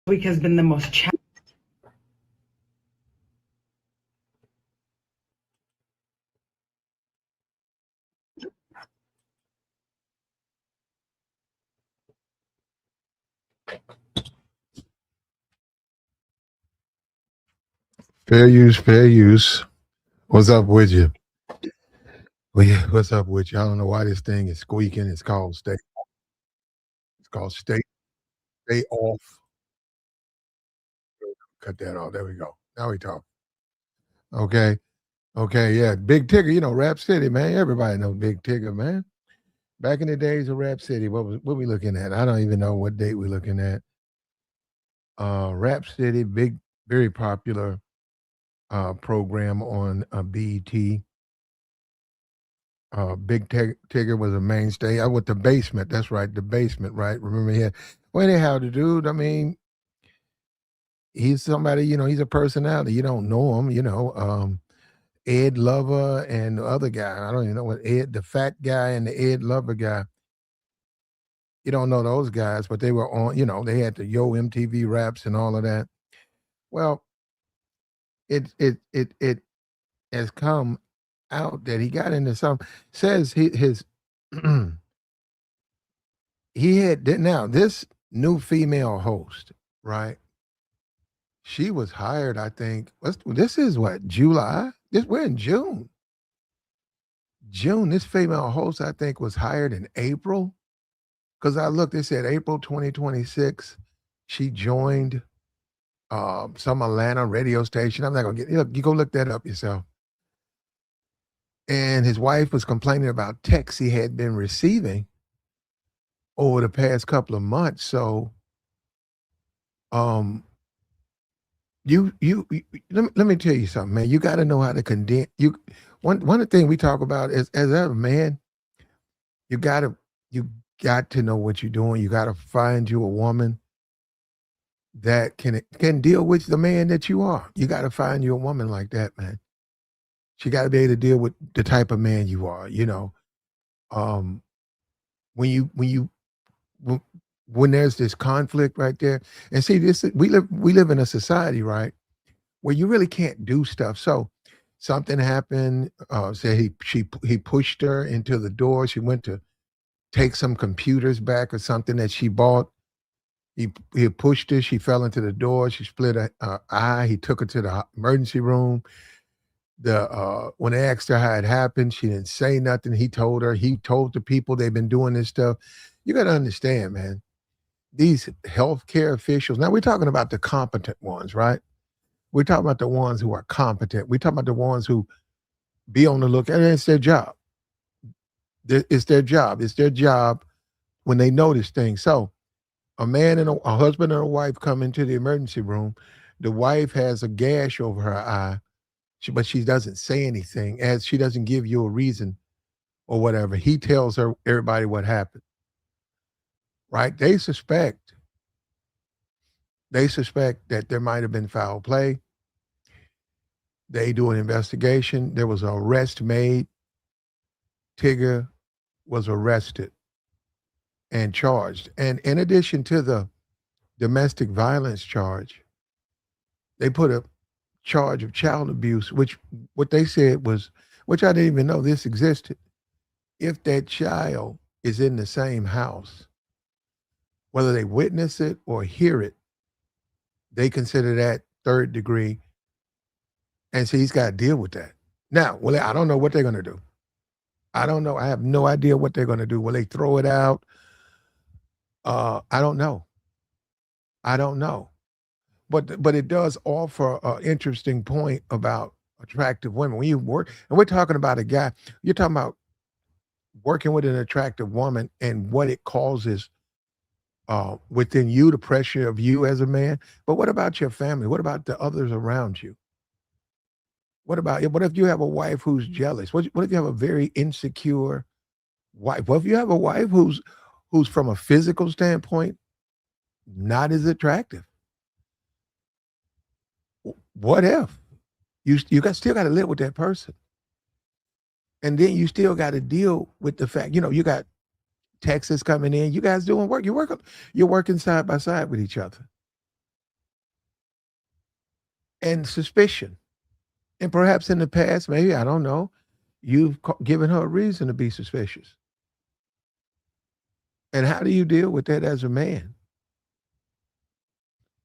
week has been the most challenging. Fair use, fair use. What's up with you? Well, yeah, what's up with you? I don't know why this thing is squeaking. It's called stay. It's called stay off. Cut that off. There we go. Now we talk. Okay. Okay. Yeah. Big Tigger. Rap City, man. Everybody knows Big Tigger, man. Back in the days of Rap City, what we looking at? I don't even know what date we're looking at. Rap City, big, very popular program on BET. Tigger was a mainstay. I went to basement. That's right, the basement. Right. Remember he had. Well, anyhow, the dude. I mean, he's somebody. He's a personality. You don't know him. Ed Lover and the other guy. I don't even know what Ed, the fat guy and the Ed Lover guy. You don't know those guys, but they were on. They had the Yo MTV raps and all of that. Well, it has come out that he got into some. Says his he had now this new female host, right? She was hired, I think. This is what July. We're in June. June. This female host, I think, was hired in April. Because I looked, it said April 2026. She joined some Atlanta radio station. I'm not gonna get. You go look that up yourself. And his wife was complaining about texts he had been receiving over the past couple of months. So, um, let me tell you something, man. You got to know how to condense. One of the things we talk about is as a man, you got to know what you're doing. You got to find you a woman that can deal with the man that you are. You got to find you a woman like that, man. She got to be able to deal with the type of man you are. Um, when when there's this conflict right there, and see this, we live in a society, right, where you really can't do stuff. So something happened. Say he pushed her into the door. She went to take some computers back or something that she bought. He pushed her. She fell into the door. She split a eye. He took her to the emergency room. When they asked her how it happened, she didn't say nothing. He told her. He told the people they've been doing this stuff. You got to understand, man. These healthcare officials. Now we're talking about the competent ones, right? We're talking about the ones who are competent. We're talking about the ones who be on the lookout. And it's their job. It's their job. It's their job when they notice things. So a man and a husband and a wife come into the emergency room. The wife has a gash over her eye, but she doesn't say anything, as she doesn't give you a reason or whatever. He tells everybody what happened. Right? They suspect that there might have been foul play. They do an investigation. There was an arrest made. Tigger was arrested and charged. And in addition to the domestic violence charge, they put a charge of child abuse, which what they said was, which I didn't even know this existed. If that child is in the same house, whether they witness it or hear it, they consider that third degree. And so he's got to deal with that. Now, well, I don't know what they're going to do. I don't know. I have no idea what they're going to do. Will they throw it out? I don't know. I don't know. But it does offer an interesting point about attractive women. When you work, and we're talking about a guy, you're talking about working with an attractive woman and what it causes within you, the pressure of you as a man. But what about your family? What about the others around you? What if you have a wife who's jealous? What if you have a very insecure wife? What if you have a wife who's from a physical standpoint not as attractive? What if still got to live with that person, and then you still got to deal with the fact you got Texas coming in. You guys doing work. You're working side by side with each other. and suspicion. And perhaps in the past, maybe, I don't know, you've given her a reason to be suspicious. And how do you deal with that as a man?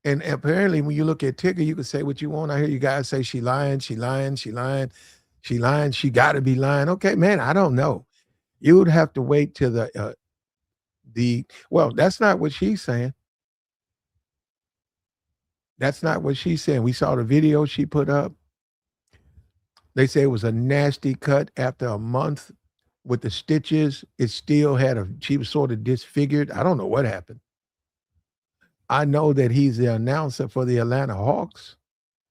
And apparently, when you look at Tigger, you can say what you want. I hear you guys say she lying, she lying, she lying, she lying, she got to be lying. Okay, man, I don't know. You would have to wait till well, that's not what she's saying. That's not what she's saying. We saw the video she put up. They say it was a nasty cut after a month with the stitches. It still she was sort of disfigured. I don't know what happened. I know that he's the announcer for the Atlanta Hawks,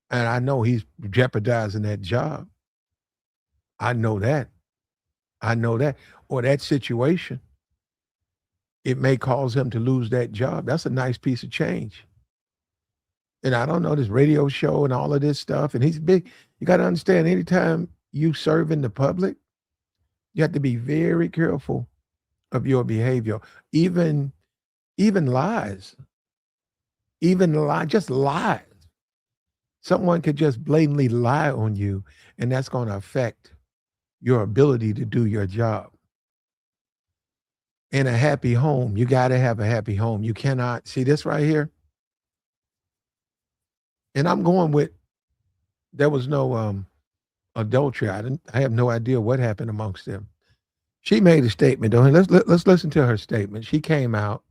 and I know he's jeopardizing that job. I know that. I know that. Or that situation, it may cause him to lose that job. That's a nice piece of change. And I don't know, this radio show and all of this stuff, and he's big. You got to understand, anytime you serve in the public, you have to be very careful of your behavior. Even lies. Just lies. Someone could just blatantly lie on you, and that's going to affect your ability to do your job. In a happy home, you got to have a happy home. You cannot see this right here. And I'm going with, there was no adultery. I have no idea what happened amongst them. She made a statement, though. Let's listen to her statement. She came out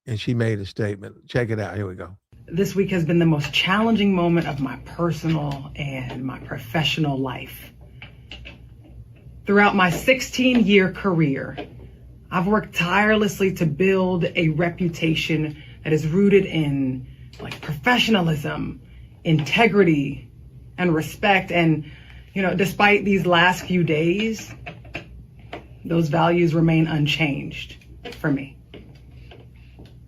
and she made a statement. Check it out. Here we go. This week has been the most challenging moment of my personal and my professional life. Throughout my 16-year career, I've worked tirelessly to build a reputation that is rooted in professionalism, integrity, and respect. And, despite these last few days, those values remain unchanged for me.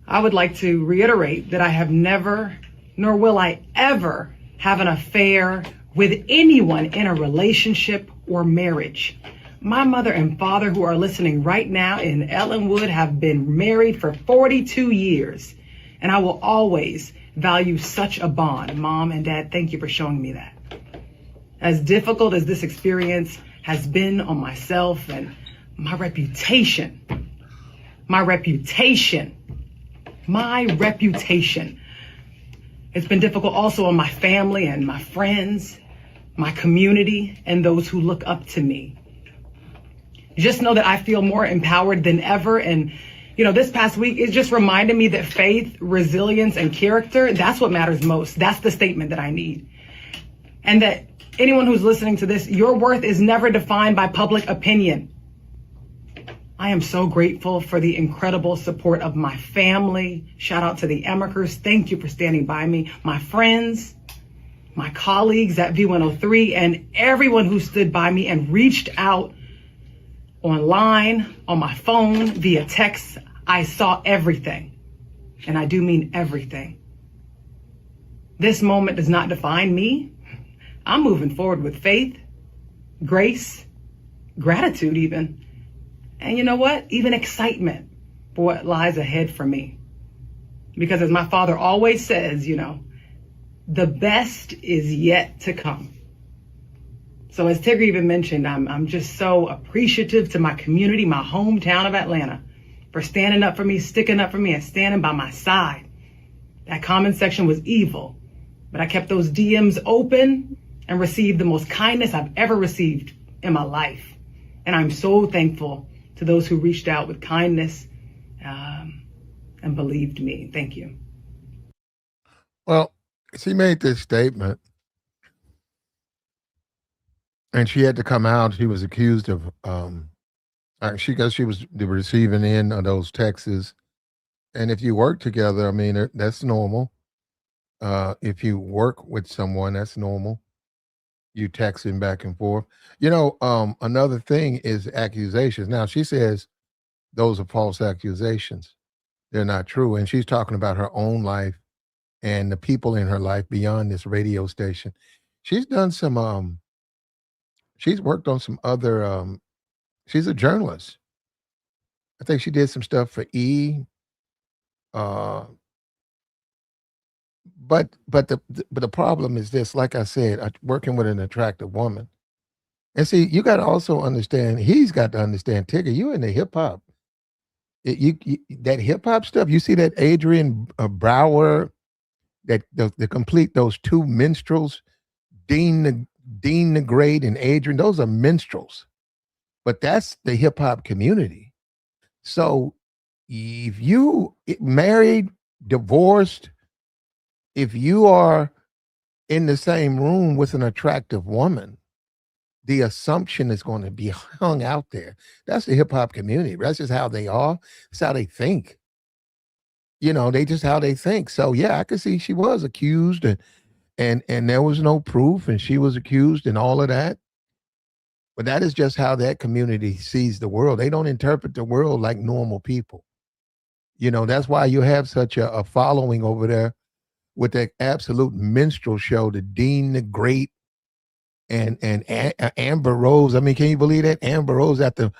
I would like to reiterate that I have never, nor will I ever, have an affair with anyone in a relationship or marriage. My mother and father, who are listening right now in Ellenwood, have been married for 42 years, and I will always value such a bond. Mom and Dad, thank you for showing me that. As difficult as this experience has been on myself and my reputation, it's been difficult also on my family and my friends, my community, and those who look up to me. Just know that I feel more empowered than ever. And, this past week, it just reminded me that faith, resilience, and character, that's what matters most. That's the statement that I need. And that anyone who's listening to this, your worth is never defined by public opinion. I am so grateful for the incredible support of my family. Shout out to the Emmekers. Thank you for standing by me. My friends, my colleagues at V103, and everyone who stood by me and reached out online, on my phone, via text. I saw everything. And I do mean everything. This moment does not define me. I'm moving forward with faith, grace, gratitude even. And you know what? Even excitement for what lies ahead for me. Because as my father always says, the best is yet to come. So as Tigger even mentioned, I'm just so appreciative to my community, my hometown of Atlanta, for standing up for me, sticking up for me, and standing by my side. That comment section was evil, but I kept those DMs open and received the most kindness I've ever received in my life. And I'm so thankful to those who reached out with kindness and believed me. Thank you. Well, she made this statement, and she had to come out. She was accused of, she was the receiving end of those texts. And if you work together, that's normal. If you work with someone, that's normal. You texting back and forth. Another thing is accusations. Now, she says those are false accusations. They're not true. And she's talking about her own life and the people in her life beyond this radio station. She's done some, she's worked on some other, she's a journalist. I think she did some stuff for E! but the problem is this. Like I said, working with an attractive woman, and see, you got to also understand. He's got to understand, Tigger. You in the hip hop, you that hip hop stuff. You see that Adrian Brower, that the complete those two minstrels, Dean the Great and Adrian. Those are minstrels, but that's the hip hop community. So if you married, divorced, if you are in the same room with an attractive woman, the assumption is going to be hung out there. That's the hip hop community. That's just how they are. That's how they think. They just how they think. So yeah, I could see she was accused and there was no proof and she was accused and all of that. But that is just how that community sees the world. They don't interpret the world like normal people. That's why you have such a following over there with that absolute minstrel show, the Dean the Great and Amber Rose. I mean, can you believe that? Amber Rose, the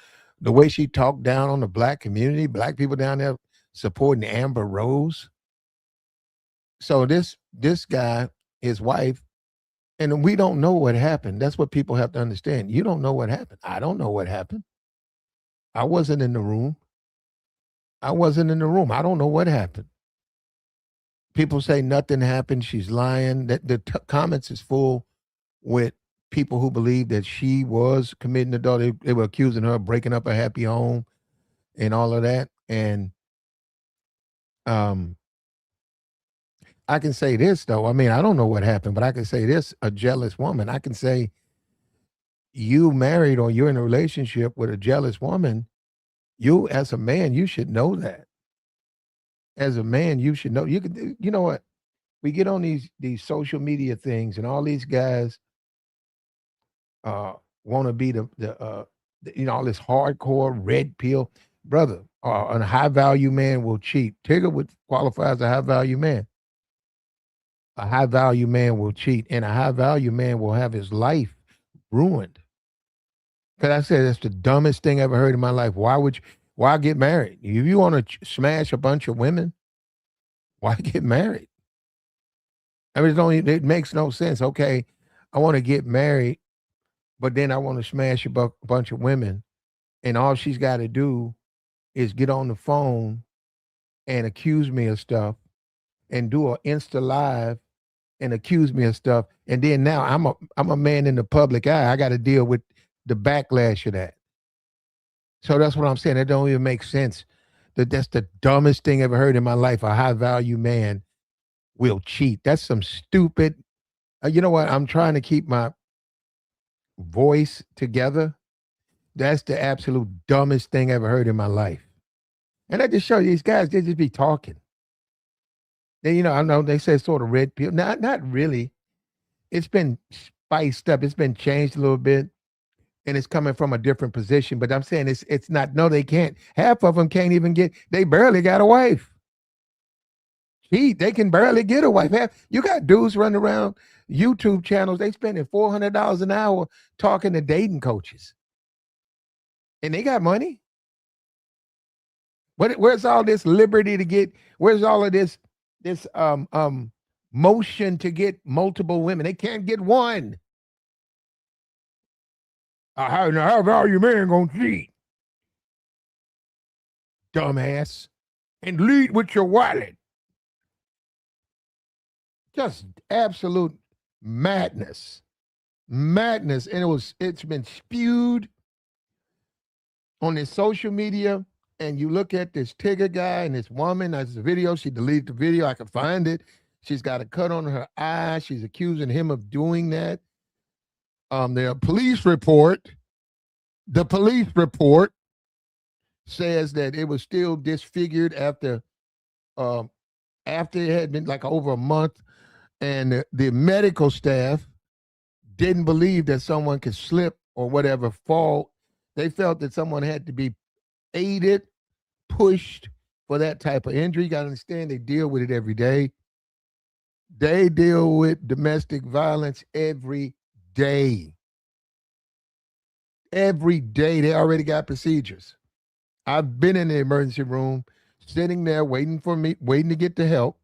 way she talked down on the black community, black people down there supporting Amber Rose. So this guy, his wife, and we don't know what happened. That's what people have to understand. You don't know what happened. I don't know what happened. I wasn't in the room. I don't know what happened. People say nothing happened. She's lying. That the comments is full with people who believe that she was committing adultery. They were accusing her of breaking up a happy home and all of that. And I can say this though. I mean, I don't know what happened, but I can say this: a jealous woman. I can say you married or you're in a relationship with a jealous woman. You, as a man, you should know that. As a man, you should know. You know what? We get on these social media things, and all these guys want to be all this hardcore red pill brother. A high value man will cheat. Tigger would qualify as a high value man. A high value man will cheat, and a high value man will have his life ruined. Because I said that's the dumbest thing I ever heard in my life. Why get married? If you want to smash a bunch of women, why get married? I mean, it makes no sense. Okay, I want to get married, but then I want to smash a bunch of women, and all she's got to do is get on the phone and accuse me of stuff, and do an Insta live and accuse me of stuff, and then now I'm a man in the public eye. I got to deal with the backlash of that. So that's what I'm saying. It don't even make sense. That's the dumbest thing I ever heard in my life. A high value man will cheat. That's some stupid. You know what? I'm trying to keep my voice together. That's the absolute dumbest thing I ever heard in my life. And I just show you these guys, they just be talking. I know they say sort of red pill. Not really. It's been spiced up. It's been changed a little bit. And it's coming from a different position. But I'm saying it's not, no, they can't. Half of them can't even they barely got a wife. They can barely get a wife. You got dudes running around YouTube channels, they spending $400 an hour talking to dating coaches. And they got money. Where's all this liberty to get, where's all of this motion to get multiple women? They can't get one. How value man gonna cheat? Dumbass. And lead with your wallet. Just absolute madness. Madness. And it's been spewed on this social media. And you look at this Tigger guy and this woman, that's the video. She deleted the video. I could find it. She's got a cut on her eye. She's accusing him of doing that. The police report says that it was still disfigured after it had been like over a month, and the medical staff didn't believe that someone could slip or whatever, fall. They felt that someone had to be aided, pushed for that type of injury. You got to understand, they deal with it every day. They deal with domestic violence every day. Every day. They already got procedures. I've been in the emergency room, sitting there waiting to get the help.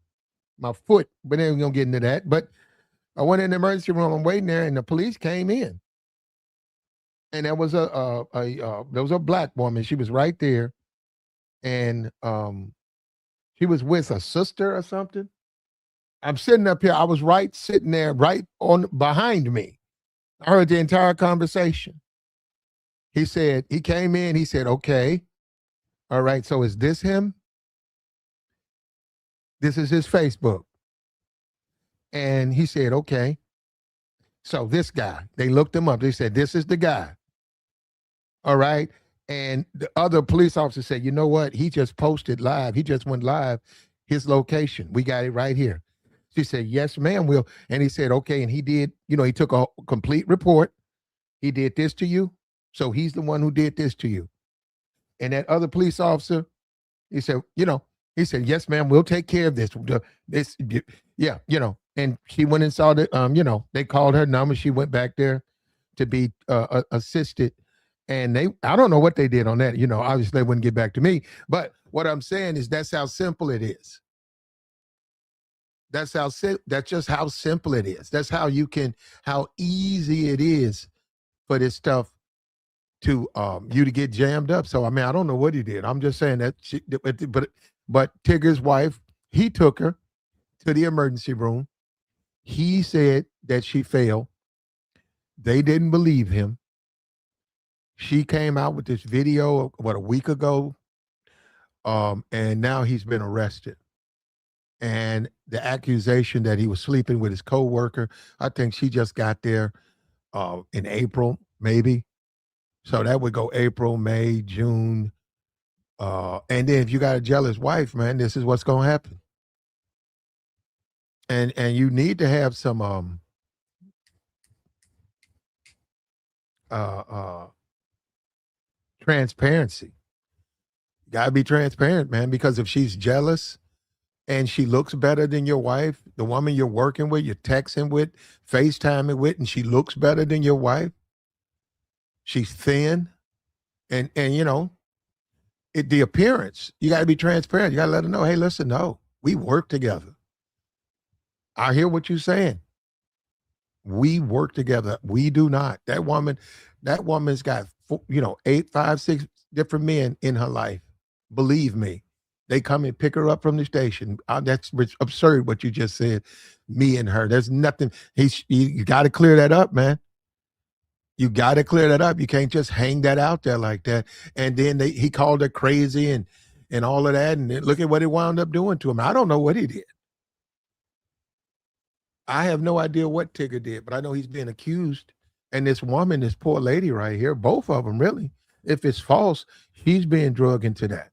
my foot, but then we're gonna get into that. But I went in the emergency room. I'm waiting there, and the police came in, and there was there was a black woman. She was right there, and she was with a sister or something. I'm sitting up here. I was right sitting there, right on behind me. I heard the entire conversation. He said, he came in, he said, okay, all right, so is this him? This is his Facebook. And he said, okay. So this guy, they looked him up. They said, this is the guy. All right. And the other police officer said, you know what? He just posted live. He just went live his location. We got it right here. She said, yes, ma'am, Will. And he said, okay. And he did, he took a complete report. He did this to you. So he's the one who did this to you. And that other police officer, he said, he said, yes, ma'am, we'll take care of this. Yeah, And she went and saw that, they called her number. She went back there to be assisted. And I don't know what they did on that. Obviously they wouldn't get back to me. But what I'm saying is that's how simple it is. That's just how simple it is. That's how easy it is for this stuff to you to get jammed up. So I don't know what he did. I'm just saying that but Tigger's wife, he took her to the emergency room. He said that she failed. They didn't believe him. She came out with this video a week ago. And now he's been arrested. And the accusation that he was sleeping with his coworker, I think she just got there in April, maybe. So that would go April, May, June. And then if you got a jealous wife, man, this is what's going to happen. And you need to have some transparency. You got to be transparent, man, because if she's jealous and she looks better than your wife, the woman you're working with, you're texting with, FaceTiming with, and she looks better than your wife, she's thin, and the appearance, you got to be transparent. You got to let her know, hey, listen, no, we work together. I hear what you're saying. We work together. We do not. That woman's got 5, 6 different men in her life. Believe me, they come and pick her up from the station. That's absurd what you just said. Me and her. There's nothing. You got to clear that up, man. You got to clear that up. You can't just hang that out there like that. And then he called her crazy and all of that. And look at what it wound up doing to him. I don't know what he did. I have no idea what Tigger did, but I know he's being accused. And this woman, this poor lady right here, both of them really, if it's false, she's being drugged into that.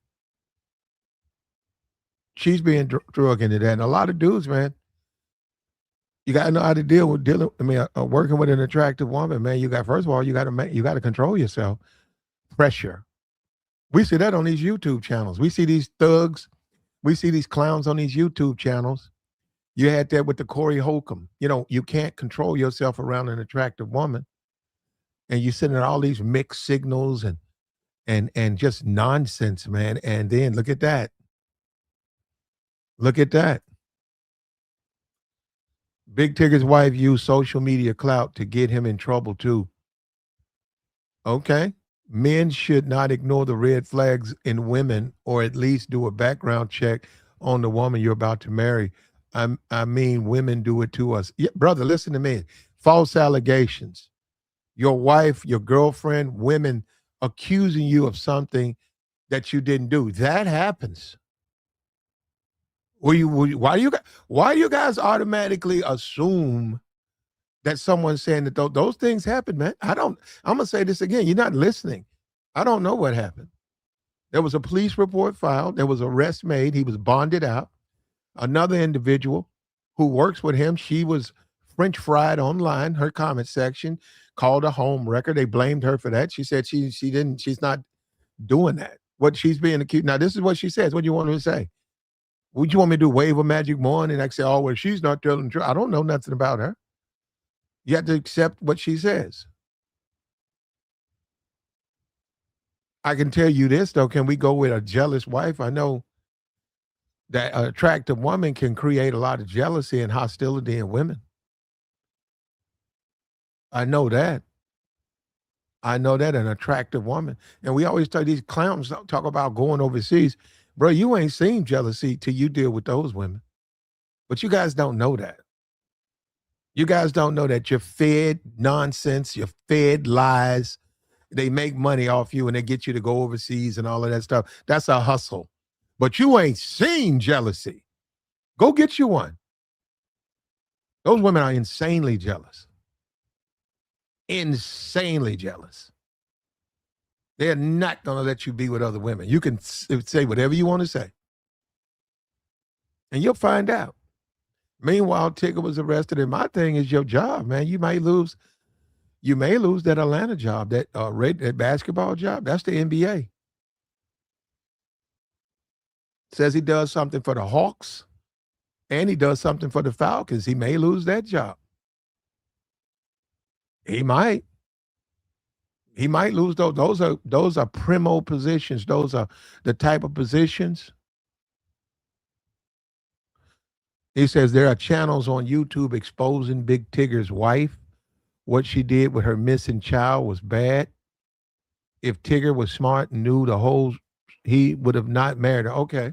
She's being drugged into that. And a lot of dudes, man, you got to know how to deal with working with an attractive woman, man. First of all, you got to control yourself. Pressure. We see that on these YouTube channels. We see these thugs. We see these clowns on these YouTube channels. You had that with the Corey Holcomb. You can't control yourself around an attractive woman. And you sending all these mixed signals and just nonsense, man. And then look at that. Look at that. Big Tigger's wife used social media clout to get him in trouble too. Okay. Men should not ignore the red flags in women, or at least do a background check on the woman you're about to marry. Women do it to us. Yeah, brother, listen to me. False allegations. Your wife, your girlfriend, women accusing you of something that you didn't do. That happens. Why do you guys automatically assume that someone's saying that those things happen, man? I'm going to say this again. You're not listening. I don't know what happened. There was a police report filed. There was an arrest made. He was bonded out. Another individual who works with him, she was French fried online, her comment section, called a home wrecker. They blamed her for that. She said she's not doing that. What she's being accused. Now, this is what she says. What do you want me to say? Would you want me to do wave a magic wand and I say, oh, well, she's not telling the truth? I don't know nothing about her. You have to accept what she says. I can tell you this, though. Can we go with a jealous wife? I know That an attractive woman can create a lot of jealousy and hostility in women. I know that. I know that an attractive woman. And we always tell these clowns talk about going overseas. Bro, you ain't seen jealousy till you deal with those women. But you guys don't know that. You guys don't know that you're fed nonsense, you're fed lies. They make money off you and they get you to go overseas and all of that stuff. That's a hustle. But you ain't seen jealousy. Go get you one. Those women are insanely jealous. Insanely jealous. They're not going to let you be with other women. You can say whatever you want to say. And you'll find out. Meanwhile, Tigger was arrested. And my thing is your job, man. You may lose that Atlanta job, that basketball job. That's the NBA. Says he does something for the Hawks and he does something for the Falcons. He may lose that job. He might. He might lose those. Those are primo positions. Those are the type of positions. He says there are channels on YouTube exposing Big Tigger's wife. What she did with her missing child was bad. If Tigger was smart and knew the whole, he would have not married her. Okay.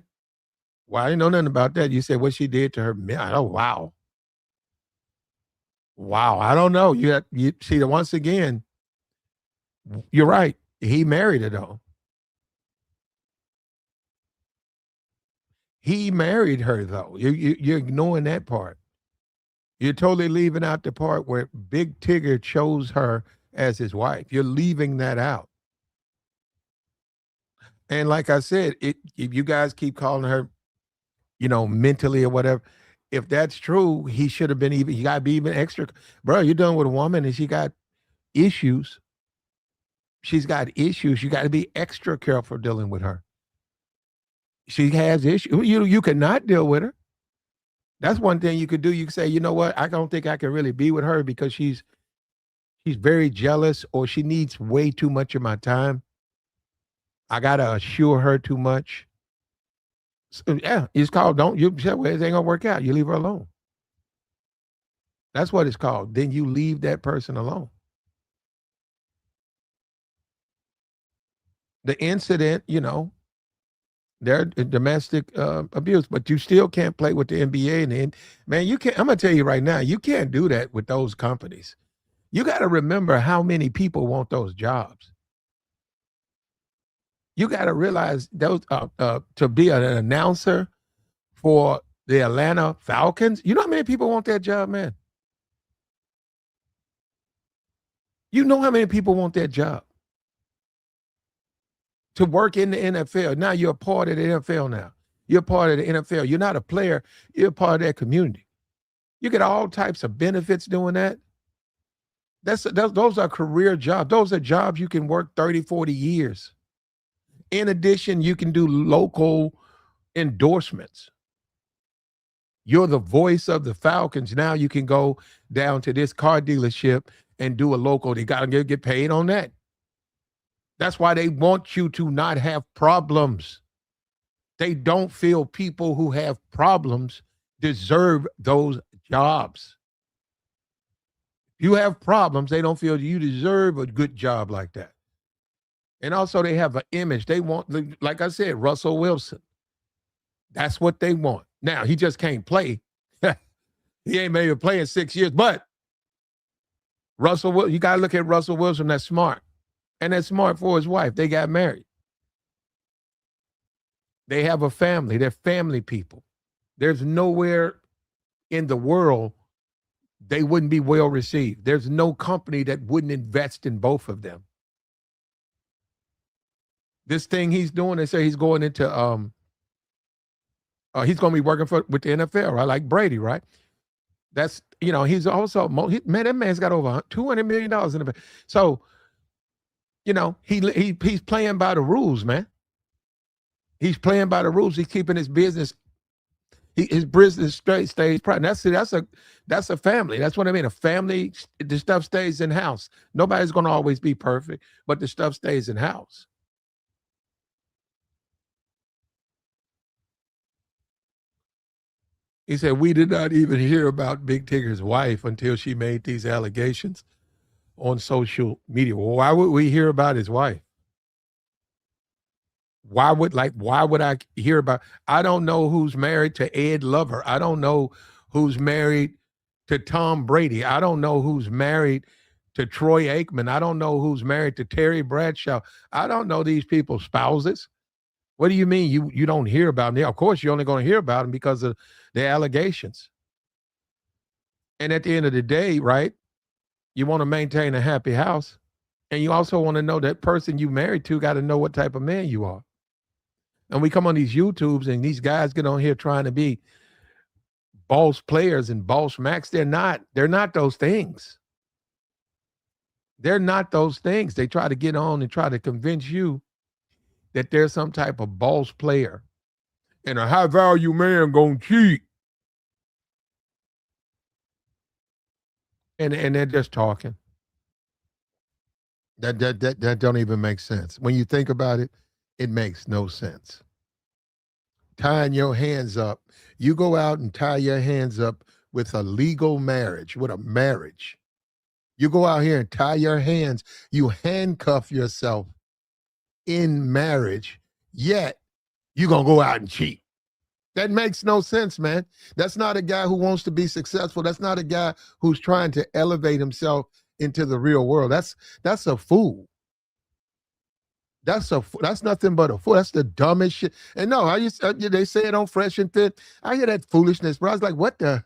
Well, I didn't know nothing about that. You said what she did to her. Oh, wow. Wow. I don't know. You see that once again, you're right. He married her though. He married her though. You're ignoring that part. You're totally leaving out the part where Big Tigger chose her as his wife. You're leaving that out. And like I said, if you guys keep calling her, mentally or whatever, if that's true, he should have been he got to be even extra. Bro, you're dealing with a woman and she got issues. She's got issues. You got to be extra careful dealing with her. She has issues. You cannot deal with her. That's one thing you could do. You could say, you know what? I don't think I can really be with her because she's very jealous or she needs way too much of my time. I got to assure her too much. So, yeah, it's called you say, well, it ain't gonna work out. You leave her alone. That's what it's called. Then you leave that person alone. The incident, they're domestic abuse, but you still can't play with the NBA and man, you can't. I'm gonna tell you right now, you can't do that with those companies. You got to remember how many people want those jobs. You got to realize those to be an announcer for the Atlanta Falcons. You know how many people want that job, man? You know how many people want that job? To work in the NFL. Now you're a part of the NFL now. You're part of the NFL. You're not a player. You're a part of that community. You get all types of benefits doing that. Those are career jobs. Those are jobs you can work 30, 40 years. In addition, you can do local endorsements. You're the voice of the Falcons. Now you can go down to this car dealership and do a local. They got to get paid on that. That's why they want you to not have problems. They don't feel people who have problems deserve those jobs. If you have problems, they don't feel you deserve a good job like that. And also they have an image. They want, like I said, Russell Wilson. That's what they want. Now, he just can't play. He ain't maybe play in 6 years, but you got to look at Russell Wilson. That's smart. And that's smart for his wife. They got married. They have a family. They're family people. There's nowhere in the world they wouldn't be well received. There's no company that wouldn't invest in both of them. This thing he's doing, they say he's going into he's going to be working with the NFL, right? Like Brady, right? That's, he's also, man, that man's got over $200 million in the, so, he's playing by the rules, man. He's playing by the rules. He's keeping his business, his business stays private. That's a family. That's what I mean. A family, the stuff stays in house. Nobody's going to always be perfect, but the stuff stays in house. He said, we did not even hear about Big Tigger's wife until she made these allegations on social media. Well, why would we hear about his wife? Why would I hear about? I don't know who's married to Ed Lover. I don't know who's married to Tom Brady. I don't know who's married to Troy Aikman. I don't know who's married to Terry Bradshaw. I don't know these people's spouses. What do you mean you don't hear about them? Of course, you're only going to hear about them because of the allegations. And at the end of the day, right, you want to maintain a happy house. And you also want to know that person you married to got to know what type of man you are. And we come on these YouTubes and these guys get on here trying to be boss players and boss max. They're not those things. They're not those things. They try to get on and try to convince you that they're some type of boss player. And a high value man gonna cheat. And they're just talking. That don't even make sense. When you think about it, it makes no sense. Tying your hands up. You go out and tie your hands up with a legal marriage, with a marriage. You go out here and tie your hands. You handcuff yourself in marriage, yet you're going to go out and cheat. That makes no sense, man. That's not a guy who wants to be successful. That's not a guy who's trying to elevate himself into the real world. That's a fool. That's nothing but a fool. That's the dumbest shit. And no, they say it on Fresh and Fit. I hear that foolishness, bro. I was like, what the?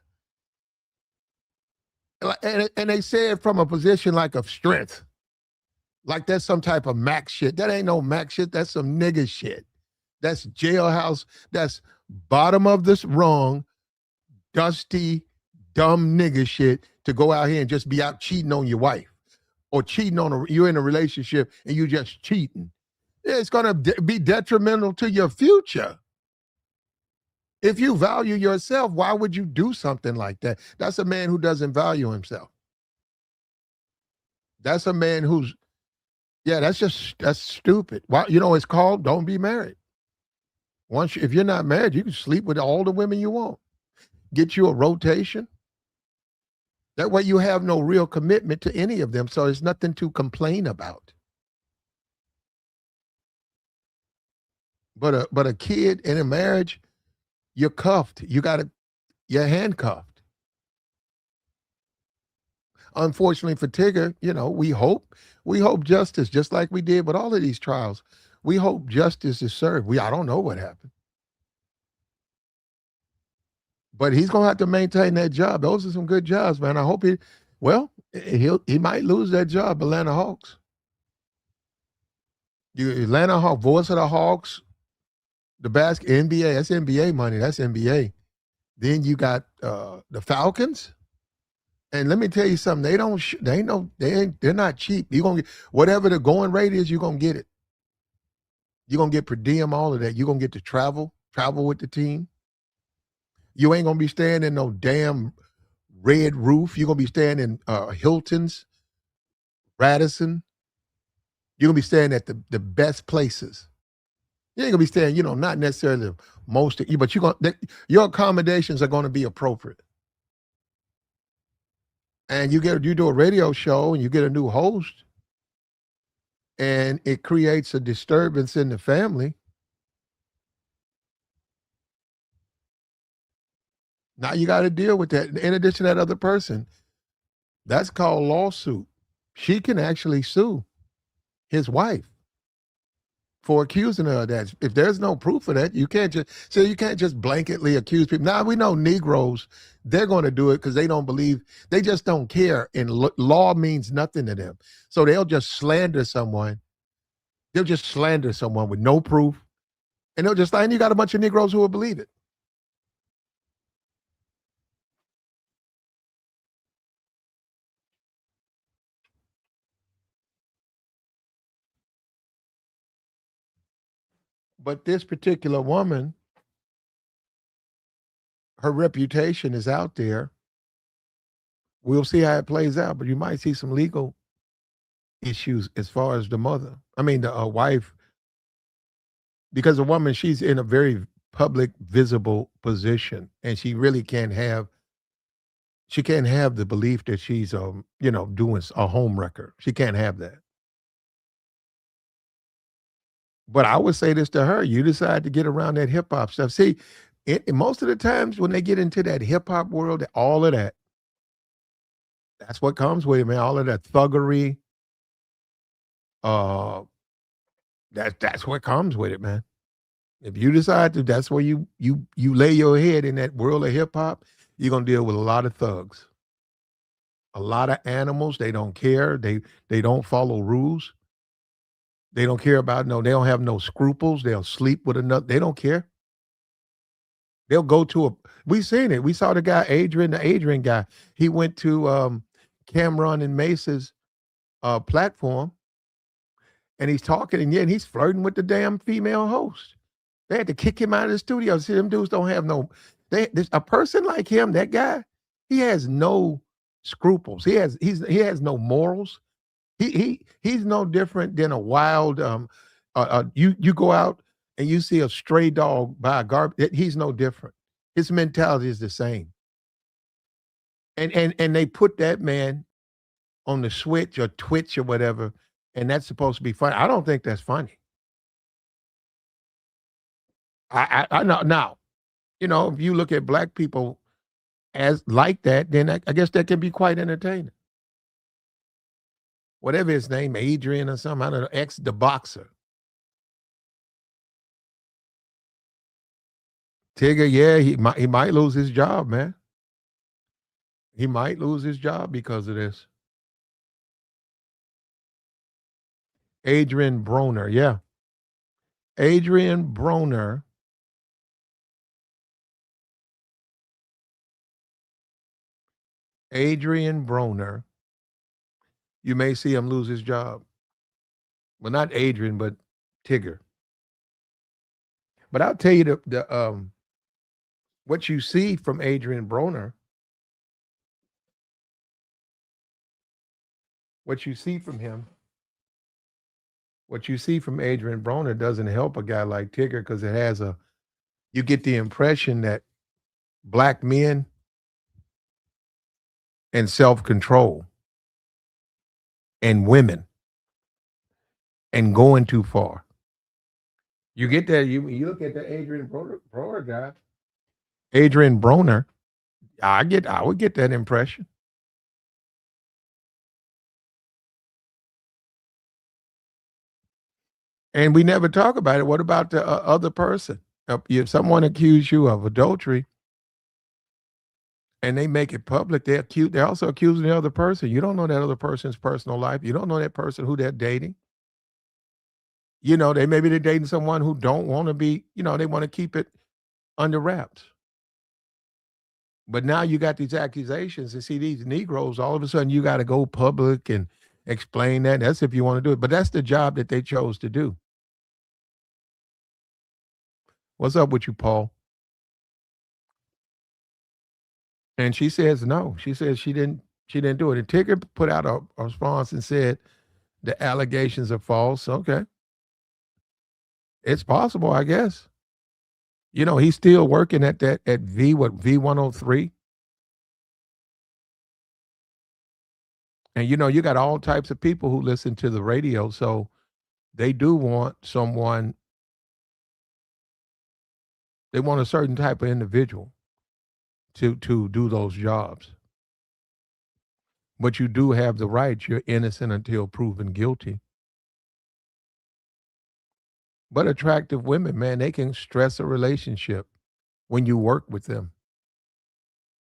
And they say it from a position like of strength. Like that's some type of Mac shit. That ain't no Mac shit. That's some nigga shit. That's jailhouse. That's bottom of this rung, dusty, dumb nigga shit to go out here and just be out cheating on your wife or cheating on you're in a relationship and you just cheating. It's going to be detrimental to your future. If you value yourself, why would you do something like that? That's a man who doesn't value himself. That's a man who's, that's stupid. Why? It's called don't be married. If you're not married, you can sleep with all the women you want. Get you a rotation. That way you have no real commitment to any of them, so there's nothing to complain about. But a kid in a marriage, you're cuffed. You're handcuffed. Unfortunately for Tigger, we hope justice, just like we did with all of these trials. We hope justice is served. I don't know what happened. But he's gonna have to maintain that job. Those are some good jobs, man. I hope he might lose that job, Atlanta Hawks. Atlanta Hawks, voice of the Hawks, the NBA, that's NBA money. That's NBA. Then you got the Falcons. And let me tell you something. They're not cheap. You're gonna get whatever the going rate is, you're gonna get it. You're gonna get per diem, all of that. You're gonna get to travel with the team. You ain't gonna be staying in no damn red roof. You're gonna be staying in Hilton's, Radisson. You're gonna be staying at the best places. You ain't gonna be staying, not necessarily most of you, but your accommodations are gonna be appropriate. And you do a radio show and you get a new host, and it creates a disturbance in the family. Now you got to deal with that. In addition to that other person, that's called lawsuit. She can actually sue his wife for accusing her of that. If there's no proof of that, you can't just blanketly accuse people. Now we know Negroes, they're going to do it because they don't believe, they just don't care. And law means nothing to them. So they'll just slander someone. They'll just slander someone with no proof. And and you got a bunch of Negroes who will believe it. But this particular woman, her reputation is out there. We'll see how it plays out, but you might see some legal issues as far as the wife, because the woman, she's in a very public visible position, and she can't have the belief that she's doing a home wrecker. She can't have that. But I would say this to her: you decide to get around that hip hop stuff. See, most of the times when they get into that hip hop world, all of that's what comes with it, man. All of that thuggery, uh, that's what comes with it, man. If you decide to, that's where you lay your head in that world of hip hop, you're gonna deal with a lot of thugs, a lot of animals. They don't care. They don't follow rules. They don't care about no. They don't have no scruples. They'll sleep with another. They don't care. They'll go to a. We seen it. We saw the guy Adrian, the Adrian guy. He went to Cameron and Mace's platform, and he's talking, and he's flirting with the damn female host. They had to kick him out of the studio. See, them dudes don't have no. A person like him, that guy, he has no scruples. He has no morals. He's no different than a wild. You go out and you see a stray dog by a garbage. He's no different. His mentality is the same. And they put that man on the switch or Twitch or whatever, and that's supposed to be funny. I don't think that's funny. I know now. If you look at black people as like that, then I guess that can be quite entertaining. Whatever his name, Adrian or something, I don't know, the boxer. Tigger, yeah, he might lose his job, man. He might lose his job because of this. Adrian Broner, yeah. Adrian Broner. Adrian Broner. You may see him lose his job. Well, not Adrian, but Tigger. But I'll tell you the what you see from Adrian Broner. What you see from him. What you see from Adrian Broner doesn't help a guy like Tigger because you get the impression that black men and self-control and women and going too far. You get that, you look at the Adrian Broner guy, Adrian Broner, I would get that impression. And we never talk about it. What about the other person? If someone accused you of adultery and they make it public, they're also accusing the other person. You don't know that other person's personal life. You don't know that person who they're dating. They're dating someone who don't want to be, they want to keep it under wraps. But now you got these accusations, and see these Negroes, all of a sudden you got to go public and explain that. That's if you want to do it. But that's the job that they chose to do. What's up with you, Paul? And she says no. She says she didn't do it. And Tigger put out a response and said the allegations are false. Okay. It's possible, I guess. He's still working at V103. And you got all types of people who listen to the radio, so they do want someone. They want a certain type of individual to do those jobs. But you do have the right. You're innocent until proven guilty. But attractive women, man, they can stress a relationship when you work with them.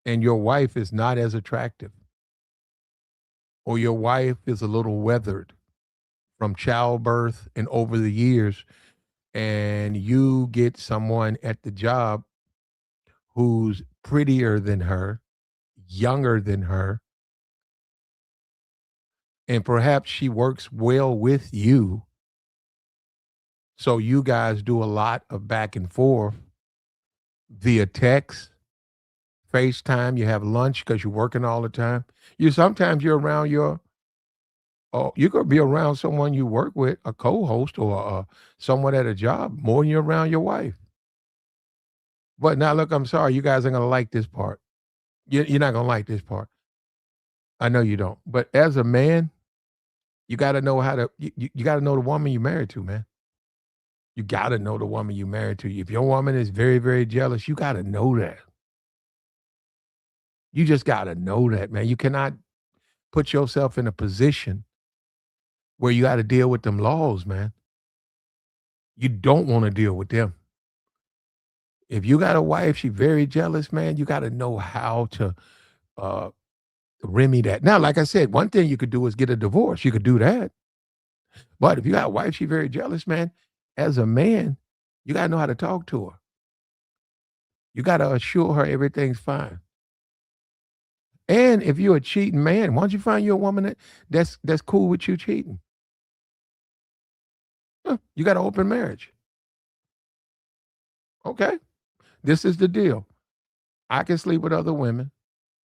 And your wife is not as attractive. Or your wife is a little weathered from childbirth and over the years. And you get someone at the job who's prettier than her, younger than her, and perhaps she works well with you. So you guys do a lot of back and forth via text, FaceTime. You have lunch because you're working all the time. Sometimes you're around you could be around someone you work with, a co-host or someone at a job, more than you're around your wife. But now, look, I'm sorry, you guys are gonna like this part. You're not gonna like this part. I know you don't. But as a man, you got to know how to. You got to know the woman you married to, man. You got to know the woman you married to. If your woman is very, very jealous, you got to know that. You just got to know that, man. You cannot put yourself in a position where you got to deal with them laws, man. You don't want to deal with them. If you got a wife, she very jealous, man, you got to know how to uh, remedy that. Now, like I said, one thing you could do is get a divorce. You could do that. But if you got a wife, she very jealous, man, as a man, you got to know how to talk to her. You got to assure her everything's fine. And if you're a cheating man, why don't you find you a woman that's cool with you cheating? You got an open marriage. Okay. This is the deal. I can sleep with other women,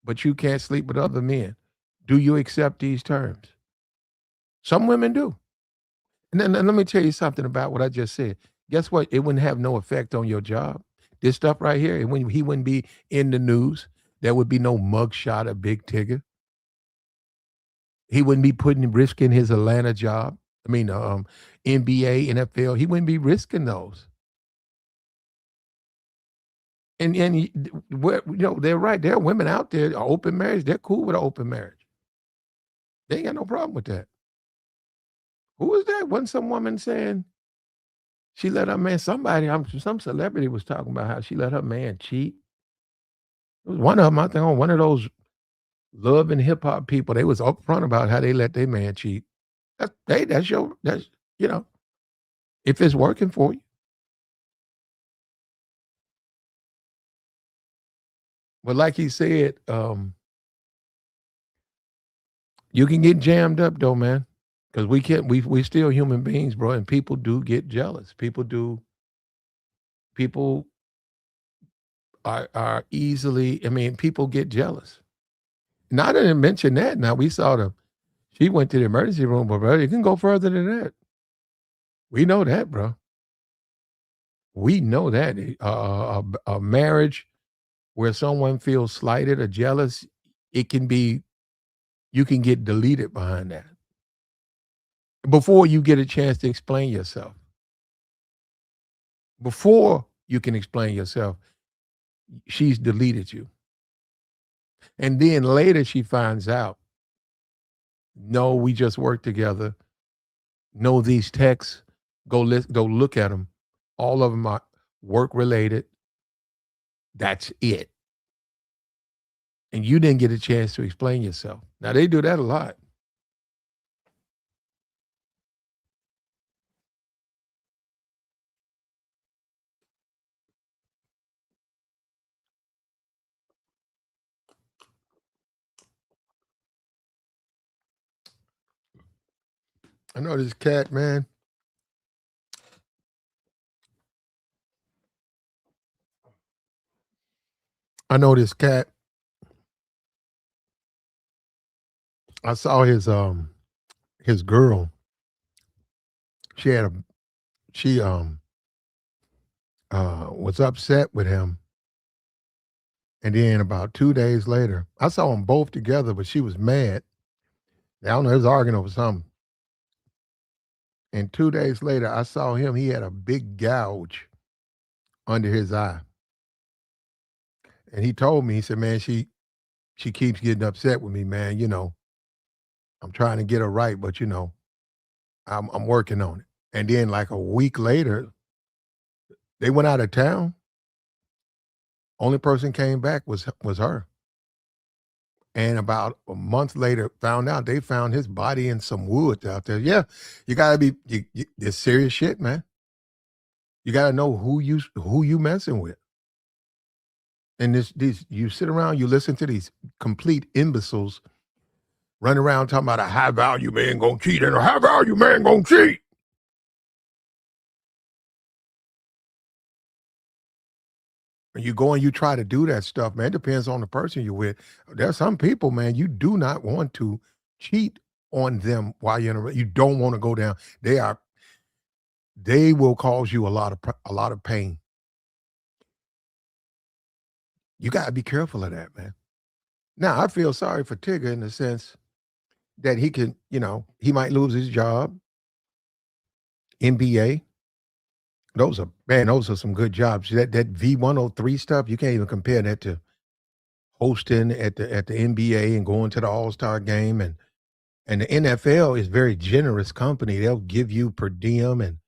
but you can't sleep with other men. Do you accept these terms? Some women do. And then let me tell you something about what I just said. Guess what? It wouldn't have no effect on your job. This stuff right here, he wouldn't be in the news. There would be no mugshot of Big Tigger. He wouldn't be risking his Atlanta job. I mean, NBA, NFL. He wouldn't be risking those. And they're right. There are women out there, open marriage. They're cool with an open marriage. They ain't got no problem with that. Who was that? Wasn't some woman saying she let her man, some celebrity was talking about how she let her man cheat. It was one of them, I think, on one of those love and hip hop people. They was upfront about how they let their man cheat. That's if it's working for you. But like he said, you can get jammed up though, man. Because we still human beings, bro, and people do get jealous. People are easily, people get jealous. Now, I didn't mention that. Now, she went to the emergency room, but bro, you can go further than that. We know that, bro. We know that. A marriage where someone feels slighted or jealous, you can get deleted behind that. Before you get a chance to explain yourself. Before you can explain yourself, she's deleted you. And then later she finds out, no, we just worked together. No, these texts, go look at them. All of them are work related. That's it. And you didn't get a chance to explain yourself. Now, they do that a lot. I know this cat, man. I know this cat. I saw his girl. She was upset with him. And then about 2 days later, I saw them both together, but she was mad. I don't know, they was arguing over something. And 2 days later, I saw him. He had a big gouge under his eye. And he told me, he said, man, she keeps getting upset with me, man. I'm trying to get her right, but I'm working on it. And then like a week later, they went out of town. Only person came back was her. And about a month later, they found his body in some woods out there. Yeah, you gotta be, it's serious shit, man. You gotta know who you messing with. And you sit around, you listen to these complete imbeciles run around talking about a high value man gonna cheat and a high value man gonna cheat. And you go and you try to do that stuff, man. It depends on the person you're with. There's some people, man, you do not want to cheat on them while you're you don't want to go down. They will cause you a lot of pain. You got to be careful of that, man. Now, I feel sorry for Tigger in the sense that he can, he might lose his job, NBA. Those are some good jobs. That V103 stuff, you can't even compare that to hosting at the NBA and going to the All-Star game and the NFL is very generous company. They'll give you per diem and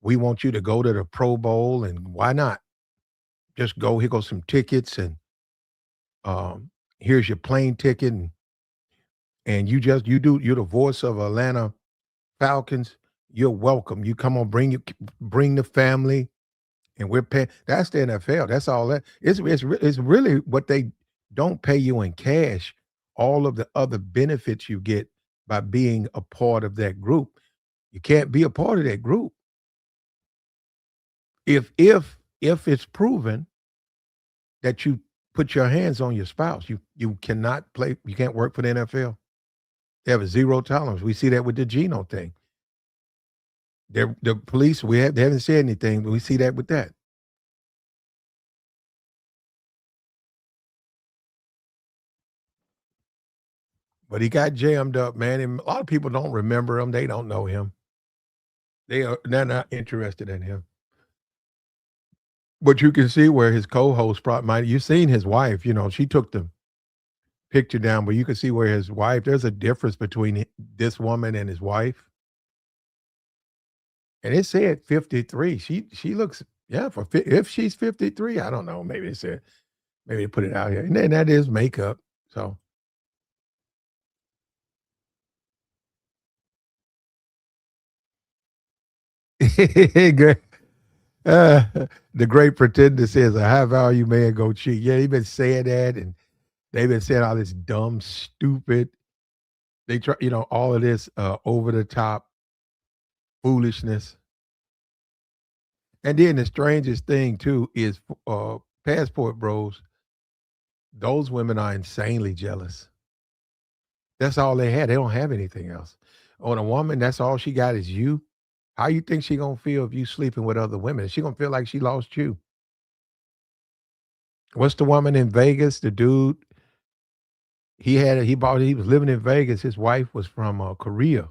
we want you to go to the Pro Bowl and why not? Just go. Here goes some tickets and here's your plane ticket and you're the voice of Atlanta Falcons. You're welcome. You come on, bring the family, and we're paying. That's the NFL. That's all that. It's really what they don't pay you in cash. All of the other benefits you get by being a part of that group. You can't be a part of that group if it's proven that you put your hands on your spouse. You cannot play. You can't work for the NFL. They have a zero tolerance. We see that with the Geno thing. The police, they haven't said anything, but we see that with that. But he got jammed up, man. And a lot of people don't remember him. They don't know him. They're not interested in him. But you can see where his co-host you've seen his wife, she took the picture down, but you can see where his wife, there's a difference between this woman and his wife. And it said 53. She looks, if she's 53, I don't know. Maybe they put it out here. And then that is makeup. So Good. The great pretender says a high value man go cheat. Yeah, they've been saying that and they've been saying all this dumb, stupid, they try, all of this over the top foolishness. And then the strangest thing too is passport bros, those women are insanely jealous. That's all they had. They don't have anything else. On a woman, that's all she got is you. How you think she gonna feel if you sleeping with other women? Is she gonna feel like she lost you? What's the woman in Vegas? The dude he was living in Vegas. His wife was from Korea.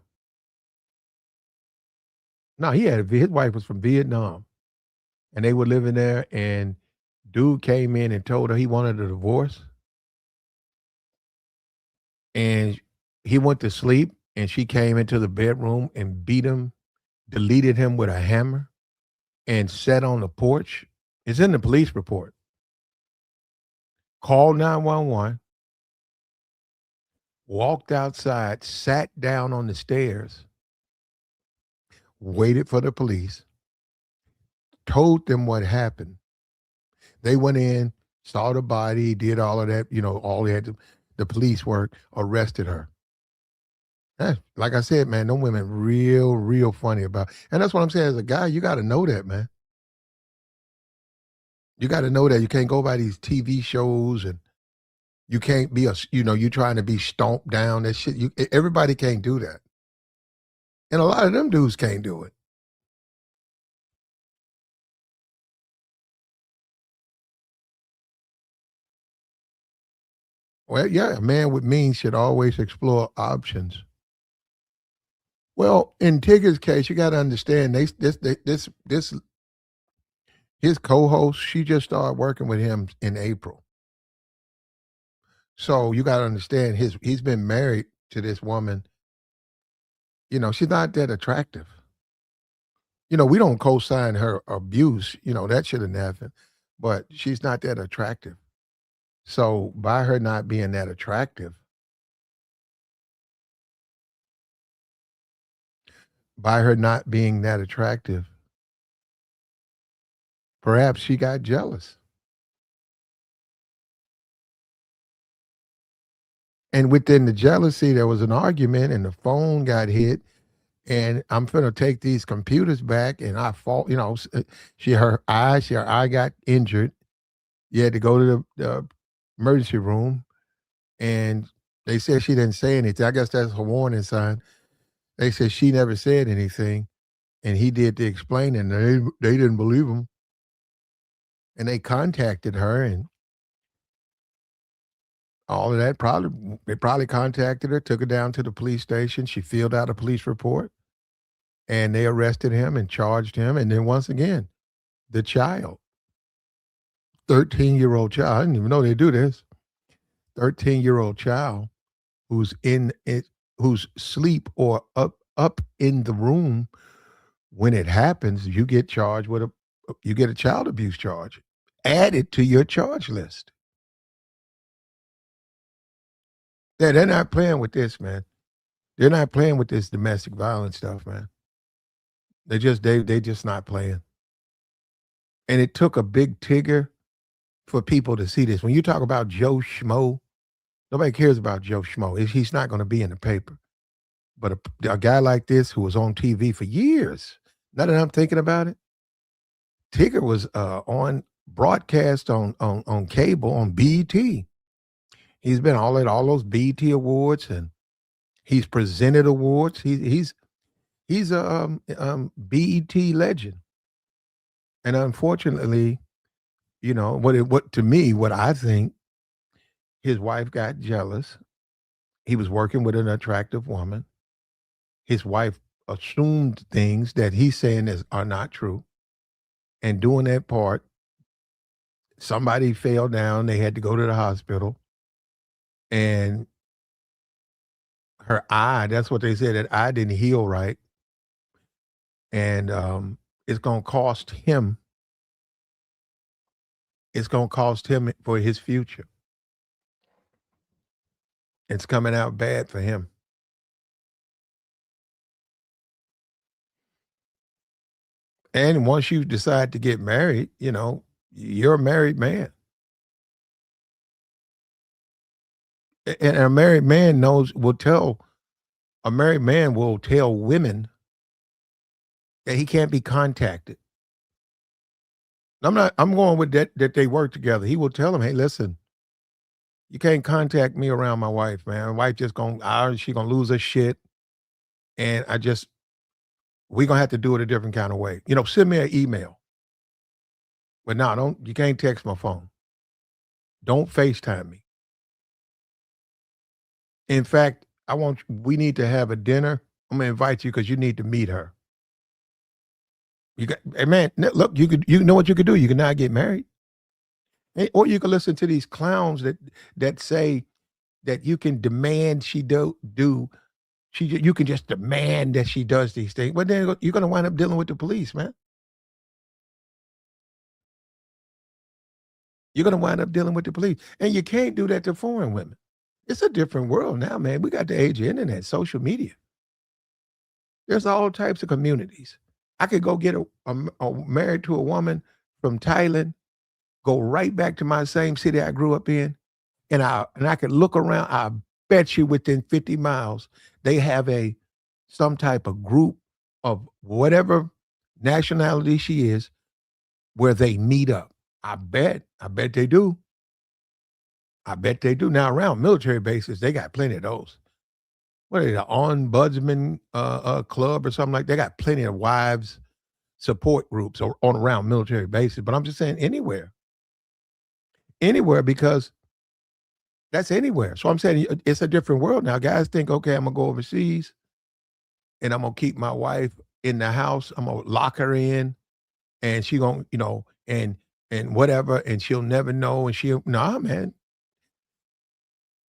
No, his wife was from Vietnam, and they were living there. And dude came in and told her he wanted a divorce, and he went to sleep, and she came into the bedroom and beat him, deleted him with a hammer, and sat on the porch. It's in the police report. Called 911, walked outside, sat down on the stairs, waited for the police, told them what happened. They went in, saw the body, did all of that, all they had to, the police work, arrested her. Like I said, man, them women real funny about. And that's what I'm saying. As a guy, you got to know that, man. You got to know that you can't go by these TV shows and you can't be you trying to be stomped down. That shit. Everybody can't do that. And a lot of them dudes can't do it. Well, yeah, a man with means should always explore options. Well, in Tigger's case, you got to understand his co-host, she just started working with him in April. So you got to understand he's been married to this woman. She's not that attractive. We don't co-sign her abuse. That shouldn't happen. But she's not that attractive. So by her not being that attractive, perhaps she got jealous. And within the jealousy, there was an argument and the phone got hit. And I'm gonna take these computers back and I fall, her eye got injured. You had to go to the emergency room and they said she didn't say anything. I guess that's a warning sign. They said she never said anything, and he did the explaining. They didn't believe him, and they contacted her, and all of that. They probably contacted her, took her down to the police station. She filled out a police report, and they arrested him and charged him. And then once again, the child, 13-year-old child, I didn't even know they do this. 13-year-old child who's in it, who's asleep or up in the room when it happens, you get charged with you get a child abuse charge added to your charge list. Yeah, they're not playing with this, man. They're not playing with this domestic violence stuff, man. They just not playing. And it took a big Tigger for people to see this. When you talk about Joe Schmo, nobody cares about Joe Schmo. He's not going to be in the paper. But a guy like this who was on TV for years, now that I'm thinking about it, Tigger was on broadcast on cable on BET. He's been all at all those BET awards, and he's presented awards. He's a BET legend. And unfortunately, you know, what I think, his wife got jealous. He was working with an attractive woman. His wife assumed things that he's saying are not true. And doing that part, somebody fell down. They had to go to the hospital. And her eye, that's what they said, that eye didn't heal right. And it's going to cost him. It's going to cost him for his future. It's coming out bad for him. And once you decide to get married, you know, you're a married man. And a married man a married man will tell women that he can't be contacted. I'm going with that they work together. He will tell them, hey, listen, you can't contact me around my wife, man. My wife just she gonna lose her shit. And we're gonna have to do it a different kind of way. You know, send me an email. But no, you can't text my phone. Don't FaceTime me. In fact, we need to have a dinner. I'm gonna invite you because you need to meet her. Hey man, look, you know what you could do? You can now get married. Or you can listen to these clowns that say that you can demand you can just demand that she does these things. But then you're gonna wind up dealing with the police, man. You're gonna wind up dealing with the police. And you can't do that to foreign women. It's a different world now, man. We got the age of internet, social media. There's all types of communities. I could go get married to a woman from Thailand, go right back to my same city I grew up in, and I could look around. I bet you within 50 miles, they have some type of group of whatever nationality she is, where they meet up. I bet they do. I bet they do. Now around military bases, they got plenty of those. What are they, the Ombudsman club or something like that? They got plenty of wives support groups on around military bases. But I'm just saying anywhere, because that's anywhere. So I'm saying it's a different world now. Guys think, okay, I'm gonna go overseas and I'm gonna keep my wife in the house. I'm gonna lock her in, and she gonna, you know, and whatever, and she'll never know. And nah, man.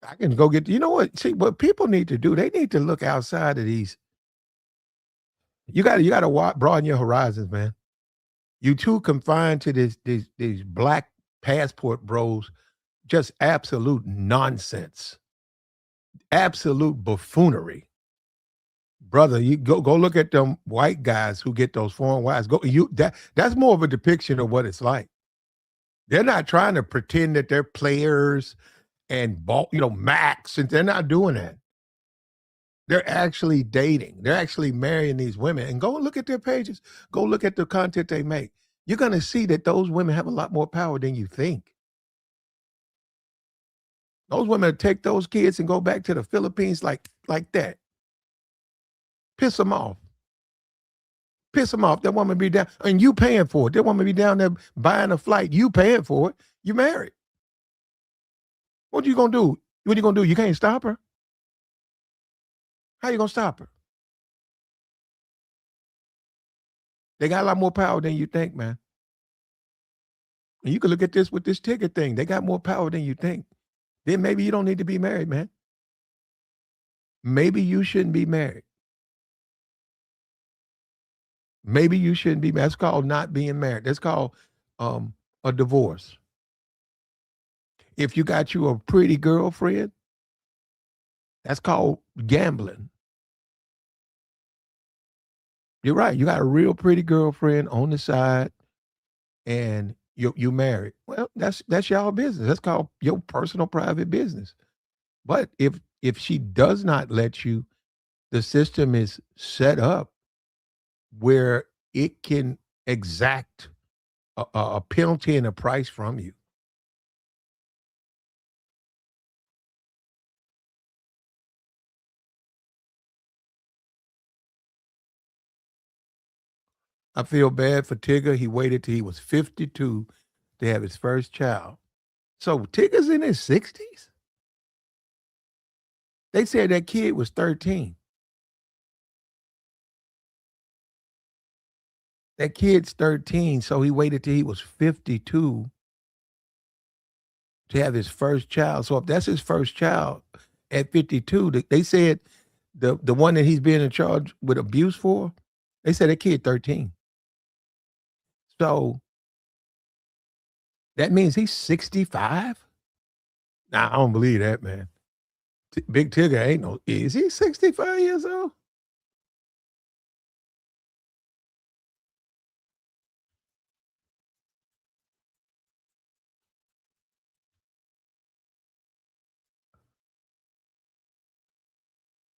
I can go get, you know what? See, what people need to do, they need to look outside of these. You got to broaden your horizons, man. You too confined to these black passport bros, just absolute nonsense, absolute buffoonery. Brother, you go look at them white guys who get those foreign wives. That's more of a depiction of what it's like. They're not trying to pretend that they're players and Max, and they're not doing that. They're actually dating. They're actually marrying these women. And go look at their pages. Go look at the content they make. You're going to see that those women have a lot more power than you think. Those women take those kids and go back to the Philippines like that. Piss them off. Piss them off. That woman be down, and you paying for it. That woman be down there buying a flight. You paying for it. You married. What you gonna do? What you gonna do? You can't stop her. How you gonna stop her? They got a lot more power than you think, man. And you can look at this with this ticket thing. They got more power than you think. Then maybe you don't need to be married, man. Maybe you shouldn't be married. Maybe you shouldn't be married. That's called not being married. That's called a divorce. If you got you a pretty girlfriend, that's called gambling. You're right. You got a real pretty girlfriend on the side, and you married. Well, that's y'all business. That's called your personal private business. But if she does not let you, the system is set up where it can exact a penalty and a price from you. I feel bad for Tigger. He waited till he was 52 to have his first child. So Tigger's in his 60s? They said that kid was 13. That kid's 13, so he waited till he was 52 to have his first child. So if that's his first child at 52, they said the one that he's being in charge with abuse for, they said that kid 13. So that means he's 65? Nah, I don't believe that, man. Big Tigger ain't no, is he 65 years old?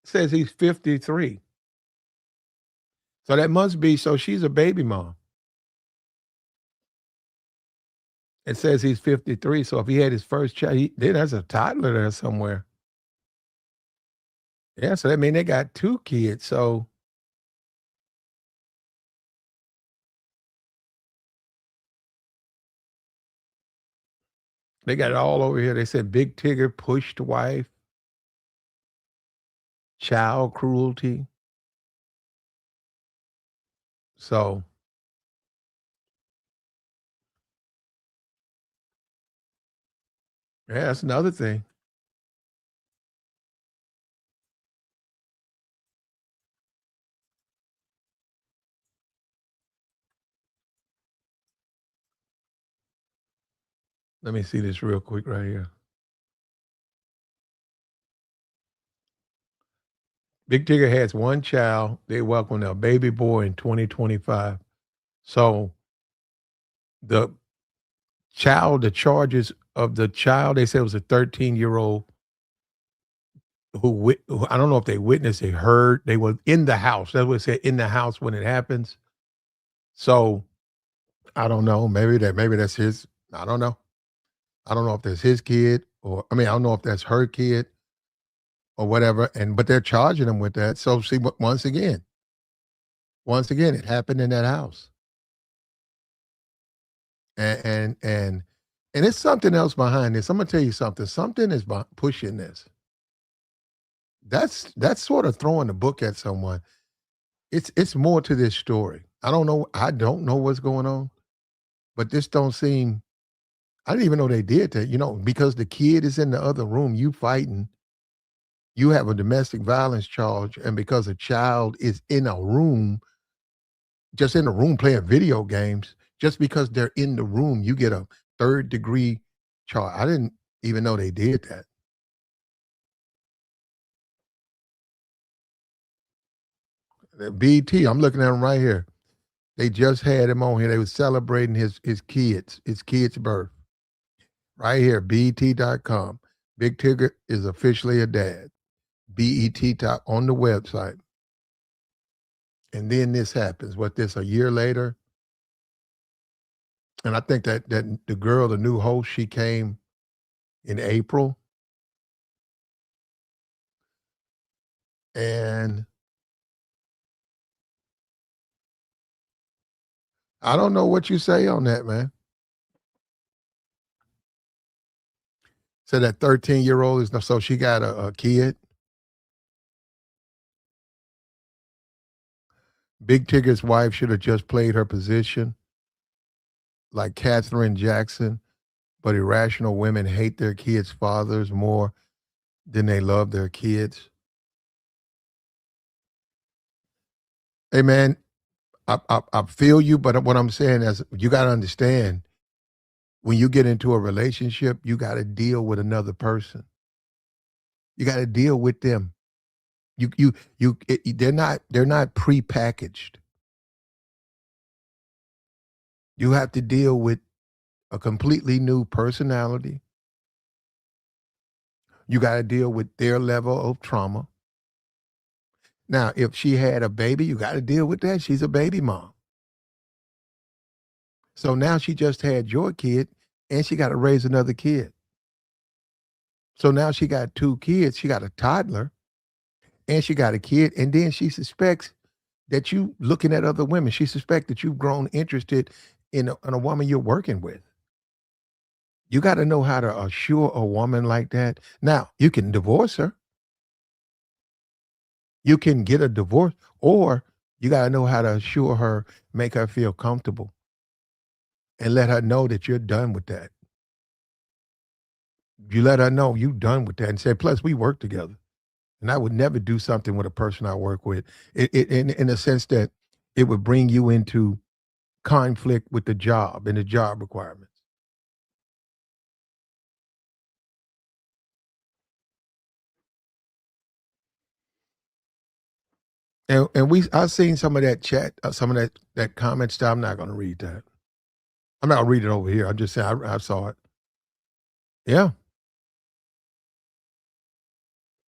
Says he's 53. So that must be, so she's a baby mom. It says he's 53. So if he had his first child, then there's a toddler there somewhere. Yeah, so that means they got 2 kids. So they got it all over here. They said Big Tigger pushed wife, child cruelty. So yeah, that's another thing. Let me see this real quick right here. Big Tigger has 1 child. They welcomed a baby boy in 2025. So the the charges of the child, they said it was a 13-year-old who I don't know if they witnessed, they heard, they were in the house. That's what it said, in the house when it happens. So I don't know. Maybe that's his. I don't know. I don't know if that's his kid or I mean, I don't know if that's her kid or whatever. And but they're charging him with that. So see, once again, it happened in that house. And and it's something else behind this. I'm gonna tell you something. Something is pushing this. That's sort of throwing the book at someone. It's more to this story. I don't know. I don't know what's going on, but this don't seem. I didn't even know they did that. You know, because the kid is in the other room, you fighting. You have a domestic violence charge, and because a child is in a room, just in the room playing video games, just because they're in the room, you get a third-degree charge. I didn't even know they did that. BT, I'm looking at them right here. They just had him on here. They were celebrating his kid's birth. Right here, BET.com. Big Tigger is officially a dad. BET top on the website. And then this happens. What this a year later? And I think that the girl, the new host, she came in April. And I don't know what you say on that, man. So that 13-year-old is so she got a kid. Big Tigger's wife should have just played her position like Katherine Jackson, but irrational women hate their kids' fathers more than they love their kids. Hey man, I feel you, but what I'm saying is you got to understand when you get into a relationship, you got to deal with another person. You got to deal with them. They're not prepackaged. You have to deal with a completely new personality. You got to deal with their level of trauma. Now, if she had a baby, you got to deal with that. She's a baby mom. So now she just had your kid and she got to raise another kid. So now she got two kids. She got a toddler and she got a kid. And then she suspects that you looking at other women. She suspects that you've grown interested in a woman you're working with. You got to know how to assure a woman like that. Now, you can divorce her. You can get a divorce, or you got to know how to assure her, make her feel comfortable, and let her know that you're done with that. You let her know you done with that and say, plus, we work together. And I would never do something with a person I work with in a sense that it would bring you into conflict with the job and the job requirements. And I've seen some of that chat, some of that comment stuff. I'm not going to read that. I'm not going to read it over here. I'm just saying I saw it. Yeah.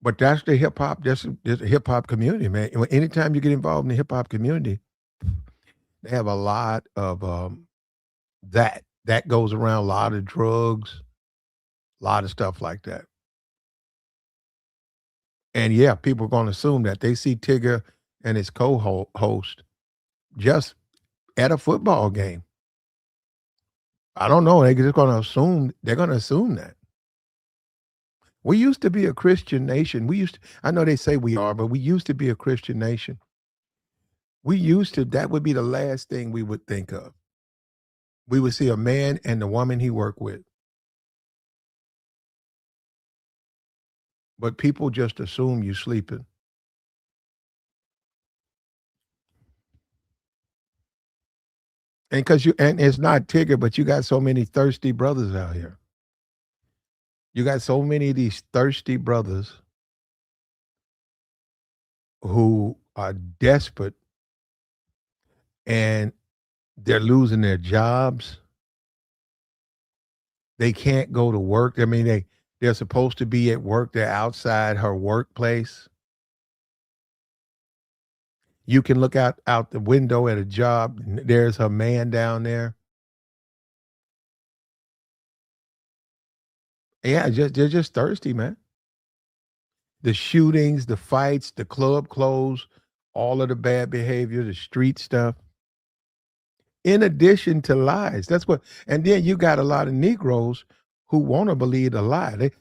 But that's the hip hop. That's a hip hop community, man. Anytime you get involved in the hip hop community, they have a lot of that goes around. A lot of drugs, a lot of stuff like that. And yeah, people are going to assume that they see Tigger and his co-host just at a football game. I don't know. They're going to assume that. We used to be a Christian nation. I know they say we are, but we used to be a Christian nation. That would be the last thing we would think of. We would see a man and the woman he worked with. But people just assume you sleeping. And it's not Tigger, but you got so many thirsty brothers out here. You got so many of these thirsty brothers who are desperate and they're losing their jobs. They can't go to work. I mean, they're supposed to be at work. They're outside her workplace. You can look out the window at a job. There's her man down there. Yeah, they're just thirsty, man. The shootings, the fights, the club clothes, all of the bad behavior, the street stuff. In addition to lies, and then you got a lot of Negroes who want to believe a lie.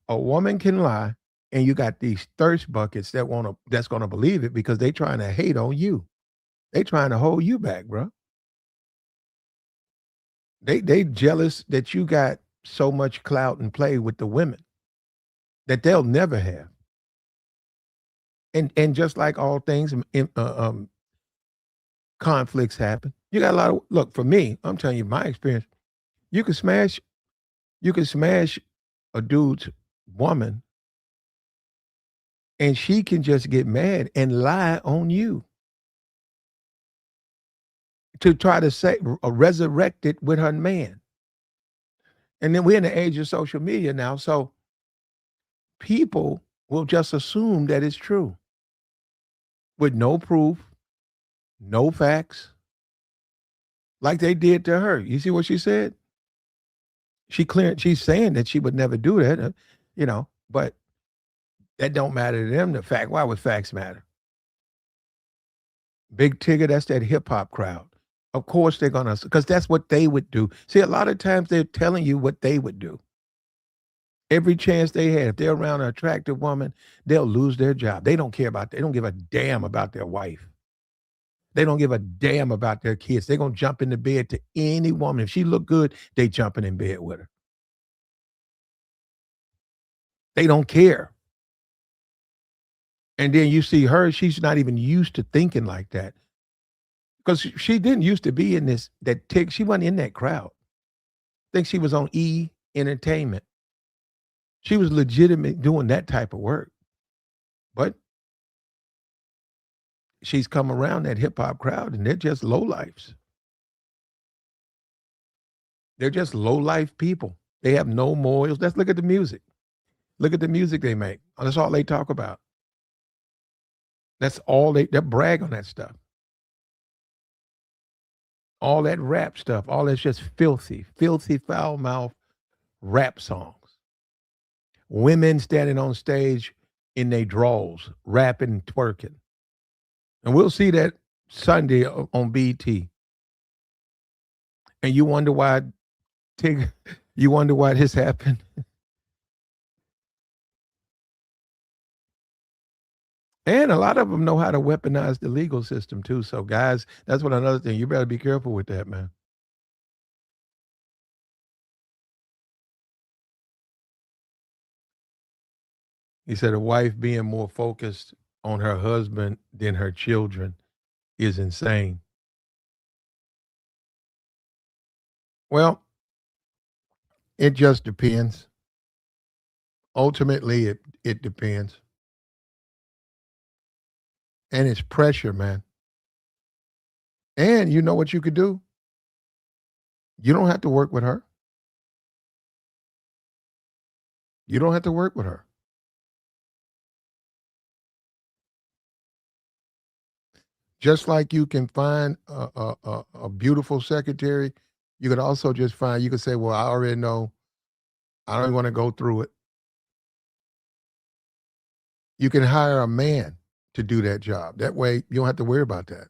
A woman can lie, and you got these thirst buckets that's going to believe it because they trying to hate on you. They trying to hold you back, bro. They jealous that you got so much clout and play with the women that they'll never have. And just like all things, conflicts happen. You got a lot of look for me. I'm telling you my experience. You can smash, you can smash a dude's woman, and she can just get mad and lie on you to try to say resurrect it with her man. And then we're in the age of social media now, so people will just assume that it's true with no proof, no facts, like they did to her. You see what she said? She's saying that she would never do that, but that don't matter to them. Why would facts matter? Big Tigger, that's that hip hop crowd. Of course they're gonna, because that's what they would do. See, a lot of times they're telling you what they would do. Every chance they have, if they're around an attractive woman, they'll lose their job. They don't care about, they don't give a damn about their wife. They don't give a damn about their kids. They're gonna jump into bed to any woman. If she look good, they jumping in bed with her. They don't care. And then you see her, she's not even used to thinking like that. Because she didn't used to be in this that tick. She wasn't in that crowd. I think she was on E Entertainment. She was legitimate doing that type of work. But she's come around that hip hop crowd and they're just low lifes. They're just low life people. They have no morals. Let's look at the music. Look at the music they make. That's all they talk about. That's all they brag on that stuff. All that rap stuff, all that's just filthy, filthy, foul mouth rap songs. Women standing on stage in their drawers, rapping and twerking. And we'll see that Sunday on BT. And you wonder why you wonder why this happened. And a lot of them know how to weaponize the legal system too. So guys, that's what another thing. You better be careful with that, man. He said a wife being more focused on her husband than her children is insane. Well, it just depends. Ultimately, it depends. And it's pressure, man. And you know what you could do? You don't have to work with her. You don't have to work with her. Just like you can find a beautiful secretary, you could also just find, you could say, well, I already know, I don't want to go through it. You can hire a man to do that job. That way you don't have to worry about that.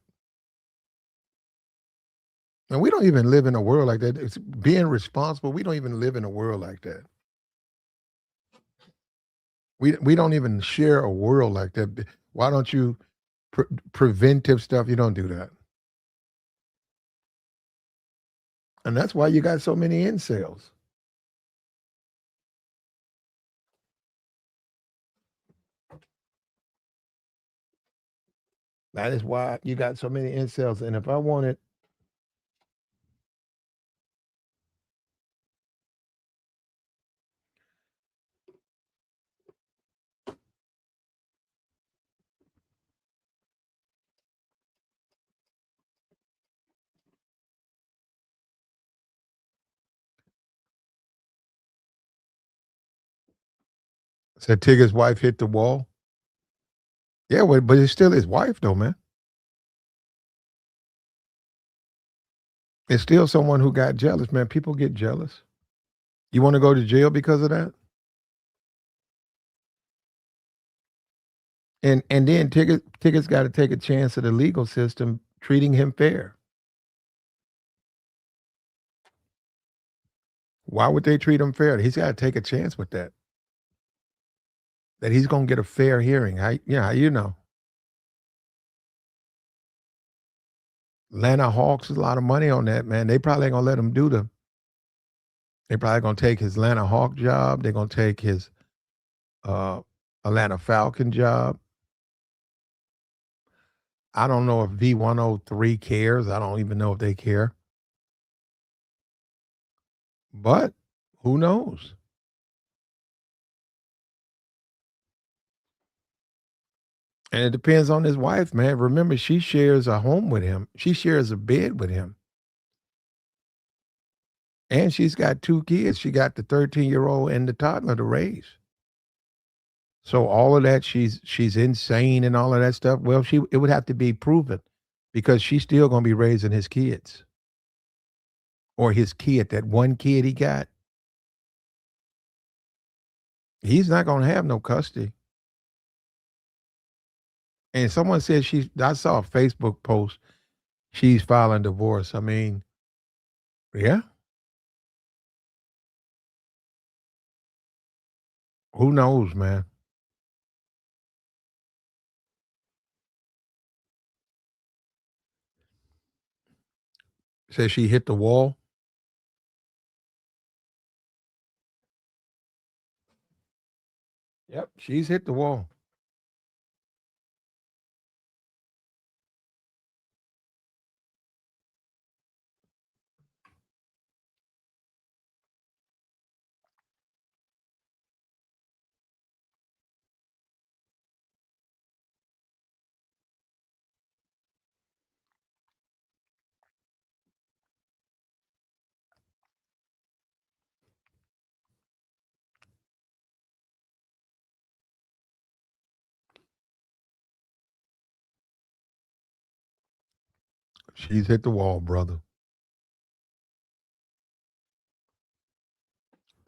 And we don't even live in a world like that. It's being responsible. We don't even live in a world like that. We don't even share a world like that. Why don't you preventive stuff? You don't do that. And that's why you got so many incels. That is why you got so many incels. And if I wanted, said Tigger's wife hit the wall. Yeah, well, but it's still his wife, though, man. It's still someone who got jealous, man. People get jealous. You want to go to jail because of that? And then Tigger's got to take a chance at the legal system treating him fair. Why would they treat him fair? He's got to take a chance with that. That he's going to get a fair hearing. How you know? Atlanta Hawks is a lot of money on that, man. They probably ain't gonna let him do the. They probably gonna take his Atlanta Hawk job. They're gonna take his uh, Atlanta Falcon job. I don't know if V103 cares. I don't even know if they care. But who knows? And it depends on his wife, man. Remember, she shares a home with him. She shares a bed with him. And she's got 2 kids. She got the 13-year-old and the toddler to raise. So all of that, she's insane and all of that stuff. Well, it would have to be proven because she's still gonna be raising his kids. Or his kid, that one kid he got. He's not gonna have no custody. And someone said I saw a Facebook post, she's filing divorce. I mean, yeah. Who knows, man? Says she hit the wall. Yep, she's hit the wall. She's hit the wall, brother.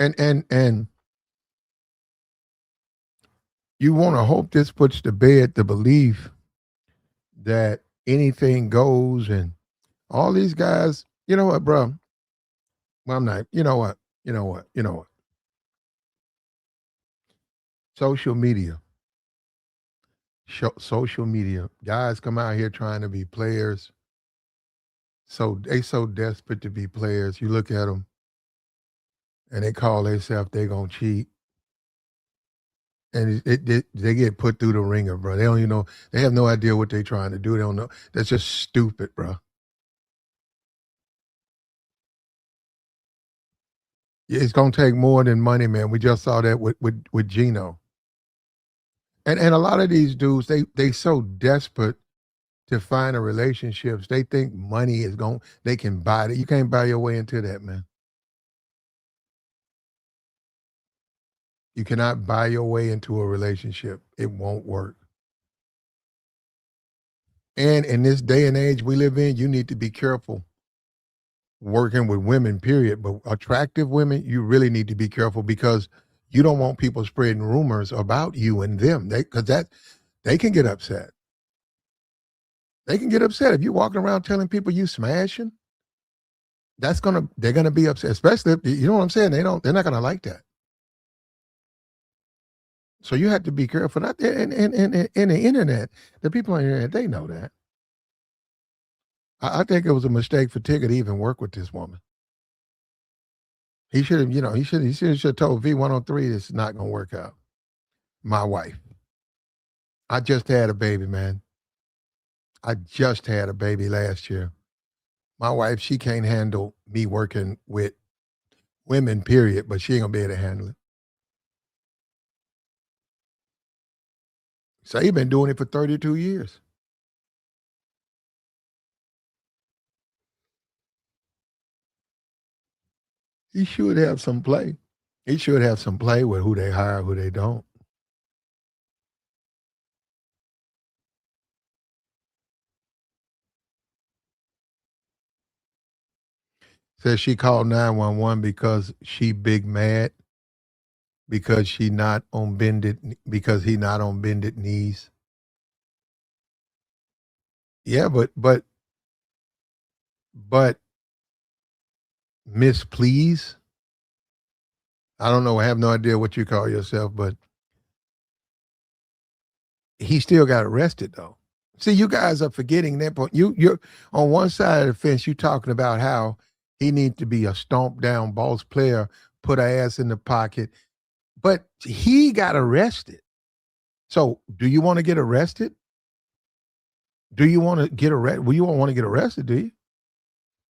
And you want to hope this puts to bed the belief that anything goes and all these guys, you know what, bro? Well, I'm not, you know what? You know what? You know what? Social media. Social media. Guys come out here trying to be players. So they so desperate to be players. You look at them and they call themselves they gonna cheat. And they get put through the ringer, bro. They don't even know. They have no idea what they're trying to do. They don't know. That's just stupid, bro. It's gonna take more than money, man. We just saw that with Gino. And a lot of these dudes, they so desperate to find a relationships. They think money is going. They can buy it. You can't buy your way into that, man. You cannot buy your way into a relationship. It won't work. And in this day and age we live in, you need to be careful working with women, period. But attractive women, you really need to be careful because you don't want people spreading rumors about you and them. Because they can get upset. They can get upset if you're walking around telling people you smashing. They're gonna be upset, especially if, you know what I'm saying. They're not gonna like that. So you have to be careful. Not in the internet, the people on the internet, they know that. I think it was a mistake for Tigger to even work with this woman. He should have, he should have told V103 this is not gonna work out. My wife. I just had a baby, man. I just had a baby last year. My wife, she can't handle me working with women, period, but she ain't gonna be able to handle it. So he been doing it for 32 years. He should have some play. He should have some play with who they hire, who they don't. Says she called 911 because she big mad because because he not on bended knees. Yeah, but Miss Please, I don't know. I have no idea what you call yourself, but he still got arrested though. See, you guys are forgetting that point. You're on one side of the fence. You talking about how he needs to be a stomp down boss player, put her ass in the pocket, but he got arrested. So, do you want to get arrested? Do you want to get arrested? Well, you won't want to get arrested, do you?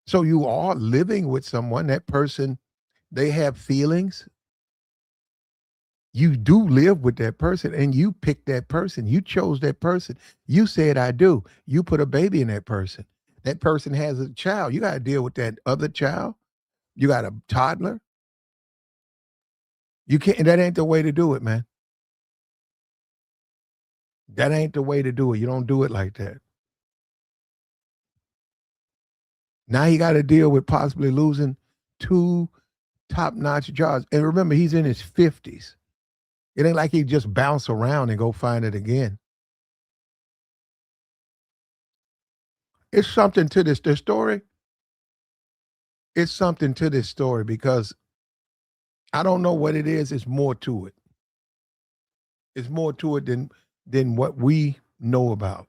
So you are living with someone. That person, they have feelings. You do live with that person and you picked that person. You chose that person. You said, I do. You put a baby in that person. That person has a child. You got to deal with that other child. You got a toddler. You can't, that ain't the way to do it, man. That ain't the way to do it. You don't do it like that. Now you got to deal with possibly losing two top notch jobs. And remember, he's in his 50s. It ain't like he just bounce around and go find it again. It's something to this story. It's something to this story because I don't know what it is. It's more to it. It's more to it than what we know about.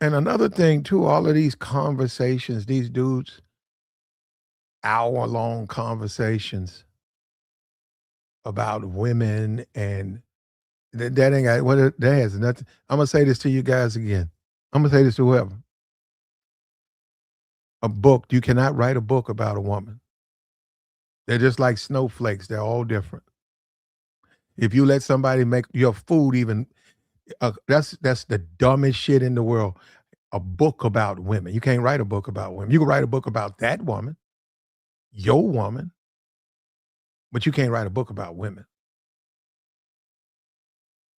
And another thing too, all of these conversations, these dudes, hour-long conversations about women and that ain't got that has nothing. I'm gonna say this to you guys again. I'm gonna say this to whoever. A book, you cannot write a book about a woman. They're just like snowflakes. They're all different. If you let somebody make your food even, that's the dumbest shit in the world. A book about women. You can't write a book about women. You can write a book about that woman, your woman, but you can't write a book about women.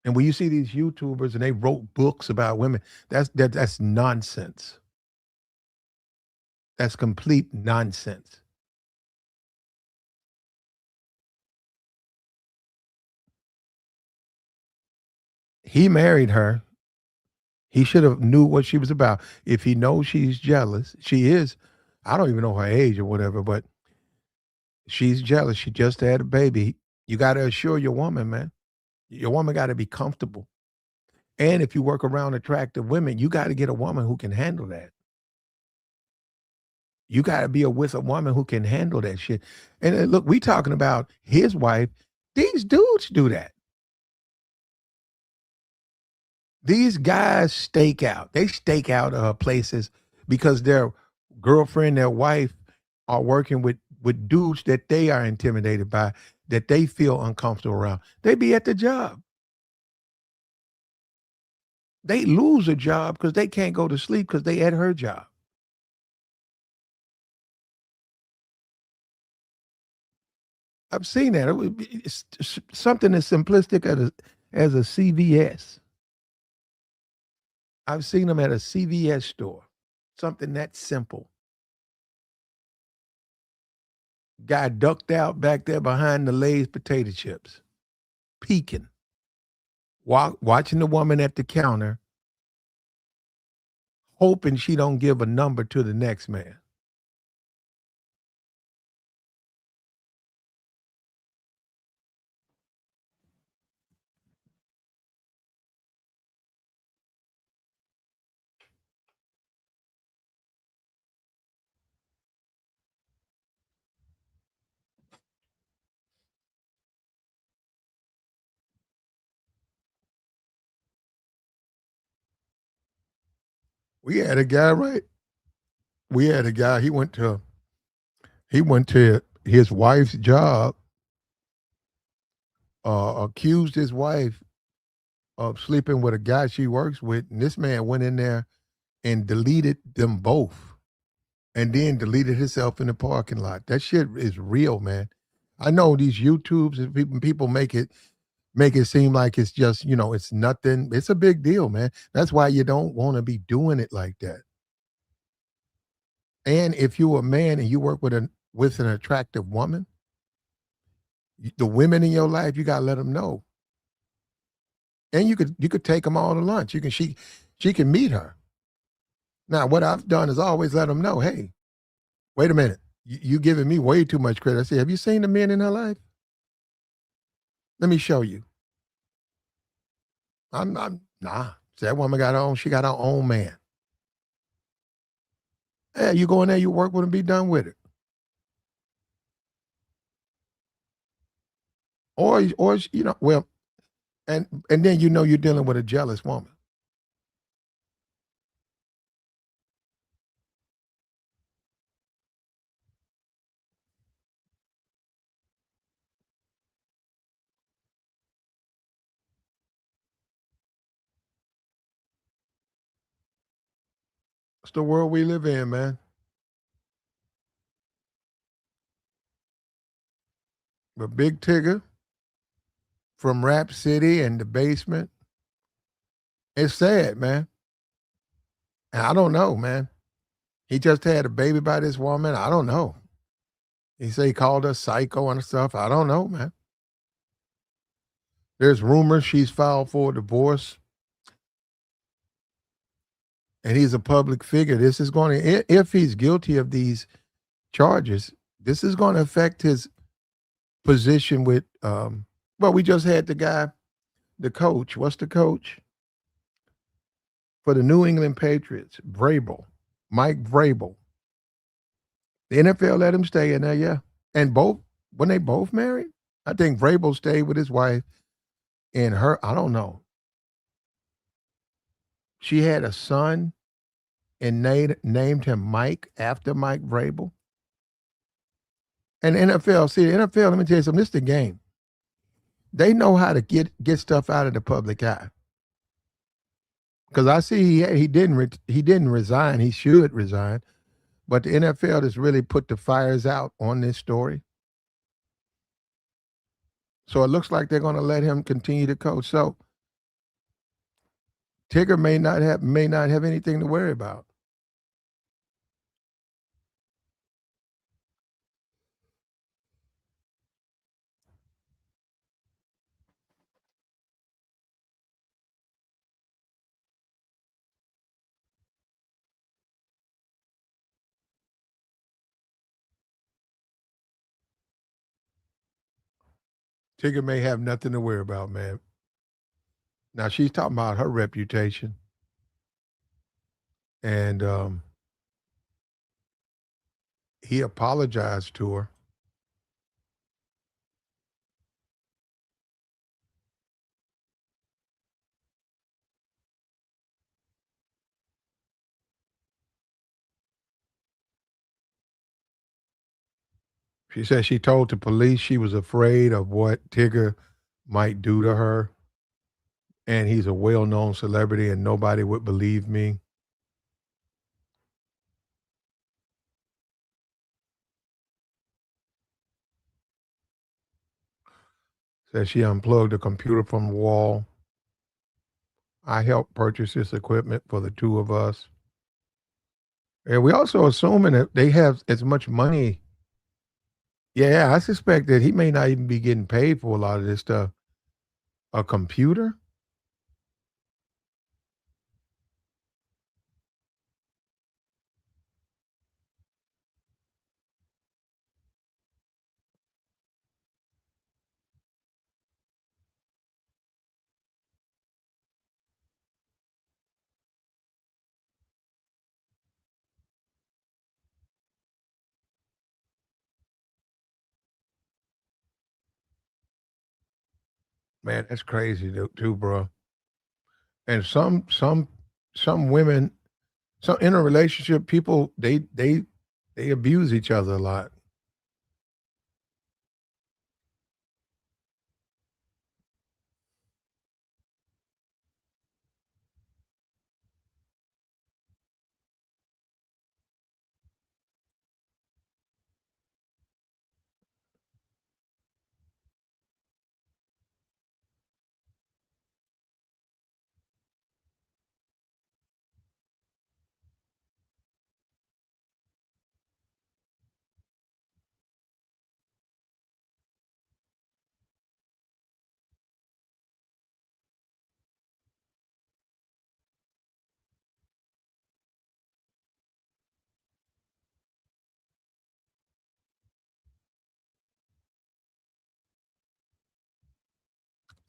And when you see these YouTubers and they wrote books about women, that's nonsense. That's complete nonsense. He married her. He should have knew what she was about. If he knows she's jealous, she is. I don't even know her age or whatever, but she's jealous. She just had a baby. You got to assure your woman, man. Your woman got to be comfortable. And if you work around attractive women, you got to get a woman who can handle that. You got to be with a woman who can handle that shit. And look, we talking about his wife. These dudes do that. These guys stake out. They stake out places because their girlfriend, their wife are working with dudes that they are intimidated by, that they feel uncomfortable around. They be at the job. They lose a job because they can't go to sleep because they at her job. I've seen that. It's something as simplistic as a CVS. I've seen them at a CVS store. Something that simple. Guy ducked out back there behind the Lay's potato chips, peeking, watching the woman at the counter, hoping she don't give a number to the next man. We had a guy, right? We had a guy. He went to his wife's job, accused his wife of sleeping with a guy she works with, and this man went in there and deleted them both, and then deleted himself in the parking lot. That shit is real, man. I know these YouTubes and people make it seem like it's just, it's nothing. It's a big deal, man. That's why you don't want to be doing it like that. And if you're a man and you work with an attractive woman, the women in your life, you gotta let them know. And you could take them all to lunch. She can meet her. Now, what I've done is always let them know, hey, wait a minute, you giving me way too much credit. I say, have you seen the men in her life? Let me show you. I'm nah. See, that woman got her own. She got her own man. Yeah, you go in there, you work with him, be done with it. Or well, and then you're dealing with a jealous woman. It's the world we live in, man. But Big Tigger from Rap City and the basement, it's sad, man. And I don't know, man. He just had a baby by this woman. I don't know. He said he called her psycho and stuff. I don't know, man. There's rumors she's filed for a divorce. and he's a public figure. This is going to, if he's guilty of these charges, this is going to affect his position with. Well, we just had the guy, the coach. What's the coach for the New England Patriots? Vrabel, Mike Vrabel. The NFL let him stay in there, yeah. And both when they both married, I think Vrabel stayed with his wife and her. I don't know. She had a son and named him Mike after Mike Vrabel. And the NFL, see, the NFL, let me tell you something, this is the game. They know how to get stuff out of the public eye. Because I see he didn't resign. He should resign. But the NFL has really put the fires out on this story. So it looks like they're going to let him continue to coach. So Tigger may not have anything to worry about. Tigger may have nothing to worry about, man. Now she's talking about her reputation, and he apologized to her. She said she told the police she was afraid of what Tigger might do to her, and he's a well-known celebrity, and nobody would believe me. Said she unplugged the computer from the wall. I helped purchase this equipment for the two of us. And we also assuming that they have as much money. Yeah, I suspect that he may not even be getting paid for a lot of this stuff. A computer? Man, that's crazy too, bro. And some women, some in a relationship, people they abuse each other a lot.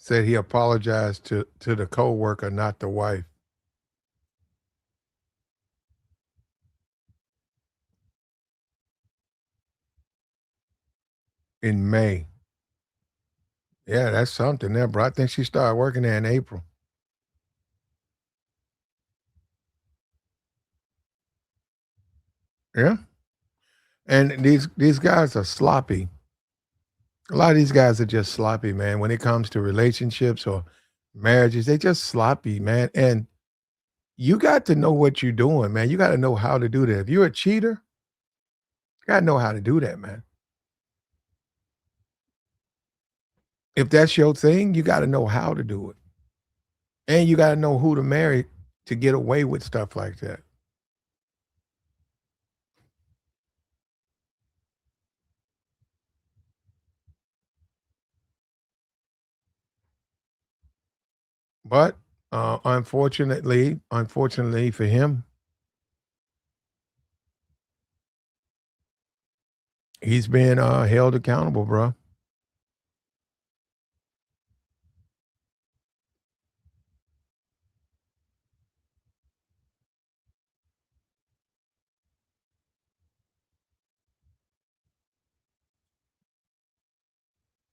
Said he apologized to the co-worker, not the wife, in May. Yeah, that's something there, bro. I think she started working there in April. Yeah. And these guys are sloppy. A lot of these guys are just sloppy, man. When it comes to relationships or marriages, they just sloppy, man. And you got to know what you're doing, man. You got to know how to do that. If you're a cheater, you got to know how to do that, man. If that's your thing, you got to know how to do it. And you got to know who to marry to get away with stuff like that. But Unfortunately for him, he's been held accountable, bro.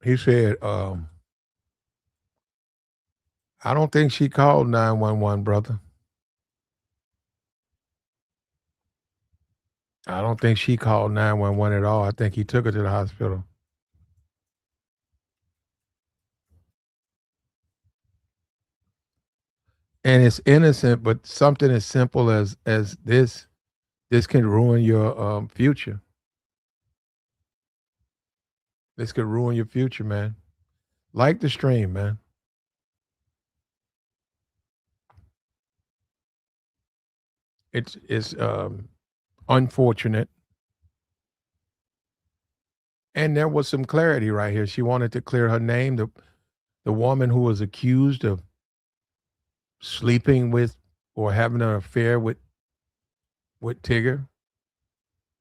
He said, I don't think she called 911, brother. I don't think she called 911 at all. I think he took her to the hospital. And it's innocent, but something as simple as this can ruin your future. This could ruin your future, man. Like the stream, man. It's unfortunate. And there was some clarity right here. She wanted to clear her name. The woman who was accused of sleeping with or having an affair with Tigger.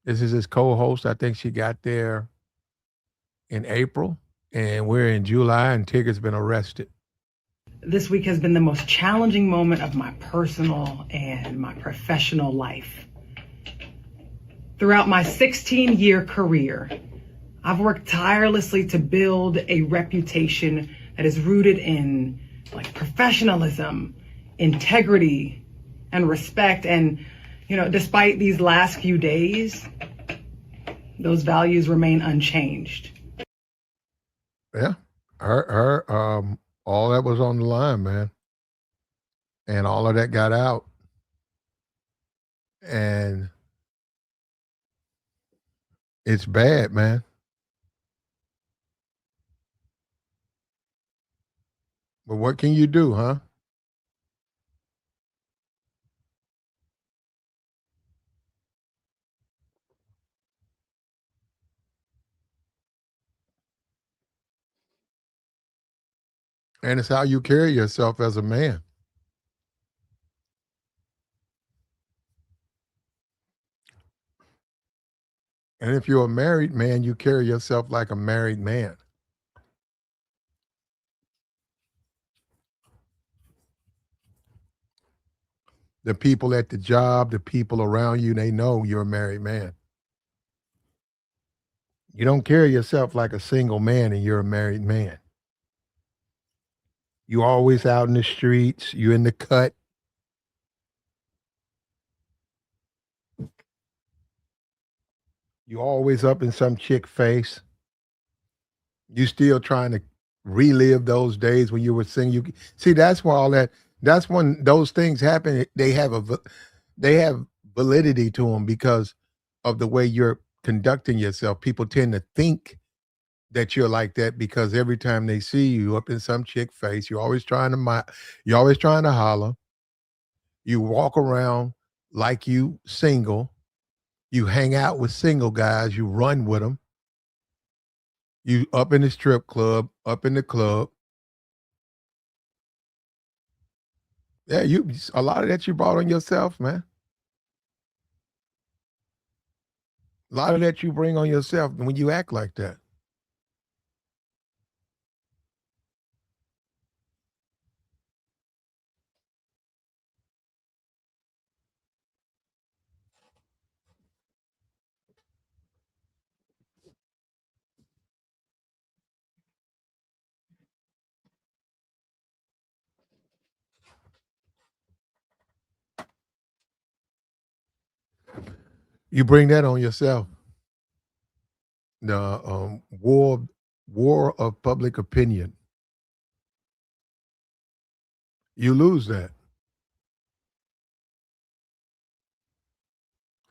This is his co-host. I think she got there in April, and we're in July, and Tigger's been arrested. This week has been the most challenging moment of my personal and my professional life. Throughout my 16-year career, I've worked tirelessly to build a reputation that is rooted in professionalism, integrity, and respect. And, despite these last few days, those values remain unchanged. Yeah. Her all that was on the line, man. And all of that got out. And it's bad, man. But what can you do, huh? And it's how you carry yourself as a man. And if you're a married man, you carry yourself like a married man. The people at the job, the people around you, they know you're a married man. You don't carry yourself like a single man and you're a married man. You always out in the streets, you in the cut. You always up in some chick face. You still trying to relive those days when you were singing. You see, that's why all that. That's when those things happen. They have validity to them because of the way you're conducting yourself. People tend to think that you're like that because every time they see you up in some chick face, you're always trying to holler. You walk around like you single. You hang out with single guys. You run with them. You up in the strip club, up in the club. Yeah, you a lot of that you brought on yourself, man. A lot of that you bring on yourself when you act like that. You bring that on yourself. The war of public opinion. You lose that.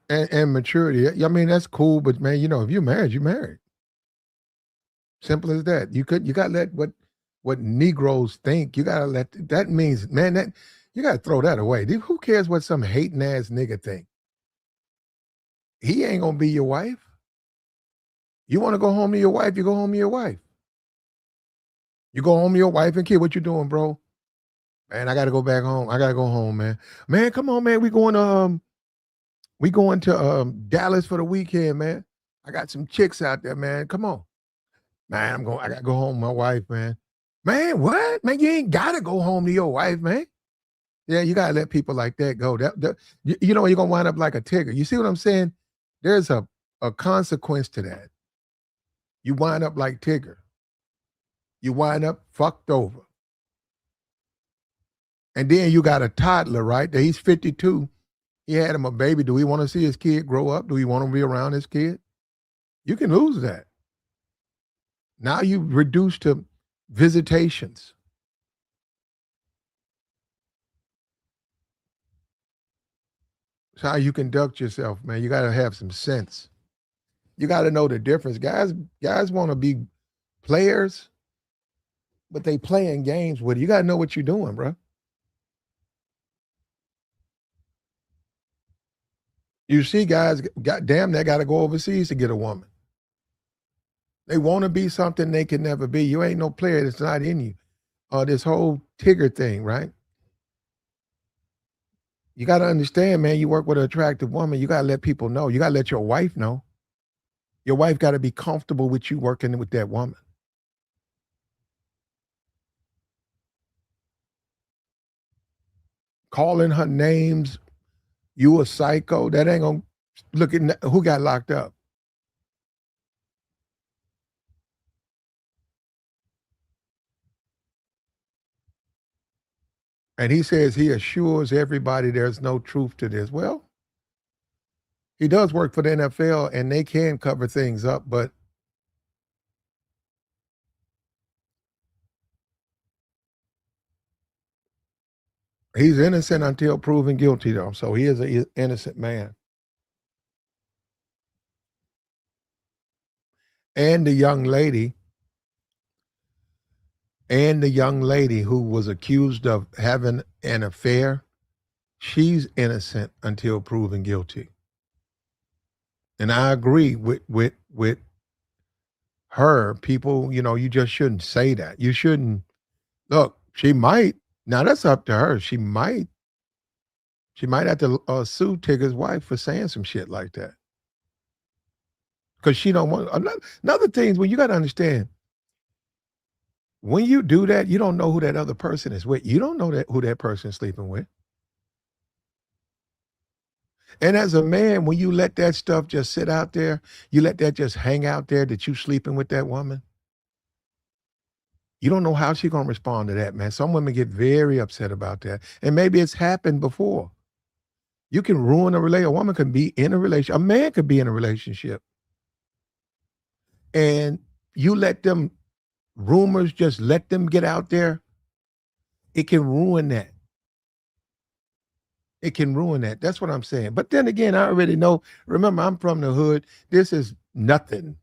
And maturity. I mean, that's cool, but man, if you're married, you're married. Simple as that. You gotta let what Negroes think. You gotta let that means, man, that you gotta throw that away. Who cares what some hating ass nigga think? He ain't gonna be your wife. You want to go home to your wife, you go home to your wife. You go home to your wife and kid, what you doing, bro? Man, I gotta go back home. I gotta go home, man. Man, come on, man. We going to Dallas for the weekend, man. I got some chicks out there, man. Come on. Man, I gotta go home with my wife, man. Man, what? Man, you ain't gotta go home to your wife, man. Yeah, you gotta let people like that go. You know you're gonna wind up like a Tigger. You see what I'm saying? There's a consequence to that. You wind up like Tigger. You wind up fucked over. And then you got a toddler, right? He's 52. He had him a baby. Do we want to see his kid grow up? Do we want to be around his kid? You can lose that. Now you reduce to visitations. It's how you conduct yourself, man. You got to have some sense. You got to know the difference. Guys want to be players, but they playing games with you. You got to know what you're doing, bro. You see guys, goddamn, they got to go overseas to get a woman. They want to be something they can never be. You ain't no player that's not in you. This whole Tigger thing, right? You got to understand, man, you work with an attractive woman. You got to let people know. You got to let your wife know. Your wife got to be comfortable with you working with that woman. Calling her names, you a psycho. That ain't going to look at who got locked up. And he says he assures everybody there's no truth to this. Well, he does work for the NFL and they can cover things up, but he's innocent until proven guilty, though. So he is an innocent man. And the young lady who was accused of having an affair, she's innocent until proven guilty. And I agree with her. People, you just shouldn't say that. You shouldn't look. She might. Now that's up to her. She might. She might have to sue Tigger's wife for saying some shit like that. Because she don't want another thing. When you got to understand, when you do that, you don't know who that other person is with. You don't know who that person is sleeping with. And as a man, when you let that stuff just sit out there, you let that just hang out there that you sleeping with that woman, you don't know how she's gonna respond to that, man. Some women get very upset about that. And maybe it's happened before. You can ruin a relationship. A woman can be in a relationship. A man could be in a relationship. And you let them rumors just let them get out there, it can ruin that. It can ruin that. That's what I'm saying. But then again, I already know. Remember, I'm from the hood. This is nothing.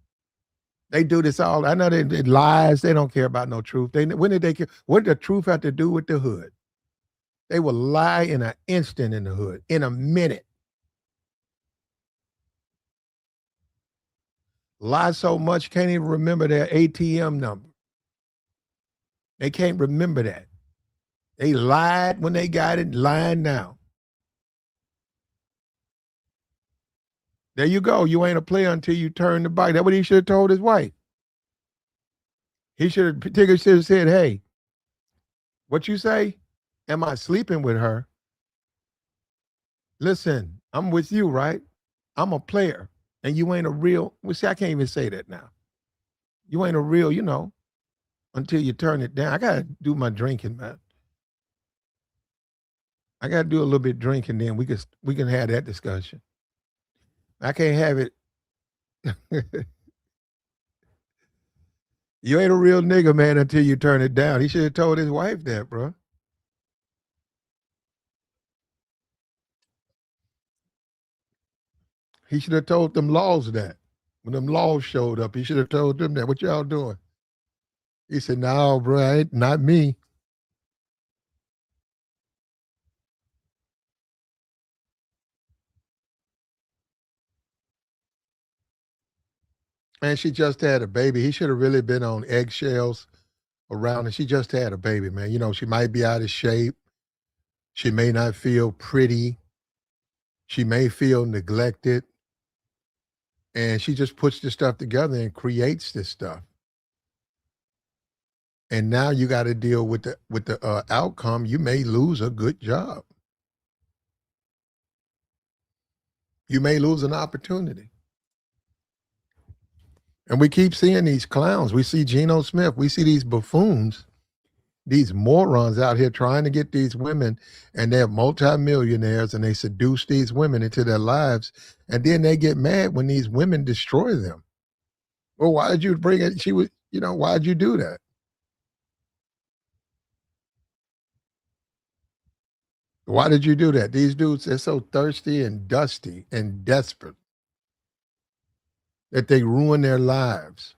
They do this all. I know they lies. They don't care about no truth. When did they care? What did the truth have to do with the hood? They will lie in an instant in the hood, in a minute. Lie so much, can't even remember their ATM number. They can't remember that. They lied when they got it, lying now. There you go. You ain't a player until you turn the bike. That's what he should have told his wife. Tigger should have said, hey, what you say? Am I sleeping with her? Listen, I'm with you, right? I'm a player. And you ain't a real, well, see, I can't even say that now. You ain't a real, until you turn it down. I gotta do my drinking, man. I gotta do a little bit drinking, then we can have that discussion. I can't have it. You ain't a real nigga, man, until you turn it down. He should have told his wife that, bro. He should have told them laws that. When them laws showed up, he should have told them that. What y'all doing? He said, no, bro, not me. And she just had a baby. He should have really been on eggshells around, and she just had a baby, man. You know, she might be out of shape. She may not feel pretty. She may feel neglected. And she just puts this stuff together and creates this stuff. And now you got to deal with the outcome. You may lose a good job. You may lose an opportunity. And we keep seeing these clowns. We see Geno Smith. We see these buffoons, these morons out here trying to get these women, and they're multimillionaires, and they seduce these women into their lives. And then they get mad when these women destroy them. Well, why did you bring it? She was, why'd you do that? Why did you do that? These dudes, they're so thirsty and dusty and desperate that they ruin their lives.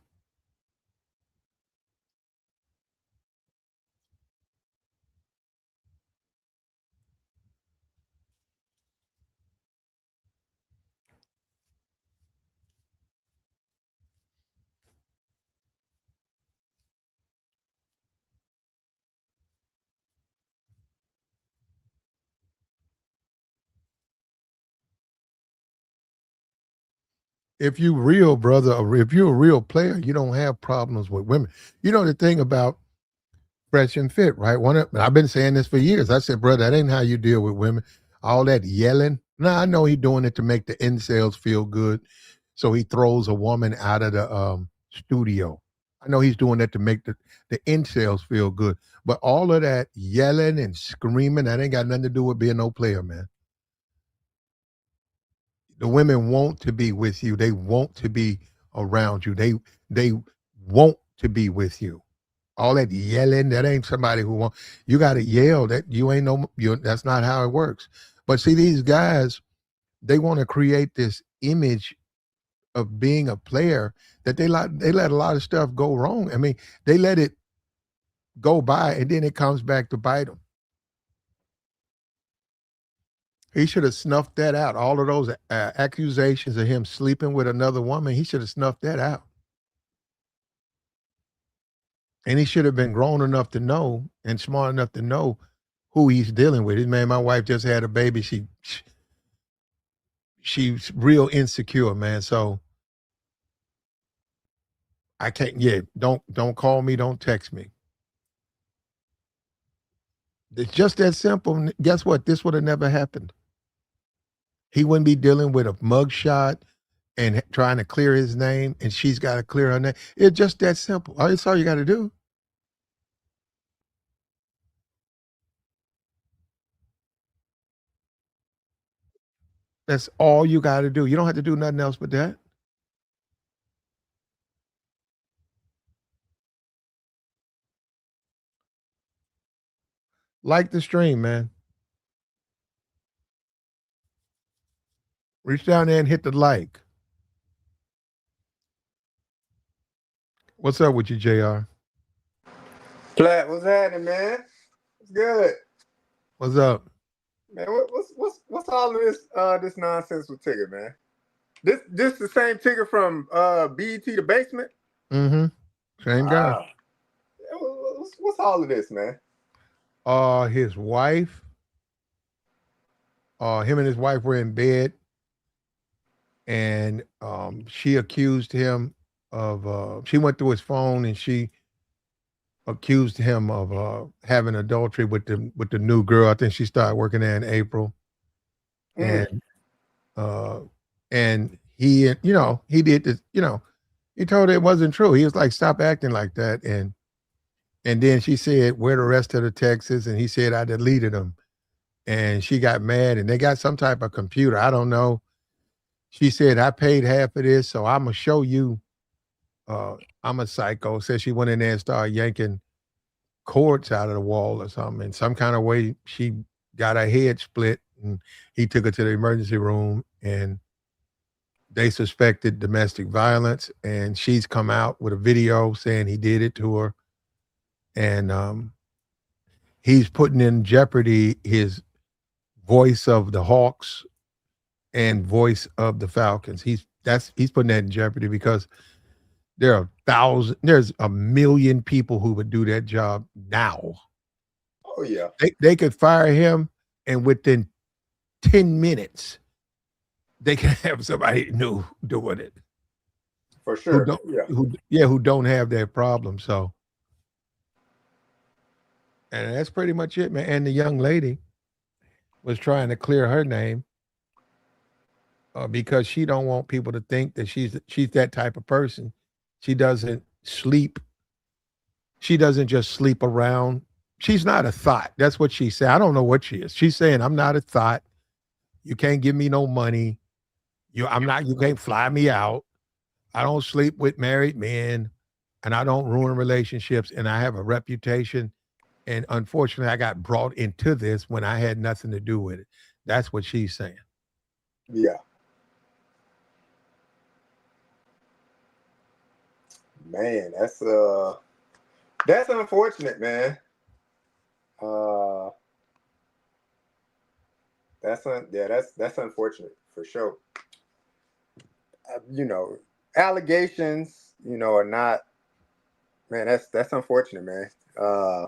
If you real, brother, or if you're a real player, you don't have problems with women. You know the thing about Fresh and Fit, right? I've been saying this for years. I said, brother, that ain't how you deal with women. All that yelling. Now I know he's doing it to make the incels feel good, so he throws a woman out of the studio. I know he's doing that to make the incels feel good. But all of that yelling and screaming, that ain't got nothing to do with being no player, man. The women want to be with you. They want to be around you. They want to be with you. All that yelling, that ain't somebody who want. You got to yell. That you ain't no. That's not how it works. But see, these guys, they want to create this image of being a player that they let a lot of stuff go wrong. I mean, they let it go by, and then it comes back to bite them. He should have snuffed that out. All of those accusations of him sleeping with another woman, he should have snuffed that out. And he should have been grown enough to know and smart enough to know who he's dealing with. Man, my wife just had a baby. She's real insecure, man. So I can't. Yeah, don't call me. Don't text me. It's just that simple. Guess what? This would have never happened. He wouldn't be dealing with a mugshot and trying to clear his name, and she's got to clear her name. It's just that simple. That's all you got to do. That's all you got to do. You don't have to do nothing else but that. Like the stream, man. Reach down there and hit the like. What's up with you, JR? Plat, what's happening, man? What's good? What's up? Man, what's all of this nonsense with Tigger, man? This the same Tigger from BET The Basement? Mm-hmm. Same guy. What's all of this, man? His wife, him and his wife were in bed, and she accused him of she went through his phone and she accused him of having adultery with the new girl. I think she started working there in April. And he, he did this, he told her it wasn't true. He was like, stop acting like that. And then she said, where the rest of the texts? And he said, I deleted them. And she got mad, and they got some type of computer. I don't know. She said, I paid half of this, so I'm going to show you. I'm a psycho. Said she went in there and started yanking cords out of the wall or something. In some kind of way, she got her head split, and he took her to the emergency room, and they suspected domestic violence. And she's come out with a video saying he did it to her. And he's putting in jeopardy his voice of the Hawks and voice of the Falcons. He's putting that in jeopardy because There's a million people who would do that job now. Oh yeah, They could fire him, and within 10 minutes, they can have somebody new doing it for who sure. don't Yeah, who don't have that problem. So, and that's pretty much it, man. And the young lady was trying to clear her name because she don't want people to think that she's that type of person. She doesn't sleep. She doesn't just sleep around. She's not a thought. That's what she said. I don't know what she is. She's saying, I'm not a thought. You can't give me no money. You can't fly me out. I don't sleep with married men and I don't ruin relationships. And I have a reputation. And unfortunately, I got brought into this when I had nothing to do with it. That's what she's saying. yeah, man. That's unfortunate, man. Uh, that's unfortunate for sure. You know, allegations, are not, man. That's unfortunate, man. Uh,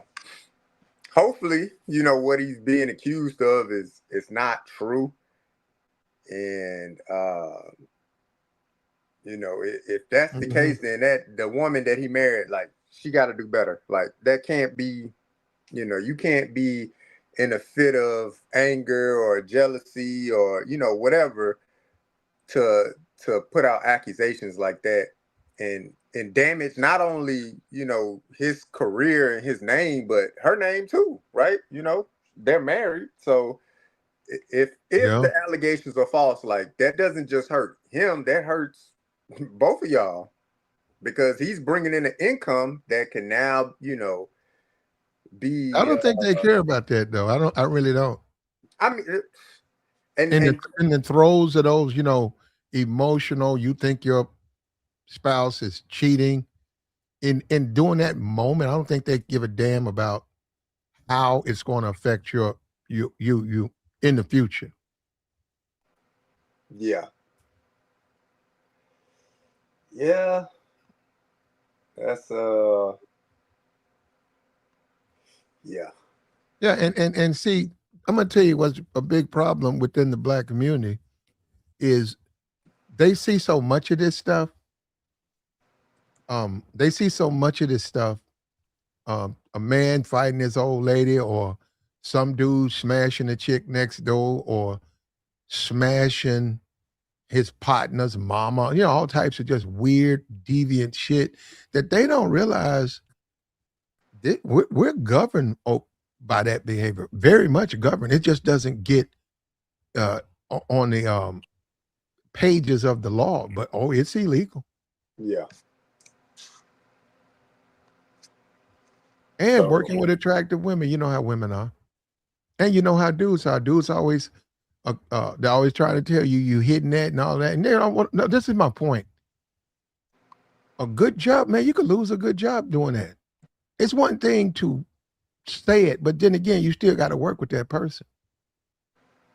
Hopefully, what he's being accused of is not true, and if that's the Mhm. case, then that the woman that he married, like, she got to do better. Like, that can't be, you can't be in a fit of anger or jealousy or whatever to put out accusations like that and damage not only his career and his name but her name too, right? They're married, so if Yeah. the allegations are false, like, that doesn't just hurt him, that hurts both of y'all, because he's bringing in an income that can now I be don't think they care about that though. I really don't. I mean, and In the and in the throes of those, emotional, you think your spouse is cheating. In doing that moment, I don't think they give a damn about how it's going to affect you in the future. yeah, yeah, that's yeah, Yeah, and see, I'm gonna tell you what's a big problem within the black community is they see so much of this stuff. They see so much of this stuff. A man fighting his old lady, or some dude smashing a chick next door, or smashing his partner's mama, all types of just weird, deviant shit that they don't realize that we're governed by that behavior, very much governed. It just doesn't get uh, on the pages of the law, but it's illegal. yeah. And So working with attractive women, you know how women are, and you know how dudes are. Dudes always, they always try to tell you hitting that and all that, and they don't want. No, this is my point. A good job, man, you could lose a good job doing that. It's one thing to say it, but then again, you still got to work with that person.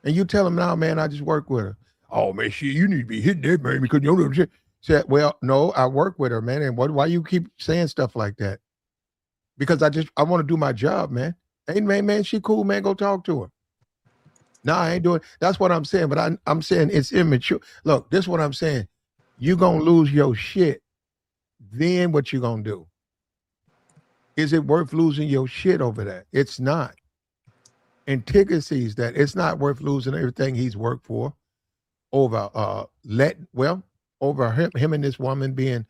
And you tell them now, man, I just work with her. Oh man, shit, you need to be hitting that, man, because you know what I'm saying. Said, well, no, I work with her, man. And why you keep saying stuff like that? Because I want to do my job, man. Hey man, she cool, man. Go talk to her. No, I ain't doing. That's what I'm saying. But I'm saying it's immature. Look, this is what I'm saying. You gonna lose your shit. Then what you gonna do? Is it worth losing your shit over that? It's not. And Tigger sees that it's not worth losing everything he's worked for over over him and this woman being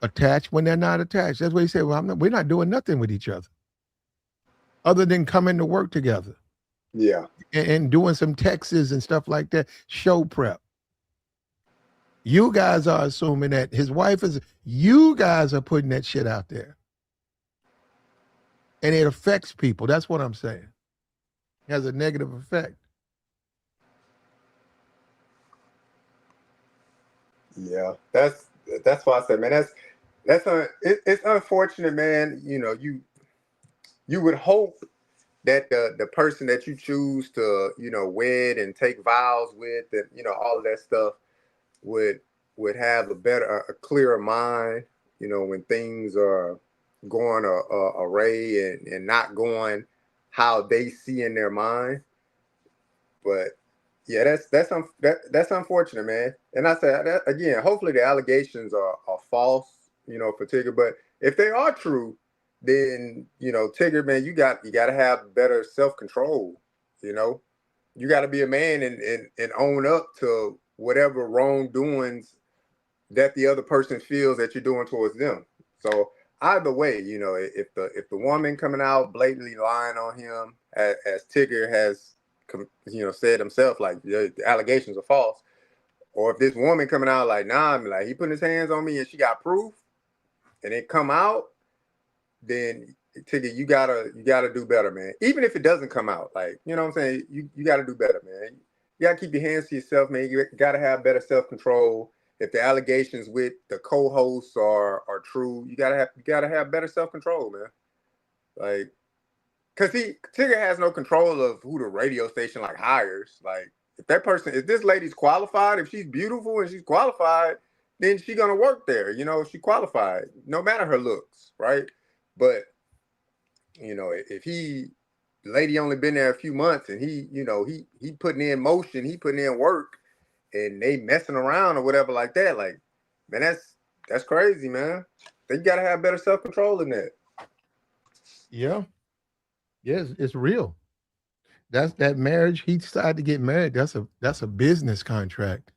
attached when they're not attached. That's what he said. Well, we're not doing nothing with each other other than coming to work together yeah, and doing some texts and stuff like that. Show prep. You guys are assuming that his wife is. You guys are putting that shit out there, and it affects people. That's what I'm saying. It has a negative effect. yeah. That's why I said, man, it's unfortunate, man. You would hope that the person that you choose to wed and take vows with, and all of that stuff would would have a clearer mind, you know, when things are going array and not going how they see in their mind. But yeah, that's unfortunate, man. And I said that again. Hopefully, the allegations are false, you know, for Tigger. But if they are true, then you know, Tigger, man, you got to have better self control. You know, you got to be a man and own up to whatever wrongdoings that the other person feels that you're doing towards them. So either way, you know, if the woman coming out blatantly lying on him, as Tigger has, you know, said himself, like the allegations are false, or if this woman coming out like, nah, I'm like he putting his hands on me and she got proof, and it come out, then Tigger, you gotta do better, man. Even if it doesn't come out, like, you know what I'm saying, you gotta do better, man. You gotta keep your hands to yourself, man. You gotta have better self control. If the allegations with the co-hosts are true, you gotta have better self control, man. Like, cause Tigger has no control of who the radio station like hires. Like, if this lady's qualified, if she's beautiful and she's qualified, then she's gonna work there. You know, if she qualified, no matter her looks, right? But you know, if the lady only been there a few months and he, you know, he putting in motion, he putting in work, and they messing around or whatever like that, like, man, that's crazy, man. You gotta have better self control than that. Yeah. Yes, it's real. That's that marriage. He decided to get married. That's a business contract.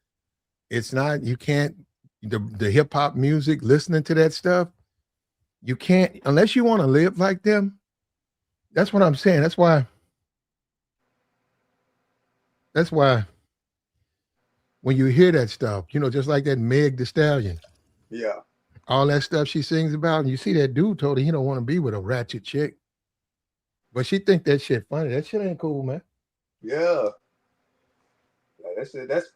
It's not, you can't, the hip hop music, listening to that stuff, you can't, unless you want to live like them. That's what I'm saying. That's why when you hear that stuff, you know, just like that Meg Thee Stallion, Yeah. all that stuff she sings about, and you see that dude told her he don't want to be with a ratchet chick. But she think that shit funny. That shit ain't cool, man. Yeah. Like,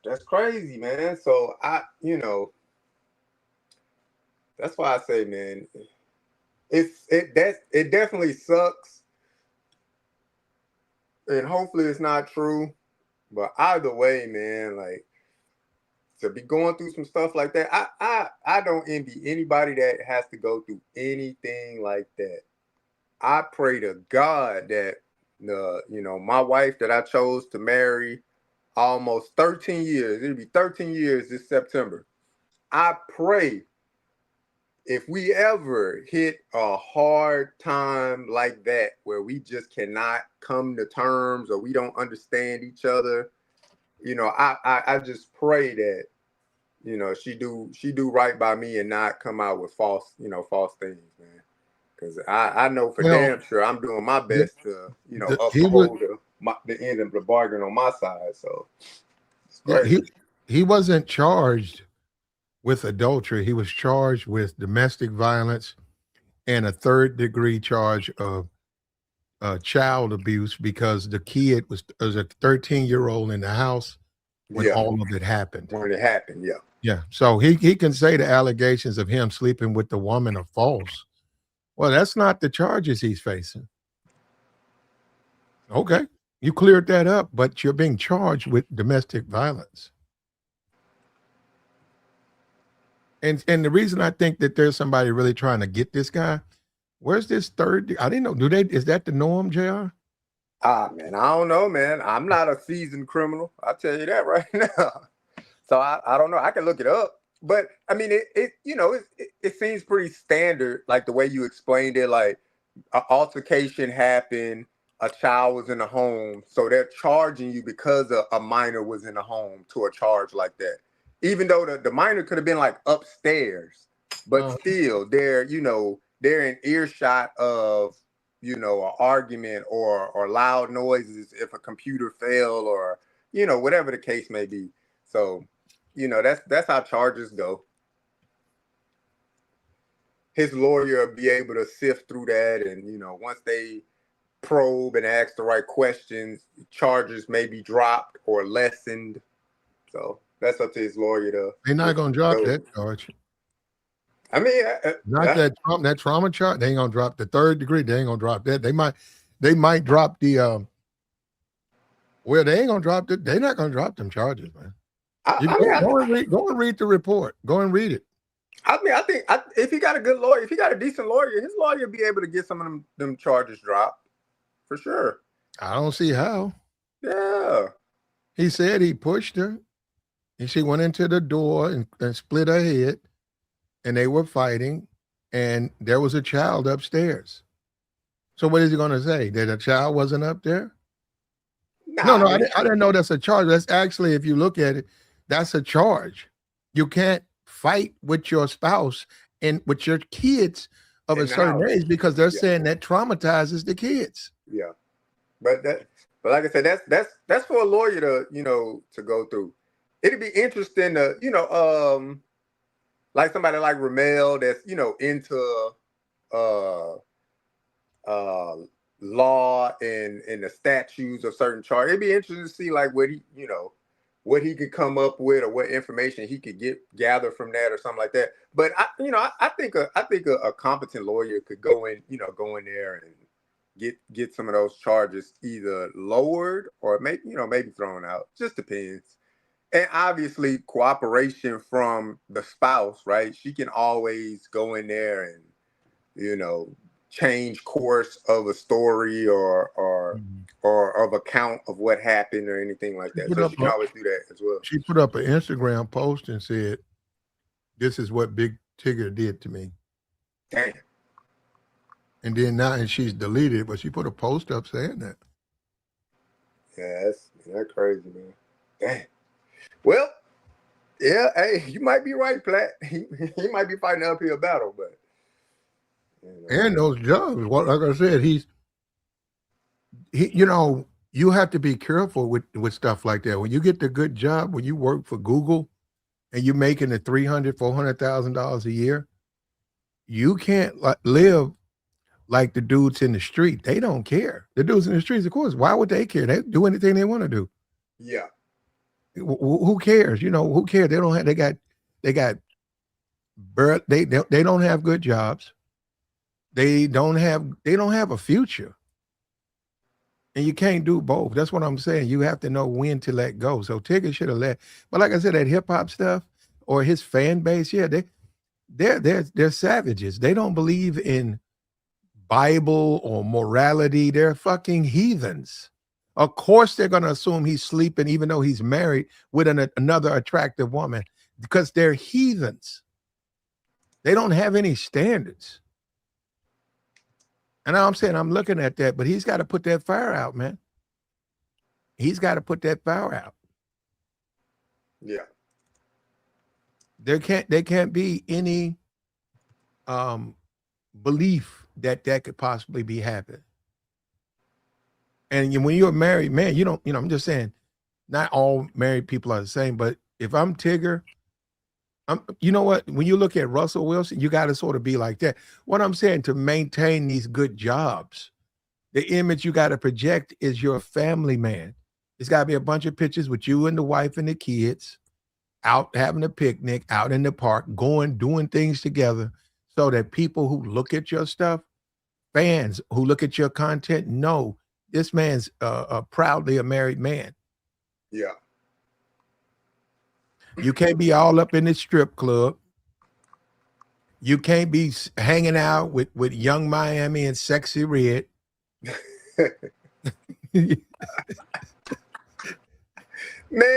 that's crazy, man. So you know, that's why I say, man, it definitely sucks. And hopefully it's not true. But either way, man, like, to be going through some stuff like that, I don't envy anybody that has to go through anything like that. I pray to God that you know, my wife that I chose to marry almost 13 years, it'll be 13 years this September. I pray if we ever hit a hard time like that where we just cannot come to terms or we don't understand each other, you know, I just pray that, you know, she do right by me and not come out with false things, man. Because I know for damn sure I'm doing my best to, you know, uphold the end of the bargain on my side. So it's great. Yeah, he wasn't charged with adultery. He was charged with domestic violence and a third-degree charge of child abuse because the kid was a 13-year-old in the house when all of it happened. When it happened, yeah. Yeah. So he can say the allegations of him sleeping with the woman are false. Well, that's not the charges he's facing. Okay. You cleared that up, but you're being charged with domestic violence. And the reason I think that there's somebody really trying to get this guy, where's this third? I didn't know. Is that the norm, JR? Man, I don't know, man. I'm not a seasoned criminal. I'll tell you that right now. So I don't know. I can look it up. But I mean, it seems pretty standard, like the way you explained it, like an altercation happened, a child was in the home, so they're charging you because a minor was in the home to a charge like that. Even though the minor could have been like upstairs, but still they're in earshot of, you know, an argument or loud noises if a computer failed or, you know, whatever the case may be. So, you know, that's how charges go. His lawyer will be able to sift through that, and, you know, once they probe and ask the right questions, charges may be dropped or lessened. So that's up to his lawyer to. They're not going to drop that charge. I mean, not that trauma charge. They ain't going to drop the third degree. They ain't going to drop that. They might drop the. Well, they ain't going to drop it. They're not going to drop them charges, man. You I mean, go and read the report. Go and read it. I mean, I think if he got a good lawyer, if he got a decent lawyer, his lawyer will be able to get some of them charges dropped for sure. I don't see how. Yeah. He said he pushed her, and she went into the door and split her head, and they were fighting, and there was a child upstairs. So what is he going to say? That a child wasn't up there? Nah, No, I didn't know that's a charge. That's actually, if you look at it, that's a charge. You can't fight with your spouse and with your kids of a certain age because they're saying that traumatizes the kids. Yeah, but like I said, that's for a lawyer to to go through. It'd be interesting to like somebody like Ramel that's into law and the statutes of certain charges. It'd be interesting to see like what he could come up with or what information he could gather from that or something like that. But I think a competent lawyer could go in there and get some of those charges either lowered or maybe thrown out. Just depends. And obviously cooperation from the spouse, right? She can always go in there and change course of a story or of account of what happened or anything like that. So she can always do that as well. She put up an Instagram post and said, "This is what Big Tigger did to me." Damn. And then and she's deleted it, but she put a post up saying that. Yeah, that's crazy, man. Damn. Well, yeah, hey, you might be right, Platt. He might be fighting an uphill battle, but and those jobs, like I said, you have to be careful with stuff like that. When you get the good job, when you work for Google and you're making the $300,000-$400,000 a year, you can't live like the dudes in the street. They don't care. The dudes in the streets, of course, why would they care? They do anything they want to do. Yeah. Who cares? Who cares? They don't have. They don't have good jobs. They don't have a future. And you can't do both. That's what I'm saying. You have to know when to let go. So Tigger should have let. But like I said, that hip hop stuff or his fan base, yeah, they're savages. They don't believe in Bible or morality. They're fucking heathens. Of course, they're going to assume he's sleeping, even though he's married with another attractive woman, because they're heathens. They don't have any standards. And I'm saying, I'm looking at that, but he's got to put that fire out, man. He's got to put that fire out. Yeah. There can't be any belief that could possibly be happening. And when you're a married man, I'm just saying, not all married people are the same, but if I'm Tigger, you know what? When you look at Russell Wilson, you got to sort of be like that. What I'm saying, to maintain these good jobs, the image you got to project is you're a family man. It's got to be a bunch of pictures with you and the wife and the kids out having a picnic, out in the park, doing things together, so that people who look at your stuff, fans who look at your content, know this man's proudly a married man. Yeah. You can't be all up in the strip club. You can't be hanging out with Young Miami and Sexy Red. Man,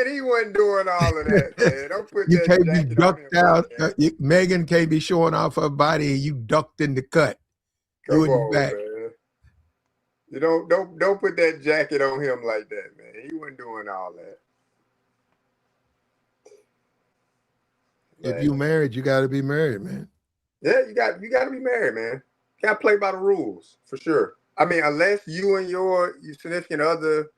he wasn't doing all of that, man. Don't put you that can't be jacket ducked on out. Megan can't be showing off her body and you ducked in the cut. Come on, man. You don't put that jacket on him like that, man. He wasn't doing all that. If you married, you got to be married, man. Yeah, you got to be married, man. You got to play by the rules, for sure. I mean, unless you and your significant other,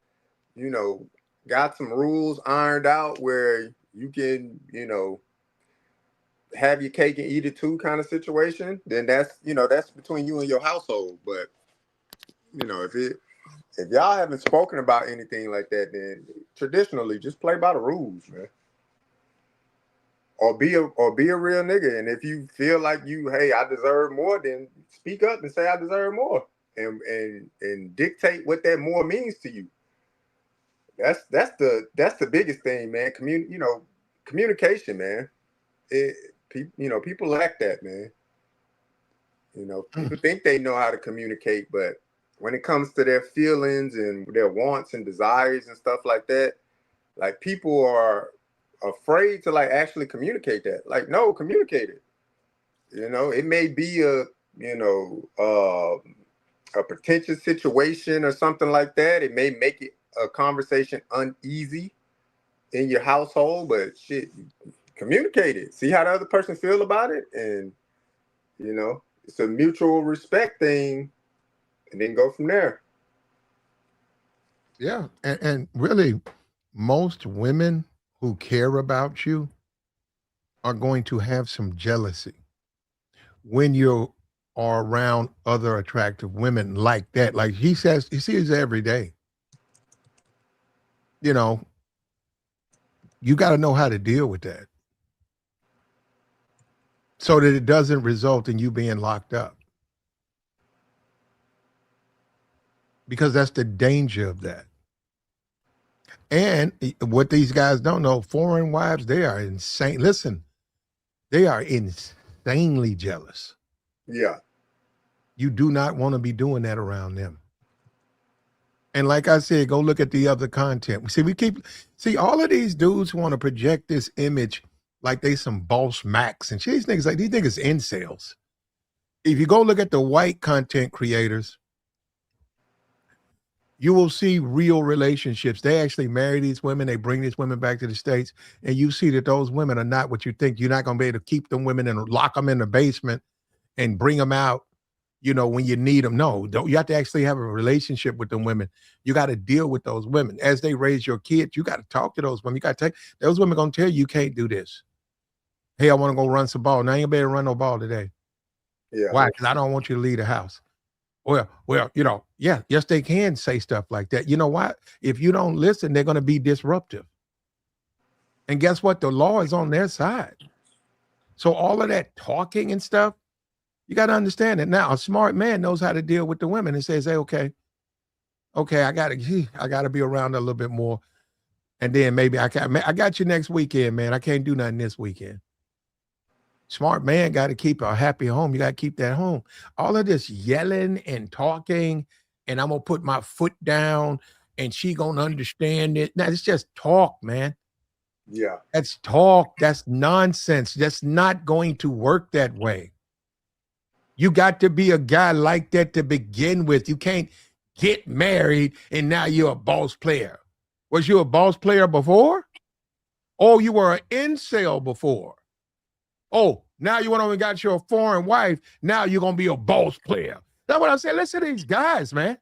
got some rules ironed out where you can, have your cake and eat it too kind of situation, then that's between you and your household. But, if y'all haven't spoken about anything like that, then traditionally just play by the rules, man. Or be a real nigga. And if you feel like hey, I deserve more, then speak up and say I deserve more. And dictate what that more means to you. That's the biggest thing, man. communication, man. People lack that, man. People think they know how to communicate, but when it comes to their feelings and their wants and desires and stuff like that, like people are afraid to like actually communicate that. Like, no, communicate it. It may be a pretentious situation or something like that. It may make it a conversation uneasy in your household, but shit, communicate it. See how the other person feel about it, and it's a mutual respect thing, and then go from there. Yeah, and really, most women who care about you are going to have some jealousy when you are around other attractive women like that. Like he says, he sees it every day. You got to know how to deal with that so that it doesn't result in you being locked up. Because that's the danger of that. And what these guys don't know, foreign wives, they are insane. Listen, they are insanely jealous. Yeah. You do not want to be doing that around them. And like I said, go look at the other content. See, all of these dudes want to project this image like they some boss max and shit. These niggas incels. If you go look at the white content creators, you will see real relationships. They actually marry these women. They bring these women back to the States, and you see that those women are not what you think. You're not going to be able to keep them women and lock them in the basement and bring them out, when you need them. No, you have to actually have a relationship with them women. You got to deal with those women. As they raise your kids, you got to talk to those women. You got to those women going to tell you can't do this. Hey, I want to go run some ball. Now you ain't better run no ball today. Yeah. Why? Because I don't want you to leave the house. Well, yes, they can say stuff like that. You know what? If you don't listen, they're going to be disruptive. And guess what? The law is on their side. So all of that talking and stuff, you got to understand it. Now, a smart man knows how to deal with the women and says, hey, okay, I got to be around a little bit more. And then maybe I got you next weekend, man. I can't do nothing this weekend. Smart man got to keep a happy home. You got to keep that home. All of this yelling and talking, and I'm going to put my foot down, and she going to understand it. Now, it's just talk, man. Yeah. That's talk. That's nonsense. That's not going to work that way. You got to be a guy like that to begin with. You can't get married, and now you're a boss player. Was you a boss player before? Oh, you were an incel before. Oh, now you went over and got your foreign wife. Now you're going to be a boss player. That's what I'm saying. Listen to these guys, man.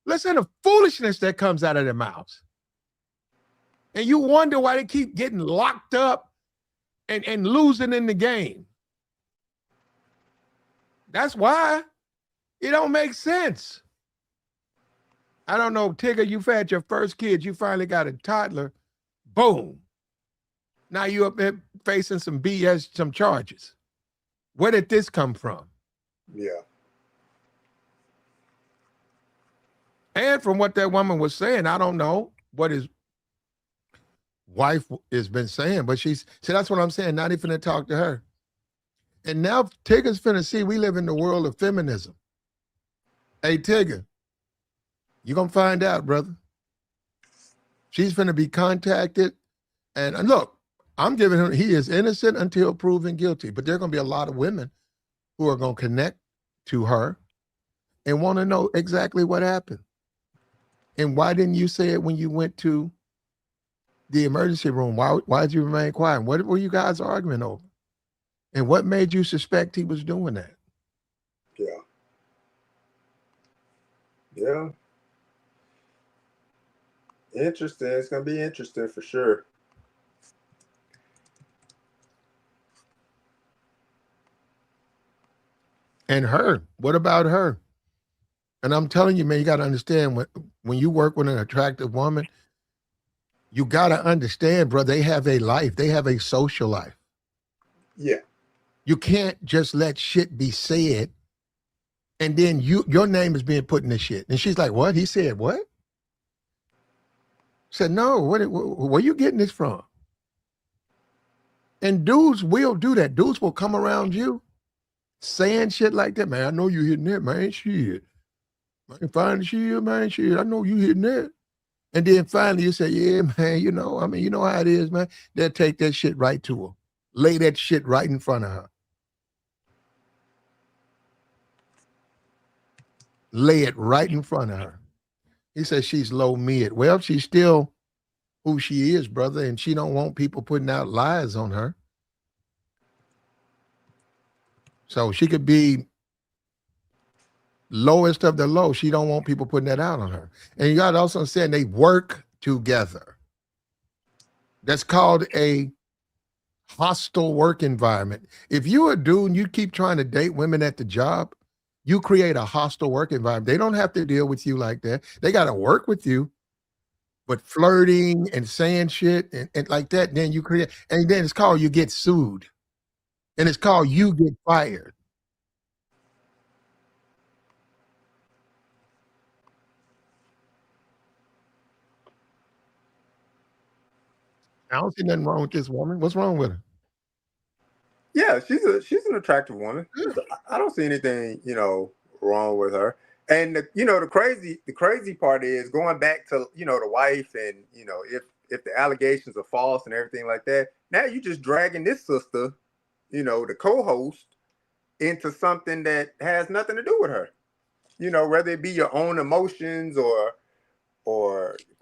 Listen to the foolishness that comes out of their mouths. And you wonder why they keep getting locked up and losing in the game. That's why. It don't make sense. I don't know, Tigger, you've had your first kid. You finally got a toddler. Boom. Now you up there facing some BS, some charges. Where did this come from? Yeah. And from what that woman was saying, I don't know what his wife has been saying, but see, that's what I'm saying. Not even to talk to her. And now Tigger's finna see we live in the world of feminism. Hey, Tigger, you're going to find out, brother. She's finna be contacted. And look, I'm giving him, he is innocent until proven guilty. But there are going to be a lot of women who are going to connect to her and want to know exactly what happened. And why didn't you say it when you went to the emergency room? Why did you remain quiet? What were you guys arguing over? And what made you suspect he was doing that? Yeah. Yeah. Interesting. It's going to be interesting for sure. And her, what about her? And I'm telling you, man, you got to understand when you work with an attractive woman, you got to understand, bro, they have a life. They have a social life. Yeah. You can't just let shit be said and then your name is being put in this shit. And she's like, what? He said what? Said, no, where are you getting this from? And dudes will do that. Dudes will come around you saying shit like that. Man, I know you hitting that, man. Shit. Man, fine shit, man. Shit. I know you hitting that. And then finally you say, yeah, man, you know, I mean, you know how it is, man. They'll take that shit right to her. Lay that shit right in front of her. Lay it right in front of her. He says she's low mid. Well, she's still who she is, brother, and she don't want people putting out lies on her. So she could be lowest of the low. She don't want people putting that out on her. And you got to also understand they work together. That's called a hostile work environment. If you're a dude and you keep trying to date women at the job, you create a hostile work environment. They don't have to deal with you like that. They got to work with you. But flirting and saying shit and like that, then you create, and then it's called you get sued. And it's called you get fired. I don't see nothing wrong with this woman. What's wrong with her? Yeah, she's an attractive woman. I don't see anything, wrong with her. And the crazy part is going back to the wife, and if the allegations are false and everything like that. Now you just dragging this sister, the co-host, into something that has nothing to do with her. Whether it be your own emotions or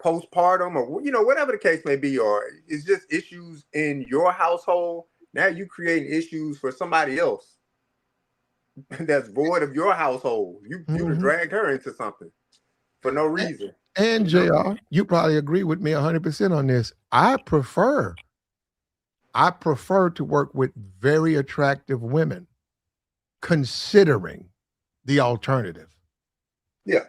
postpartum or whatever the case may be, or it's just issues in your household. Now you creating issues for somebody else that's void of your household. You Mhm. dragged her into something for no reason. And JR, you probably agree with me 100% on this. I prefer to work with very attractive women, considering the alternative. Yeah.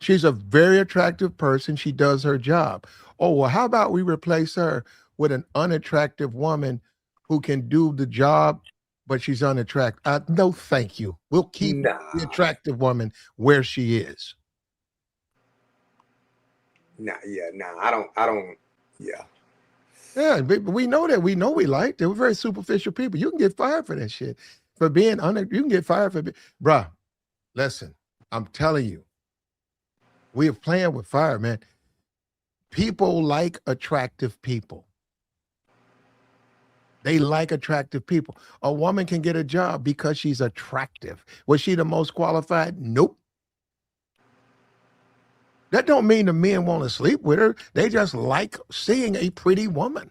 She's a very attractive person. She does her job. Oh, well, how about we replace her with an unattractive woman who can do the job, but she's unattractive? No, thank you. We'll keep the attractive woman where she is. I don't. Yeah. Yeah, but we know that. We know we like. They were very superficial people. You can get fired for that shit. For being you can get fired for bruh. Listen, I'm telling you, we are playing with fire, man. People like attractive people. They like attractive people. A woman can get a job because she's attractive. Was she the most qualified? Nope. That don't mean the men want to sleep with her. They just like seeing a pretty woman.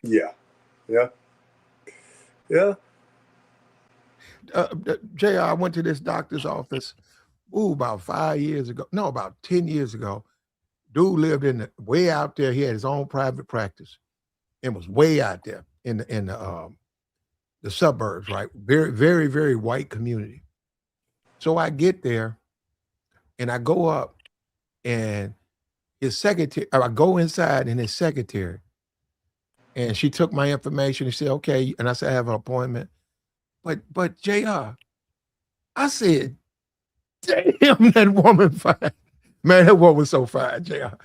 Yeah. Yeah. Yeah. JR, I went to this doctor's office, about 5 years ago. No, about 10 years ago. Dude lived way out there. He had his own private practice and was way out there in the suburbs, right? Very, very, very white community. So I get there and I go up, and his secretary, I go inside, and his secretary, and she took my information and said, okay. And I said, I have an appointment. But JR, I said, damn, that woman fine. Man, that woman was so fine, JR.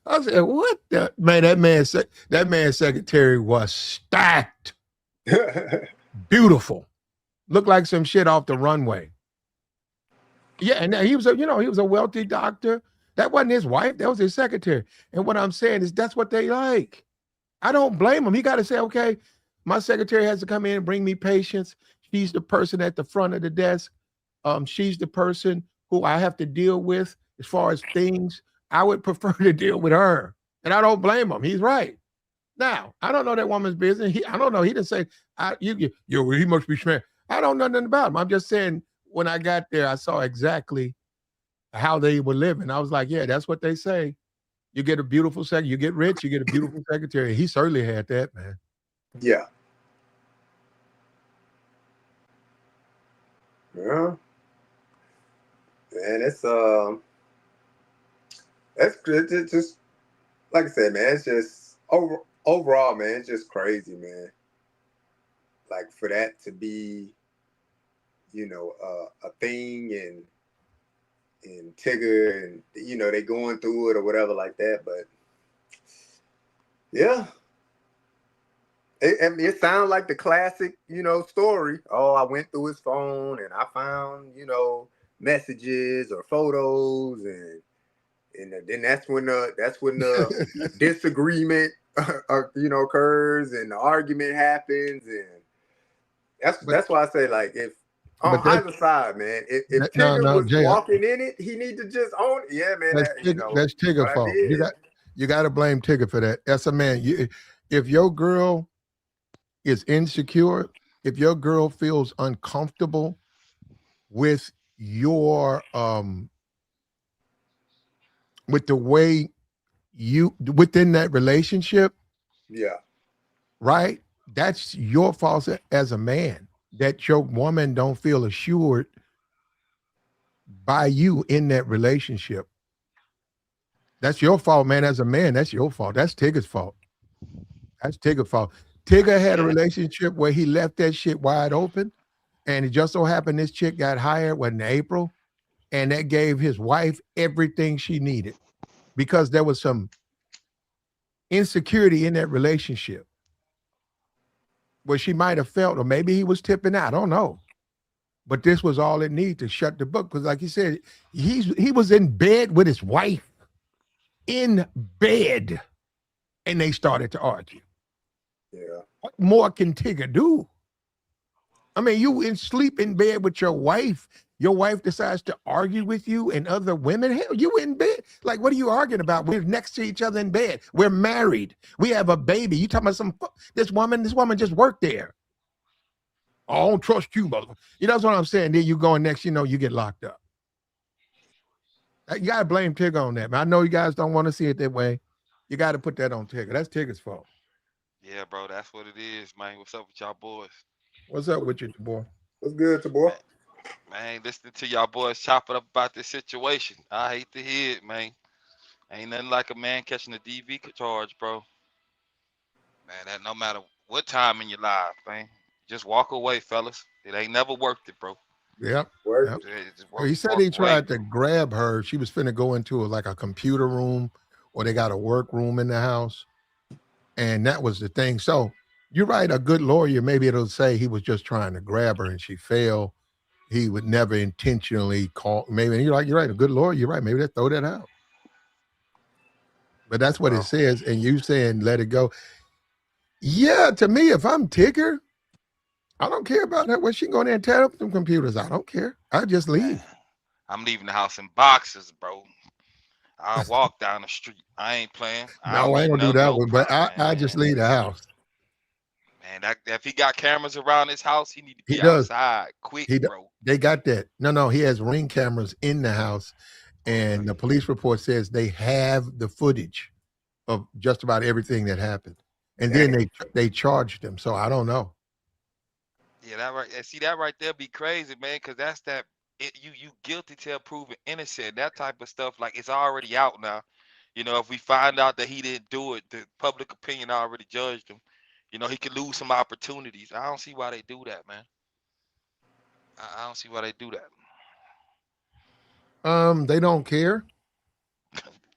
I said, what the man, that man's secretary was stacked. Beautiful. Looked like some shit off the runway. Yeah, and he was a wealthy doctor. That wasn't his wife, that was his secretary. And what I'm saying is that's what they like. I don't blame him. He got to say, okay, my secretary has to come in and bring me patients. She's the person at the front of the desk. She's the person who I have to deal with as far as things. I would prefer to deal with her. And I don't blame him. He's right. Now, I don't know that woman's business. I don't know. He didn't say, he must be smart. I don't know nothing about him. I'm just saying, when I got there, I saw exactly how they were living. I was like, yeah, that's what they say. You get a beautiful secretary, you get rich, you get a beautiful secretary. He certainly had that, man. Yeah. Yeah. Man, it's just like I said, man, it's just overall, man, it's just crazy, man. Like for that to be, a thing, and Tigger, and they going through it or whatever like that. But yeah, It sounds like the classic, story. Oh, I went through his phone and I found, messages or photos, and then that's when the disagreement, occurs, and the argument happens, and that's But that's why I say, like, if on but that, either side, man, if no Tigger no was Jay, walking in it, he need to just own it. Yeah, man, that's Tigger what I fault. did. You got to blame Tigger for that. That's a man. If your girl is insecure, if your girl feels uncomfortable with your with the way you within that relationship, Yeah, right? That's your fault as a man that your woman don't feel assured by you in that relationship. That's your fault, man. As a man, that's your fault. That's Tigger's fault. That's Tigger's fault. Tigger had a Yeah, relationship where he left that shit wide open, and it just so happened this chick got hired in April, and that gave his wife everything she needed because there was some insecurity in that relationship where she might have felt, or maybe he was tipping out. I don't know. But this was all it needed to shut the book. Because, like you said, he was in bed with his wife, in bed, and they started to argue. yeah. What more can Tigger do? I mean, you sleep in bed with your wife. Your wife decides to argue with you and other women. Hell, you in bed. Like, what are you arguing about? We're next to each other in bed. We're married. We have a baby. You talking about this woman just worked there. I don't trust you, mother. You know that's what I'm saying. Then you go next, you get locked up. You gotta blame Tigger on that, man. I know you guys don't want to see it that way. You got to put that on Tigger. That's Tigger's fault. yeah, bro. That's what it is, man. What's up with y'all boys? What's up with you, boy? What's good, to boy? Man, man, listening to y'all boys chopping up about this situation. I hate to hear it, man. Ain't nothing like a man catching a DV charge, bro. Man, that no matter what time in your life, man. Just walk away, fellas. It ain't never worked it, bro. Yep. Work Yep. it. Just He said walk he away. tried to grab her. She was finna go into like a computer room, or they got a work room in the house, and that was the thing. So you're right. A good lawyer, maybe it'll say he was just trying to grab her and she fell. He would never intentionally call. Maybe you're right. A good lawyer, you're right. Maybe they throw that out. But that's what it Bro, says, and you saying let it go. Yeah, to me, if I'm Tigger, I don't care about that. What she going there and tear up some computers? I don't care. I just man. leave. I'm leaving the house in boxes, bro. I walk down the street. I ain't playing. I'm No, I ain't meeting gonna do up, that no one. But problem, I just man. leave the house. Man, that if he got cameras around his house, he need to He be does. outside quick, He do- bro. they got that. No, he has ring cameras in the house, and Okay. the police report says they have the footage of just about everything that happened. And then Damn. they charged him. So I don't know. Yeah, that right. See that right there be crazy, man, because that's that. You guilty till proven innocent. That type of stuff, like it's already out now. If we find out that he didn't do it, the public opinion already judged him. He could lose some opportunities. I don't see why they do that, man. I don't see why they do that. They don't care.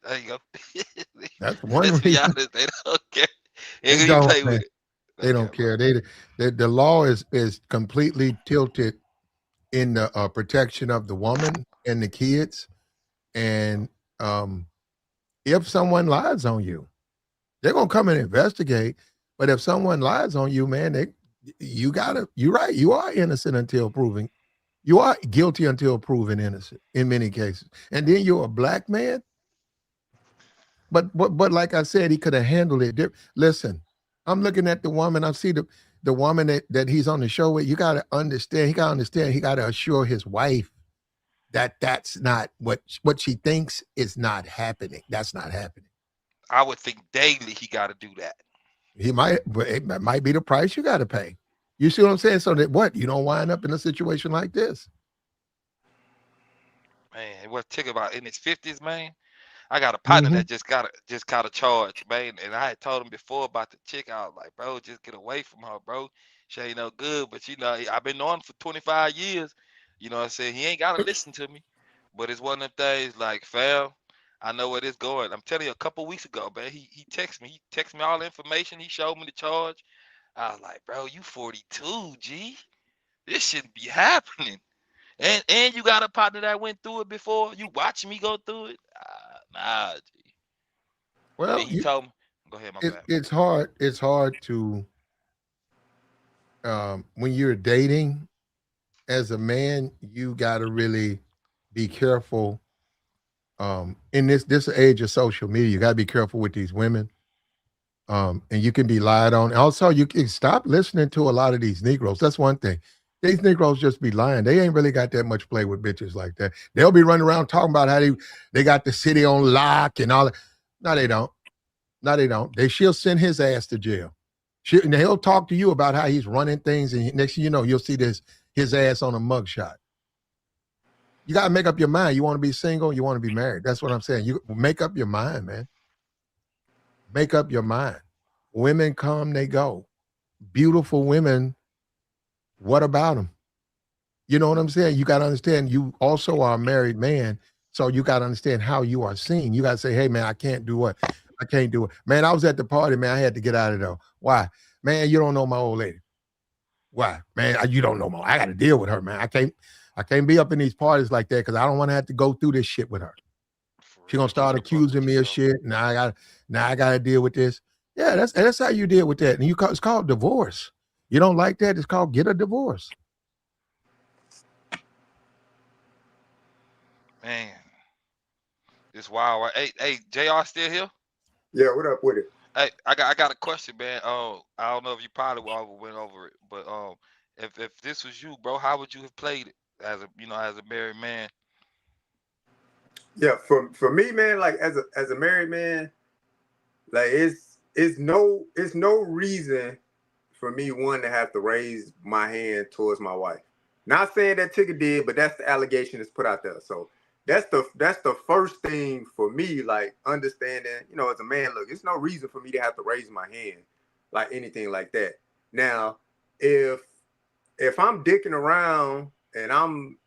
There you go. That's one Let's be reason. honest. They don't care. They They gonna even don't, play man. with it. They Okay, don't bro. care. The law is completely tilted in the protection of the woman and the kids. And um, if someone lies on you, they're gonna come and investigate. But if someone lies on you, man, you're right. You are innocent until proven. You are guilty until proven innocent in many cases. And then you're a black man. But like I said, he could have handled it. Listen, I'm looking at the woman. I see the woman that he's on the show with. You got to understand. He got to understand. He got to assure his wife that that's not what she thinks is not happening. That's not happening. I would think daily he got to do that. He might, but it might be the price you got to pay. You see what I'm saying? So that what you don't wind up in a situation like this. Man, what Tick about in his 50s, man? I got a partner Hmm. that just got a charge, man. And I had told him before about the chick. I was like, bro, just get away from her, bro. She ain't no good. But I've been knowing for 25 years. You know what I'm saying? He ain't gotta listen to me. But it's one of them things like, fam, I know where this going. I'm telling you, a couple weeks ago, man, he texted me. He texted me all the information. He showed me the charge. I was like, bro, you 42, G. This shouldn't be happening. And you got a partner that went through it before. You watching me go through it? Nah, G. And then Well, he told me, go ahead, my bad. it's hard. It's hard to when you're dating as a man, you got to really be careful. In this age of social media, you got to be careful with these women. And you can be lied on. Also, you can stop listening to a lot of these Negroes. That's one thing. These Negroes just be lying. They ain't really got that much play with bitches like that. They'll be running around talking about how they got the city on lock and all that. No, they don't. No, they don't. She'll send his ass to jail. And he'll talk to you about how he's running things, and next thing you know, you'll see his ass on a mugshot. You got to make up your mind. You want to be single, you want to be married. That's what I'm saying. You make up your mind, man. Make up your mind. Women come, they go. Beautiful women, what about them? You know what I'm saying? You got to understand, you also are a married man, so you got to understand how you are seen. You got to say, hey, man, I can't do what? I can't do it. Man, I was at the party, man. I had to get out of there. Why? Man, you don't know my old lady. Why? Man, you don't know my. I got to deal with her, man. I can't be up in these parties like that because I don't want to have to go through this shit with her. She's gonna start accusing me of shit. Now I gotta deal with this. Yeah, that's how you deal with that. And it's called divorce. You don't like that? It's called get a divorce. Man, it's wild. Right? Hey, JR still here? Yeah, what up with it? Hey, I got a question, man. I don't know if you probably went over it, but if this was you, bro, how would you have played it as a married man? Yeah, for me, man, like as a married man, like it's no reason for me one to have to raise my hand towards my wife. Not saying that Tigger did, but that's the allegation that's put out there. So that's the first thing for me, like understanding, as a man, look, it's no reason for me to have to raise my hand, like anything like that. Now, if I'm dicking around and I'm,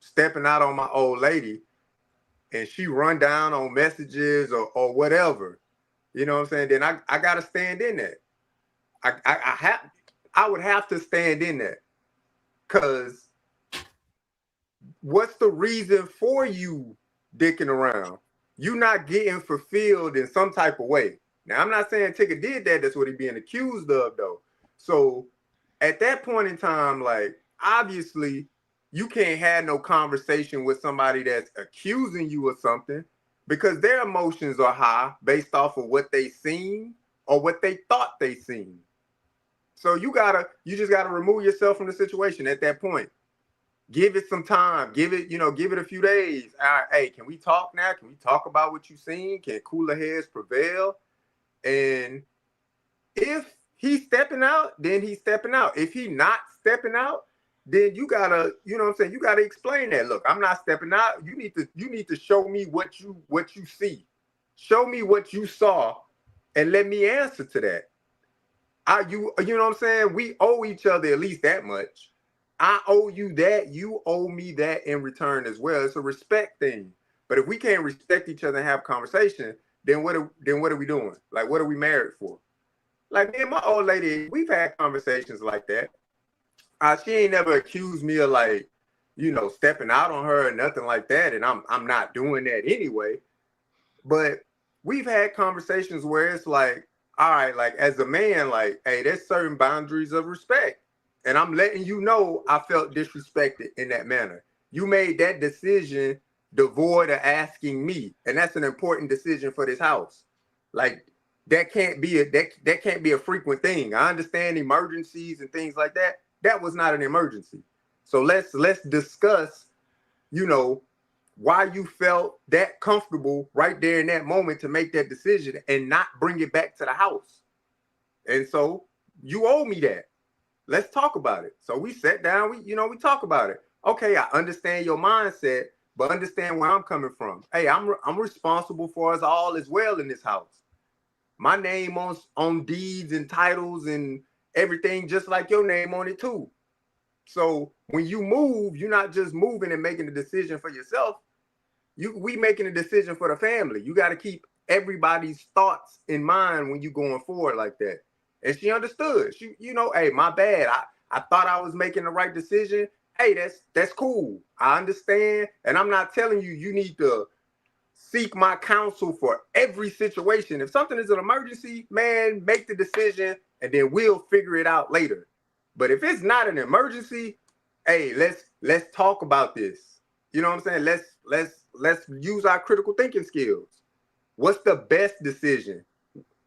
stepping out on my old lady and she run down on messages or whatever, you know what I'm saying? Then I gotta stand in that. I would have to stand in that. Cause what's the reason for you dicking around? You not getting fulfilled in some type of way. Now I'm not saying Tigger did that. That's what he's being accused of, though. So at that point in time, like obviously you can't have no conversation with somebody that's accusing you of something because their emotions are high based off of what they seen or what they thought they seen. So you just gotta remove yourself from the situation at that point. Give it some time. Give it a few days. All right, hey, can we talk now? Can we talk about what you seen? Can cooler heads prevail? And if he's stepping out, then he's stepping out. If he's not stepping out, then you gotta, you gotta explain that. Look, I'm not stepping out. You need to show me what you see. Show me what you saw and let me answer to that. You know what I'm saying? We owe each other at least that much. I owe you that. You owe me that in return as well. It's a respect thing. But if we can't respect each other and have conversation, then what are we doing? Like, what are we married for? Like me and my old lady, we've had conversations like that. She ain't never accused me of like, stepping out on her or nothing like that. And I'm not doing that anyway. But we've had conversations where it's like, all right, like as a man, like, hey, there's certain boundaries of respect. And I'm letting you know I felt disrespected in that manner. You made that decision devoid of asking me. And that's an important decision for this house. Like that can't be a frequent thing. I understand emergencies and things like that. That was not an emergency. So let's discuss, why you felt that comfortable right there in that moment to make that decision and not bring it back to the house. And so you owe me that. Let's talk about it. So we sat down, we talk about it. Okay, I understand your mindset, but understand where I'm coming from. Hey, I'm responsible for us all as well in this house. My name on deeds and titles and everything, just like your name on it too. So when you move, you're not just moving and making a decision for yourself. We making a decision for the family. You got to keep everybody's thoughts in mind when you going forward like that. And she understood. She, hey, my bad. I thought I was making the right decision. Hey, that's cool. I understand. And I'm not telling you you need to seek my counsel for every situation. If something is an emergency, man, make the decision and then we'll figure it out later. But if it's not an emergency, hey, let's talk about this. You know what I'm saying? Let's use our critical thinking skills. What's the best decision?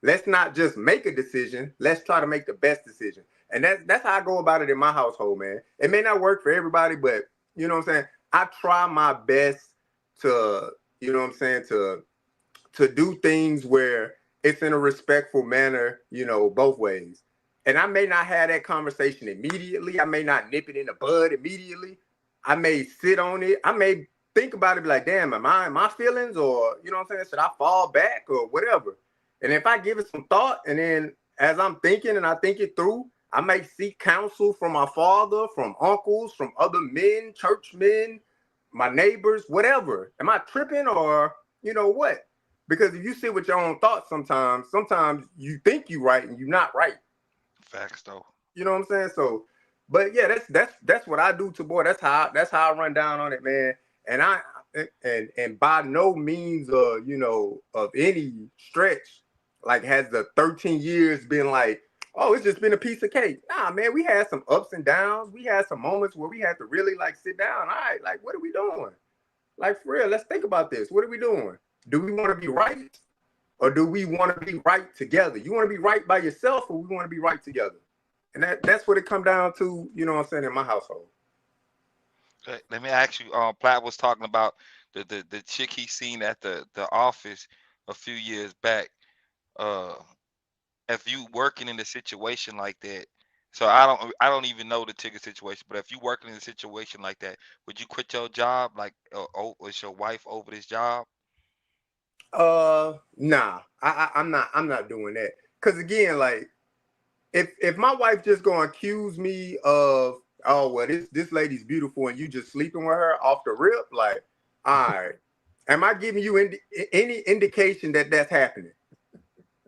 Let's not just make a decision. Let's try to make the best decision. And that's how I go about it in my household, man. It may not work for everybody, but you know what I'm saying? I try my best to, you know what I'm saying, to do things where it's in a respectful manner, both ways. And I may not have that conversation immediately. I may not nip it in the bud immediately. I may sit on it. I may think about it, be like, damn, am I in my feelings? Or, you know what I'm saying, should I fall back or whatever? And if I give it some thought, and then as I'm thinking and I think it through, I may seek counsel from my father, from uncles, from other men, churchmen, my neighbors, whatever. Am I tripping or, what? Because if you sit with your own thoughts sometimes you think you're right and you're not right. Facts though. You know what I'm saying? So, but yeah, that's what I do to boy. That's how I run down on it, man. And and by no means of any stretch, like has the 13 years been like, oh, it's just been a piece of cake. Nah, man, we had some ups and downs. We had some moments where we had to really like sit down. All right, like, what are we doing? Like, for real, let's think about this. What are we doing? Do we want to be right? Or do we want to be right together? You want to be right by yourself, or we want to be right together? And that's what it come down to, you know what I'm saying, in my household. Let me ask you, Platt was talking about the chick he seen at the office a few years back. If you working in a situation like that, so I don't even know the Tigger situation, but if you working in a situation like that, would you quit your job? Like, is your wife over this job? Nah, I'm not doing that. Cause again, like, if my wife just gonna accuse me of, oh, well, this lady's beautiful and you just sleeping with her off the rip, like, all right, am I giving you any indication that that's happening?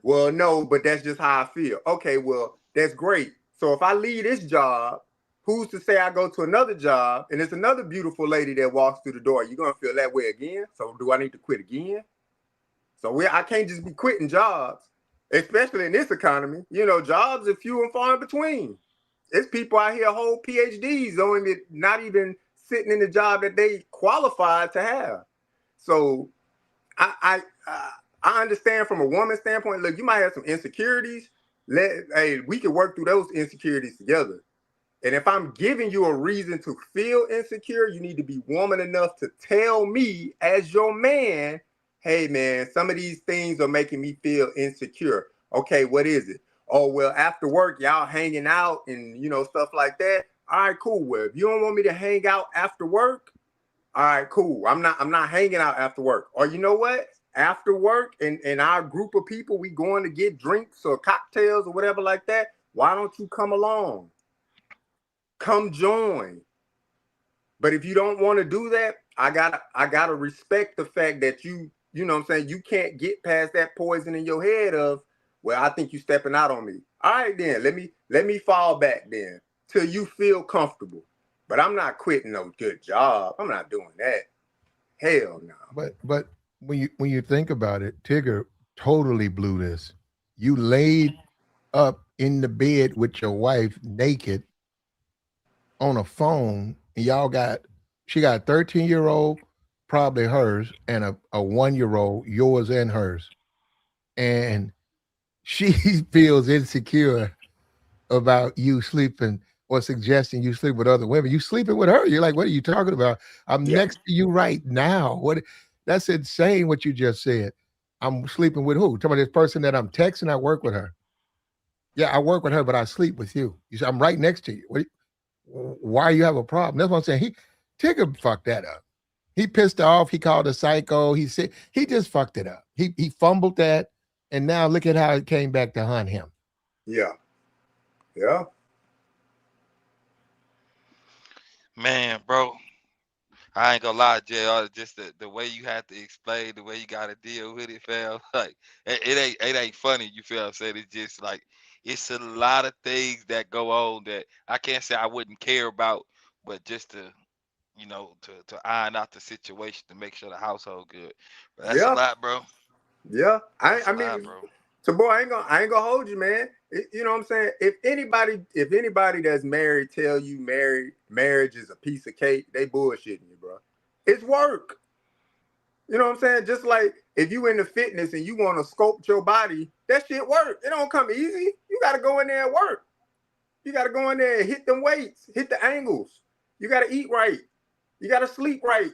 Well, no, but that's just how I feel. Okay, well, that's great. So if I leave this job, who's to say I go to another job and it's another beautiful lady that walks through the door? You're gonna feel that way again. So do I need to quit again? So I can't just be quitting jobs, especially in this economy. Jobs are few and far in between. There's people out here hold PhDs on it, not even sitting in the job that they qualified to have. So I understand from a woman's standpoint. Look, you might have some insecurities. Hey, we can work through those insecurities together. And if I'm giving you a reason to feel insecure, you need to be woman enough to tell me as your man, hey, man, some of these things are making me feel insecure. Okay, what is it? Oh, well, after work, y'all hanging out and, stuff like that. All right, cool. Well, if you don't want me to hang out after work, all right, cool. I'm not hanging out after work. Or you know what? After work and our group of people, we going to get drinks or cocktails or whatever like that. Why don't you come along? Come join. But if you don't want to do that, I gotta respect the fact that you know what I'm saying, you can't get past that poison in your head of, well, I think you stepping out on me. All right, then let me fall back then till you feel comfortable. But I'm not quitting no good job. I'm not doing that. Hell no. But when you think about it, Tigger totally blew this. You laid up in the bed with your wife naked on a phone, and she got a 13-year-old, probably hers, and a 1-year-old, yours and hers. And she feels insecure about you sleeping or suggesting you sleep with other women. You sleeping with her. You're like, what are you talking about? I'm next to you right now. That's insane what you just said. I'm sleeping with who? Talking about this person that I'm texting, I work with her. Yeah, I work with her, but I sleep with you. You say, I'm right next to you. Why you have a problem? That's what I'm saying. Tigger fucked that up. He pissed her off. He called her psycho. He said he just fucked it up. He fumbled that, and now look at how it came back to hunt him. Yeah. Man, bro, I ain't gonna lie, JR. Just the way you had to explain, the way you got to deal with it, fam. Like it ain't funny. You feel what I'm saying? It's just like it's a lot of things that go on that I can't say I wouldn't care about, but just to to iron out the situation to make sure the household good. But that's a Yeah, lot, bro. yeah. That's I a lot, mean, bro. so boy, I ain't gonna hold you, man. You know what I'm saying? If anybody that's married tell you marriage is a piece of cake, they bullshitting you, bro. It's work. You know what I'm saying? Just like if you into fitness and you want to sculpt your body, that shit work. It don't come easy. You got to go in there and work. You got to go in there and hit them weights, hit the angles. You got to eat right. You got to sleep right.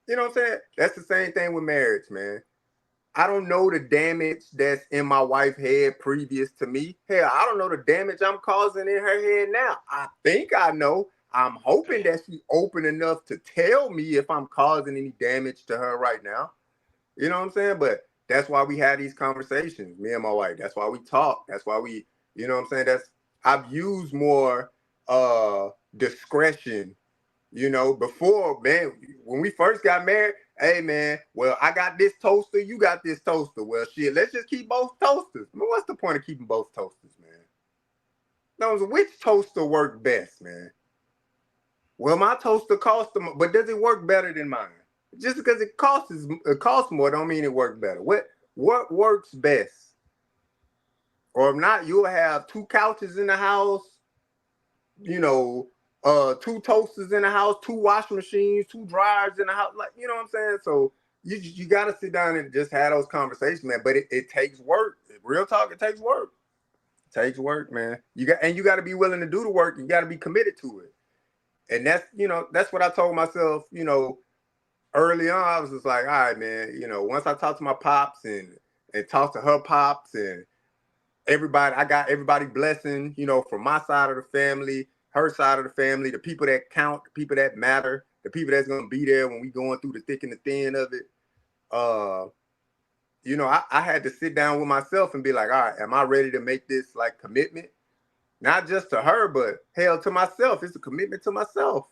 You know what I'm saying? That's the same thing with marriage, man. I don't know the damage that's in my wife's head previous to me. Hell, I don't know the damage I'm causing in her head now. I think I know. I'm hoping Damn. that she's open enough to tell me if I'm causing any damage to her right now. You know what I'm saying? But that's why we had these conversations, me and my wife. That's why we talk. That's why we, you know what I'm saying? I've used more discretion. Before, man, when we first got married, hey man, well, I got this toaster, you got this toaster. Well, shit, let's just keep both toasters. I mean, what's the point of keeping both toasters, man? No, which toaster worked best, man? Well, my toaster costs them, but does it work better than mine? Just because it costs more, don't mean it works better. What works best? Or if not, you'll have two couches in the house, you know, two toasters in the house, two washing machines, two dryers in the house. Like, you know what I'm saying? So you got to sit down and just have those conversations, man. But it takes work. Real talk, it takes work. It takes work, man. You got to be willing to do the work. You got to be committed to it. And that's what I told myself, early on. I was just like, all right, man, once I talked to my pops and talked to her pops and everybody, I got everybody blessing, from my side of the family, her side of the family, the people that count, the people that matter, the people that's gonna be there when we going through the thick and the thin of it. I had to sit down with myself and be like, all right, am I ready to make this like commitment? Not just to her, but hell, to myself. It's a commitment to myself.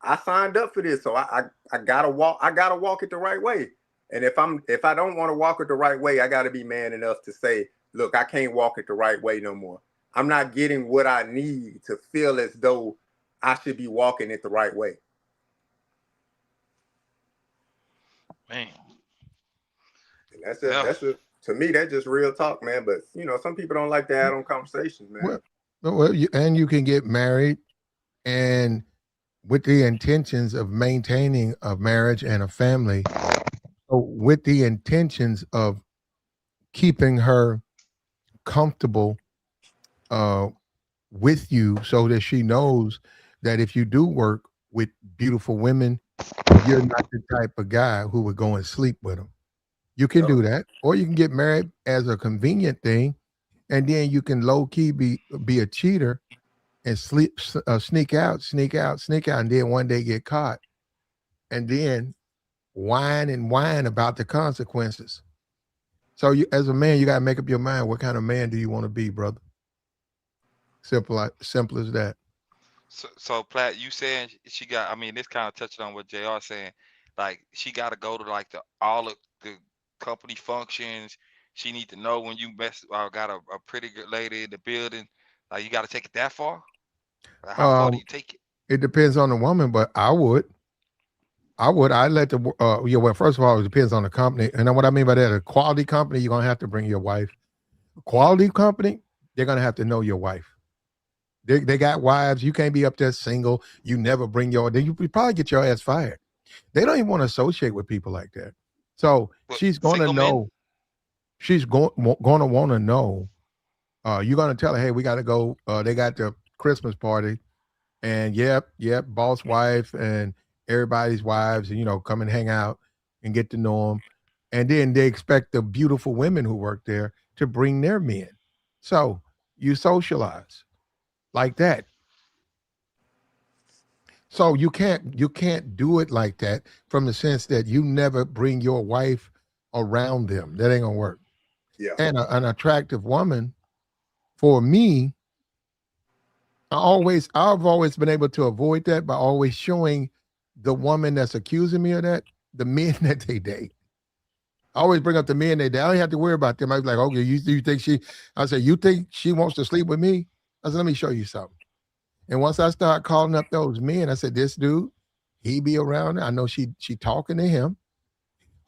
I signed up for this, so I gotta walk. I gotta walk it the right way. And if I don't want to walk it the right way, I gotta be man enough to say, look, I can't walk it the right way no more. I'm not getting what I need to feel as though I should be walking it the right way. Man. And that's a Yeah. that's a to me that's just real talk, man. But some people don't like to have on conversations, man. Well, and you can get married and with the intentions of maintaining a marriage and a family, so with the intentions of keeping her comfortable uh, with you, so that she knows that if you do work with beautiful women, you're not the type of guy who would go and sleep with them. You can Yep. do that, or you can get married as a convenient thing, and then you can low key be a cheater and sneak out, and then one day get caught, and then whine and whine about the consequences. So you, as a man, you got to make up your mind. What kind of man do you want to be, brother? Simple as that. So Platt, you saying she got? I mean, this kind of touched on what Jr. saying. Like she got to go to like all of the company functions. She need to know when you got a pretty good lady in the building. Like you got to take it that far. Like, how far do Um, you take it? it depends on the woman, but I would. I let the well, first of all, it depends on the company. And then what I mean by that, a quality company, you're gonna have to bring your wife. A quality company, they're gonna have to know your wife. They got wives. You can't be up there single. You never bring your. Then you probably get your ass fired. They don't even want to associate with people like that. So What she's gonna single men? know. She's gonna want to know. You're gonna tell her, hey, we got to go. They got the Christmas party, and yep, boss wife and everybody's wives, and come and hang out and get to know them. And then they expect the beautiful women who work there to bring their men. So you socialize like that. So you can't do it like that from the sense that you never bring your wife around them. That ain't gonna work. Yeah. And an attractive woman, for me, I've always been able to avoid that by always showing the woman that's accusing me of that, the men that they date. I always bring up the men they date. I don't have to worry about them. I was like, okay, you think she, I said, you think she wants to sleep with me? I said, let me show you something. And once I start calling up those men, I said, this dude, he be around. I know she talking to him.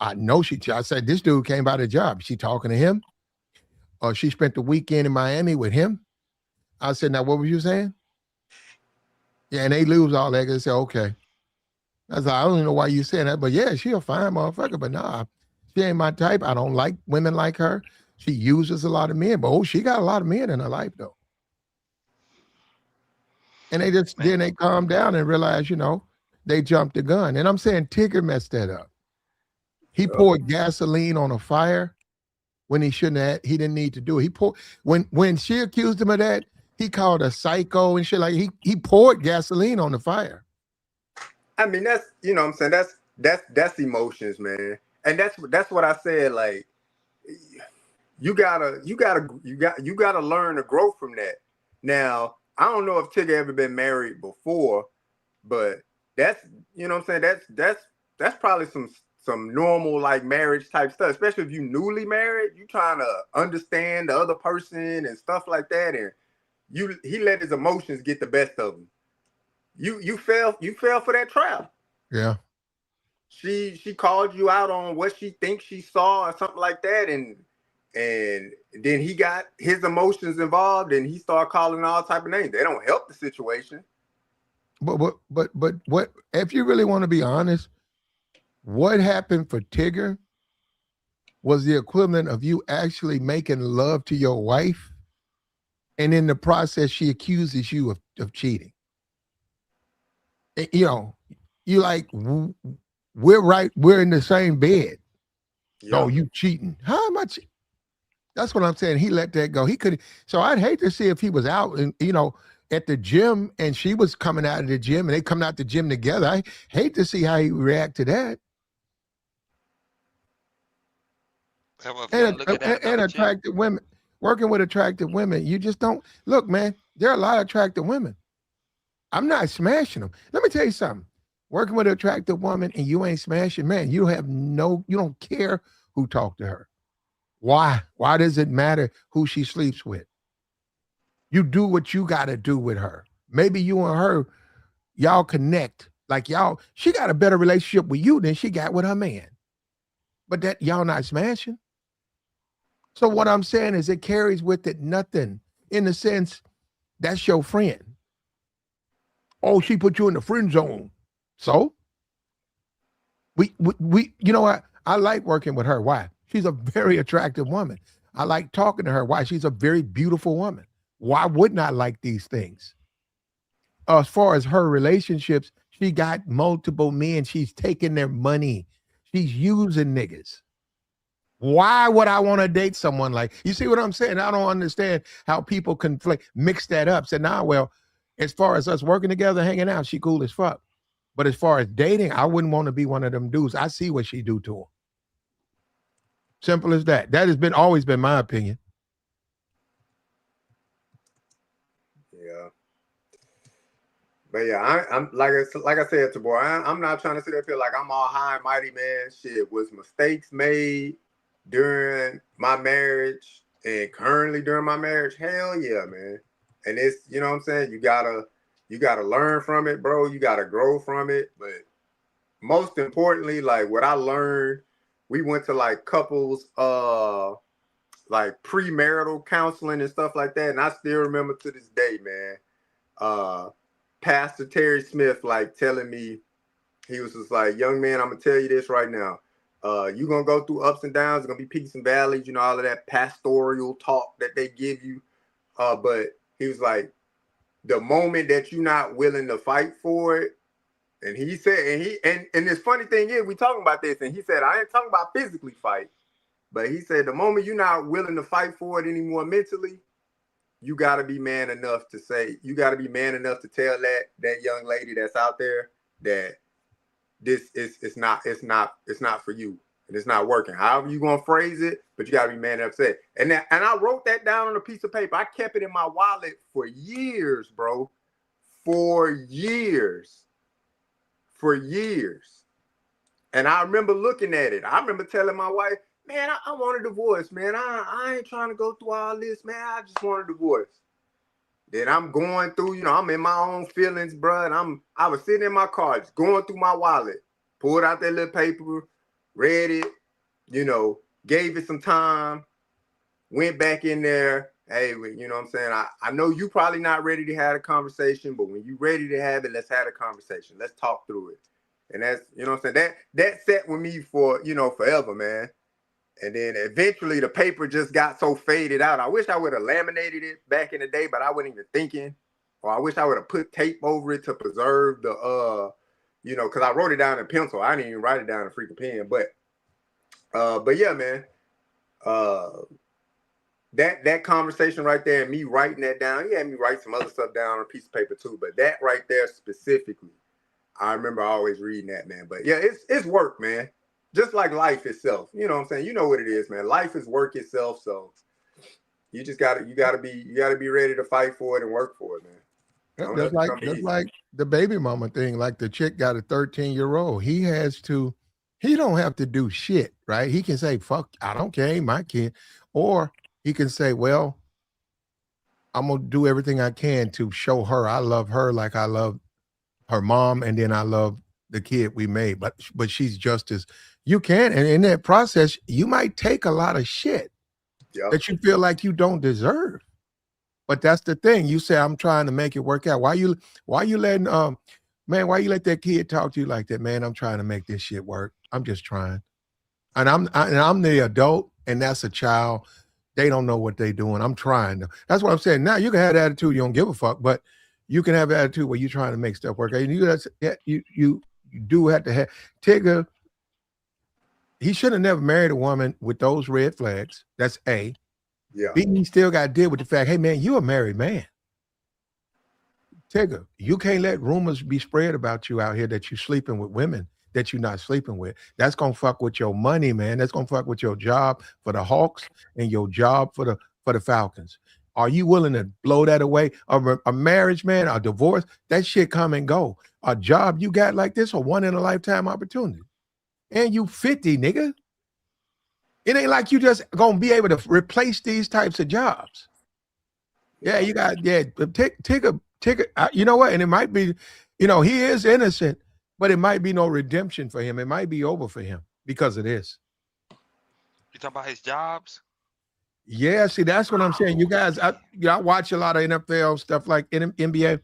I know I said, this dude came by the job. She talking to him. Or she spent the weekend in Miami with him. I said, now what were you saying? Yeah, and they lose all that. They say, okay. I said, I don't even know why you saying that, but yeah, she a fine motherfucker, but nah, she ain't my type. I don't like women like her. She uses a lot of men, but she got a lot of men in her life though. And they just, then they calm down and realize, they jumped the gun. And I'm saying Tigger messed that up. He poured gasoline on a fire when he shouldn't have. He didn't need to do it. He poured, when she accused him of that, he called her psycho and shit. Like he poured gasoline on the fire. I mean, that's, what I'm saying, that's emotions, man. And that's what I said. Like, you gotta learn to grow from that. Now, I don't know if Tigger ever been married before, but that's, what I'm saying, that's probably some normal like marriage type stuff, especially if you newly married, you trying to understand the other person and stuff like that, and he let his emotions get the best of him. You fell for that trap. Yeah. She called you out on what she thinks she saw or something like that, and then he got his emotions involved and he started calling all type of names. They don't help the situation. But what if you really want to be honest, what happened for Tigger was the equivalent of you actually making love to your wife, and in the process she accuses you of cheating. You like, we're in the same bed. Yep. No, you cheating. How much? That's what I'm saying. He let that go. He could. So I'd hate to see if he was out and, at the gym and she was coming out of the gym and they come out the gym together. I hate to see how he react to that. And attractive women, working with attractive women, you just don't look, man. There are a lot of attractive women. I'm not smashing them. Let me tell you something. Working with an attractive woman and you ain't smashing, man, you don't care who talked to her. Why? Why does it matter who she sleeps with? You do what you got to do with her. Maybe you and her, y'all connect. Like she got a better relationship with you than she got with her man. But that y'all not smashing. So what I'm saying is it carries with it nothing, in the sense that's your friend. Oh, she put you in the friend zone. So we you know what? I like working with her. Why? She's a very attractive woman. I like talking to her. Why? She's a very beautiful woman. Why wouldn't I like these things? As far as her relationships, she got multiple men. She's taking their money. She's using niggas. Why would I want to date someone like, you see what I'm saying? I don't understand how people mix that up. Say, nah, well, as far as us working together, hanging out, she cool as fuck. But as far as dating, I wouldn't want to be one of them dudes. I see what she do to him. Simple as that. That has always been my opinion. Yeah. But yeah, I'm like I said to boy, I'm not trying to sit there and feel like I'm all high and mighty, man. Shit, was mistakes made during my marriage and currently during my marriage? Hell yeah, man. And it's, what I'm saying? You gotta learn from it, bro. You gotta grow from it. But most importantly, like what I learned, we went to like couples like premarital counseling and stuff like that. And I still remember to this day, man, Pastor Terry Smith like telling me, he was just like, young man, I'm gonna tell you this right now. You're gonna go through ups and downs, it's gonna be peaks and valleys, all of that pastoral talk that they give you. But he was like, the moment that you're not willing to fight for it, and he said, and this funny thing is, we talking about this, and he said, I ain't talking about physically fight, but he said, the moment you're not willing to fight for it anymore mentally, you got to be man enough to say, you got to be man enough to tell that young lady that's out there that this is it's not for you and it's not working. However you gonna phrase it, but you got to be man enough to say it. And I wrote that down on a piece of paper. I kept it in my wallet for years, bro. For years. for years. And I remember looking at it. I remember telling my wife, man, I want a divorce, man. I ain't trying to go through all this, man. I just want a divorce. Then I'm going through, you know, I'm in my own feelings, bro. And I was sitting in my car, just going through my wallet, pulled out that little paper, read it, you know, gave it some time, went back in there. Hey, you know what I'm saying? I know you probably not ready to have a conversation, but when you ready to have it, let's have a conversation. Let's talk through it. And that's, you know what I'm saying? That sat with me for, you know, forever, man. And then eventually the paper just got so faded out. I wish I would have laminated it back in the day, but I wasn't even thinking. Or I wish I would have put tape over it to preserve the, you know, because I wrote it down in pencil. I didn't even write it down in a freaking pen. But yeah, man. That conversation right there and me writing that down, he had me write some other stuff down on a piece of paper too. But that right there specifically, I remember always reading that, man. But yeah, it's work, man. Just like life itself. You know what I'm saying? You know what it is, man. Life is work itself. So you just gotta be ready to fight for it and work for it, man. That's like the baby mama thing. Like the chick got a 13-year-old. He don't have to do shit, right? He can say, fuck, I don't care, ain't my kid. Or he can say, well, I'm gonna do everything I can to show her I love her like I love her mom, and then I love the kid we made. But she's just as you can. And in that process, you might take a lot of shit that you feel like you don't deserve. But that's the thing. You say, I'm trying to make it work out. Why you letting why you let that kid talk to you like that, man? I'm trying to make this shit work. I'm just trying. And I'm the adult, and that's a child. They don't know what they're doing. I'm trying to. That's what I'm saying. Now you can have the attitude you don't give a fuck, but you can have an attitude where you're trying to make stuff work. And you do have to have Tigger. He should have never married a woman with those red flags. That's A. Yeah. B, he still got to deal with the fact, hey man, you're a married man. Tigger, you can't let rumors be spread about you out here that you're sleeping with women that you're not sleeping with. That's gonna fuck with your money, man. That's gonna fuck with your job for the Hawks and your job for the Falcons. Are you willing to blow that away? A marriage, man, a divorce, that shit come and go. A job you got like this, a one in a lifetime opportunity. And you 50, nigga. It ain't like you just gonna be able to replace these types of jobs. Yeah, you got Tigger. You know what? And it might be, you know, he is innocent, but it might be no redemption for him. It might be over for him because of this. You talking about his jobs? Yeah, see, that's what I'm saying. You guys, I watch a lot of NFL stuff like in NBA.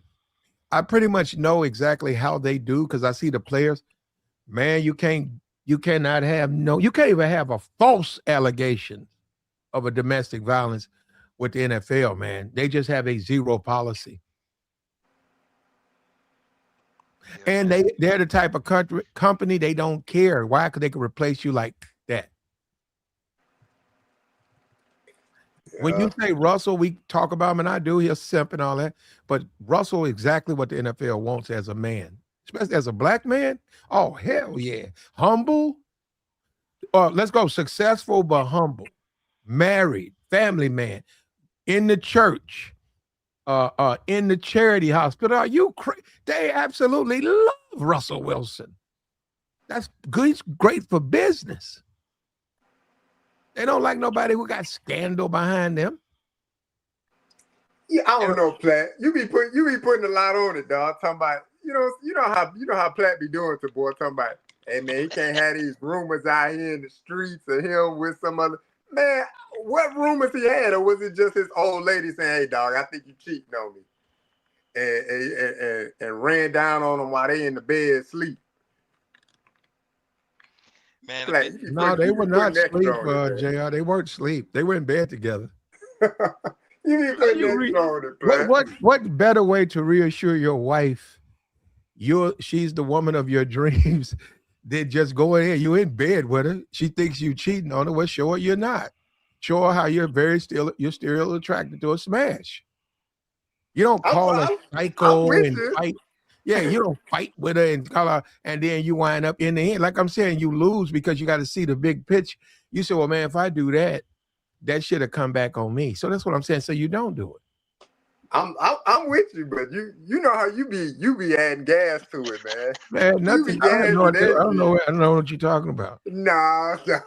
I pretty much know exactly how they do because I see the players. Man, you can't even have a false allegation of a domestic violence with the NFL, man. They just have a zero policy. And they're the type of company, they don't care. Why? Because they can replace you like that. Yeah. When you say Russell, we talk about him, and I do, he'll simp and all that. But Russell, exactly what the NFL wants as a man, especially as a black man. Oh, hell yeah. Humble. Let's go successful but humble. Married, family man, in the church. In the charity hospital. Are you crazy? They absolutely love Russell Wilson. That's good. He's great for business. They don't like nobody who got scandal behind them. Yeah, I don't know, Platt. You be putting a lot on it, dog. Talking about, you know how Platt be doing to boy. Talking about, hey man, he can't have these rumors out here in the streets of him with some other man. What rumors he had, or was it just his old lady saying, "Hey, dog, I think you cheating on me," and ran down on them while they in the bed sleep? Man, no, they were not asleep, JR. They weren't asleep. They were in bed together. You be putting that on it, what better way to reassure your wife she's the woman of your dreams than just go in here? You in bed with her. She thinks you cheating on her. Well, show her you're not. Show her how you're still attracted to a smash. You don't call her psycho and fight. Yeah, you don't fight with her and call her, and then you wind up in the end. Like I'm saying, you lose because you got to see the big picture. You say, well, man, if I do that, that should have come back on me. So that's what I'm saying. So you don't do it. I'm with you, but you know how you be adding gas to it, man. Man, You be nothing. I have no gassing idea. that shit. I don't know what you're talking about. Nah, nah.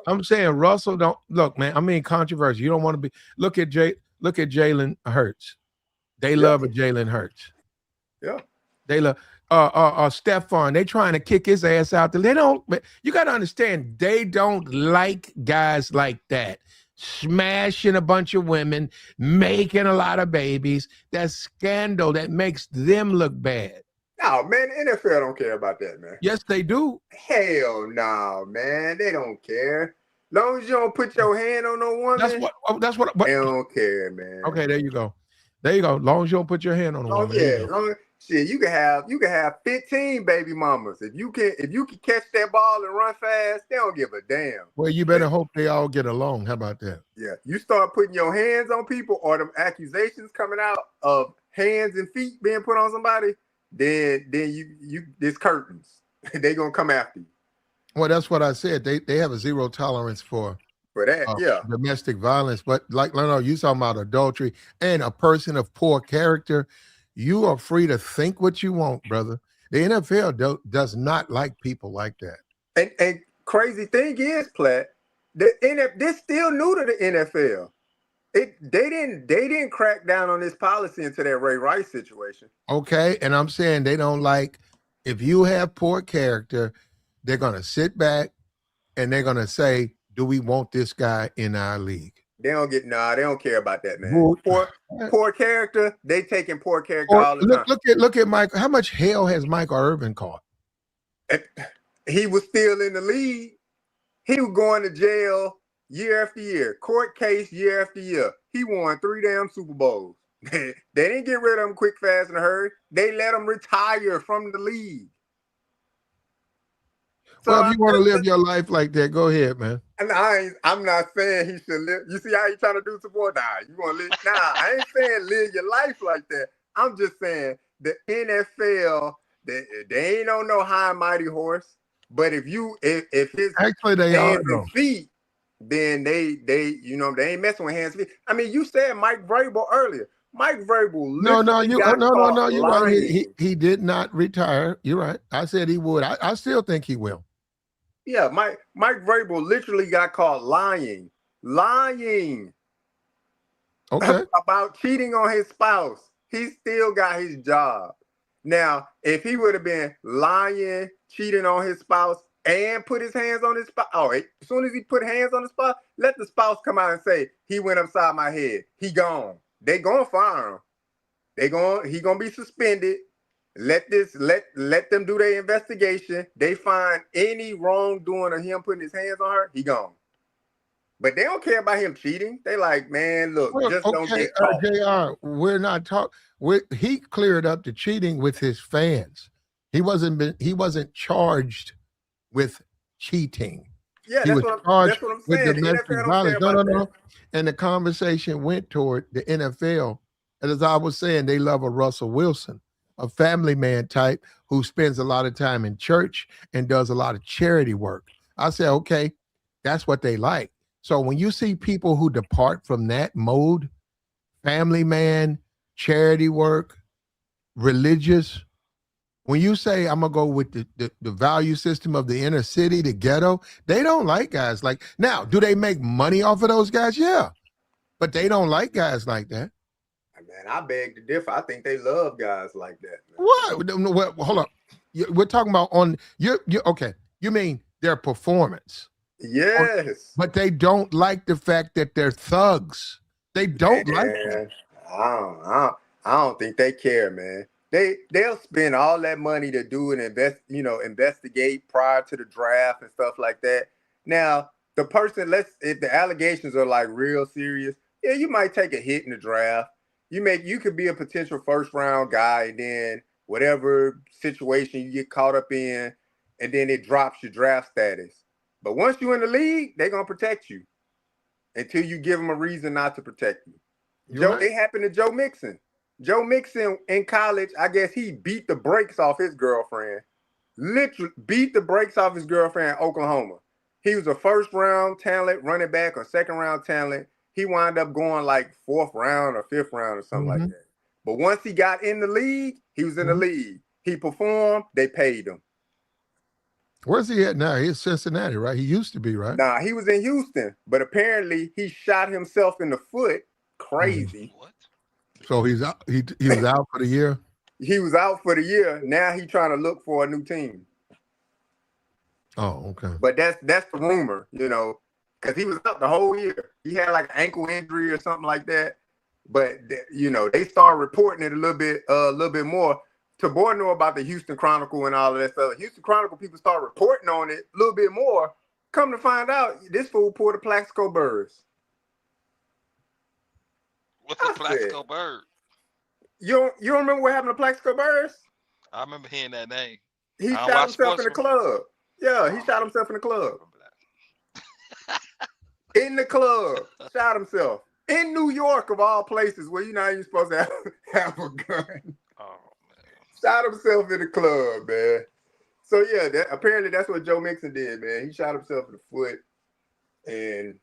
I'm saying Russell don't look, man. I mean, controversy. You don't want to be. Look at Jalen Hurts. They Yeah, love a Jalen Hurts. yeah. They love Stephon. They trying to kick his ass out there. They don't. You got to understand. They don't like guys like that. Smashing a bunch of women, making a lot of babies. That scandal that makes them look bad. No, man, the NFL don't care about that, man. Yes, they do. Hell no, man. They don't care. Long as you don't put your hand on no woman, That's what. But, they don't care, man. okay, there you go. There you go. Long as you don't put your hand on a woman. Yeah, shit, you can have 15 baby mamas. If you can catch that ball and run fast, they don't give a damn. Well, you better hope they all get along. How about that? Yeah, you start putting your hands on people or them accusations coming out of hands and feet being put on somebody, then you there's curtains. They gonna come after you. Well, that's what I said. They have a zero tolerance for that. Yeah, domestic violence. But like, no, you talking about adultery and a person of poor character. You are free to think what you want, brother. The NFL does not like people like that. And crazy thing is, Platt, this still new to the NFL. They didn't crack down on this policy until that Ray Rice situation. Okay, and I'm saying they don't like if you have poor character, they're gonna sit back and they're gonna say, "Do we want this guy in our league?" They don't care about that, man. Poor character, they taking poor character all the time. Look at Mike. How much hell has Michael Irvin caught? He was still in the league. He was going to jail year after year, court case year after year. He won 3 damn Super Bowls. They didn't get rid of him quick, fast, in a hurry. They let him retire from the league. So well, if you want to live your life like that, go ahead, man. And I'm not saying he should live. You see how you trying to do support? Nah, you want to live? Nah, I ain't saying live your life like that. I'm just saying the NFL, they ain't on no high and mighty horse. But if his actually they hands are and feet, then they ain't messing with hands and feet. I mean, you said Mike Vrabel earlier. Mike Vrabel. You're right. He did not retire. You're right. I said he would. I still think he will. Yeah, Mike Vrabel literally got caught lying okay, about cheating on his spouse. He still got his job. Now, if he would have been lying, cheating on his spouse, and put his hands on his spouse, as soon as he put hands on the spouse, let the spouse come out and say, he went upside my head. He gone. They gonna fire him. He gonna be suspended. Let them do their investigation. They find any wrongdoing of him putting his hands on her, he gone. But they don't care about him cheating. They like, man, look, don't get caught. JR, we're not talking. He cleared up the cheating with his fans. He wasn't charged with cheating. Yeah, he was charged what I'm with saying. domestic violence. No. And the conversation went toward the NFL. And as I was saying, they love a Russell Wilson, a family man type who spends a lot of time in church and does a lot of charity work. I said, okay, that's what they like. So when you see people who depart from that mode, family man, charity work, religious, when you say I'm gonna go with the value system of the inner city, the ghetto, they don't like guys like. Now, do they make money off of those guys? Yeah, but they don't like guys like that. Man, I beg to differ. I think they love guys like that. Man. What? Hold up. We're talking about on you. Okay. You mean their performance? Yes. But they don't like the fact that they're thugs. They don't like it. I don't think they care, man. They'll spend all that money to do and investigate prior to the draft and stuff like that. Now, the person, if the allegations are like real serious, yeah, you might take a hit in the draft. You could be a potential first round guy, and then whatever situation you get caught up in, and then it drops your draft status. But once you're in the league, they're gonna protect you until you give them a reason not to protect you. It happened to Joe Mixon. Joe Mixon in college, I guess he beat the brakes off his girlfriend. Literally beat the brakes off his girlfriend in Oklahoma. He was a first round talent, running back, or second round talent. He wound up going like 4th round or 5th round or something like that. But once he got in the league, he was in the league. He performed, they paid him. Where's he at now? He's Cincinnati, right? He used to be, right? Nah, he was in Houston, but apparently he shot himself in the foot. Crazy. What? So he's out. He was out for the year. He was out for the year. Now he's trying to look for a new team. Oh, okay. But that's the rumor, because he was out the whole year. He had like an ankle injury or something like that. But they started reporting it a little bit more. Tabor know about the Houston Chronicle and all of that stuff. Houston Chronicle people start reporting on it a little bit more. Come to find out, this fool pulled a Plaxico Burress. What's a Plaxico bird? You don't remember what happened to Plaxico Burress? I remember hearing that name. He shot himself in the club. Yeah, he shot himself in the club. In the club, shot himself in New York of all places, where you're not even supposed to have a gun. Oh man, shot himself in the club, man. So yeah, apparently that's what Joe Mixon did, man. He shot himself in the foot, and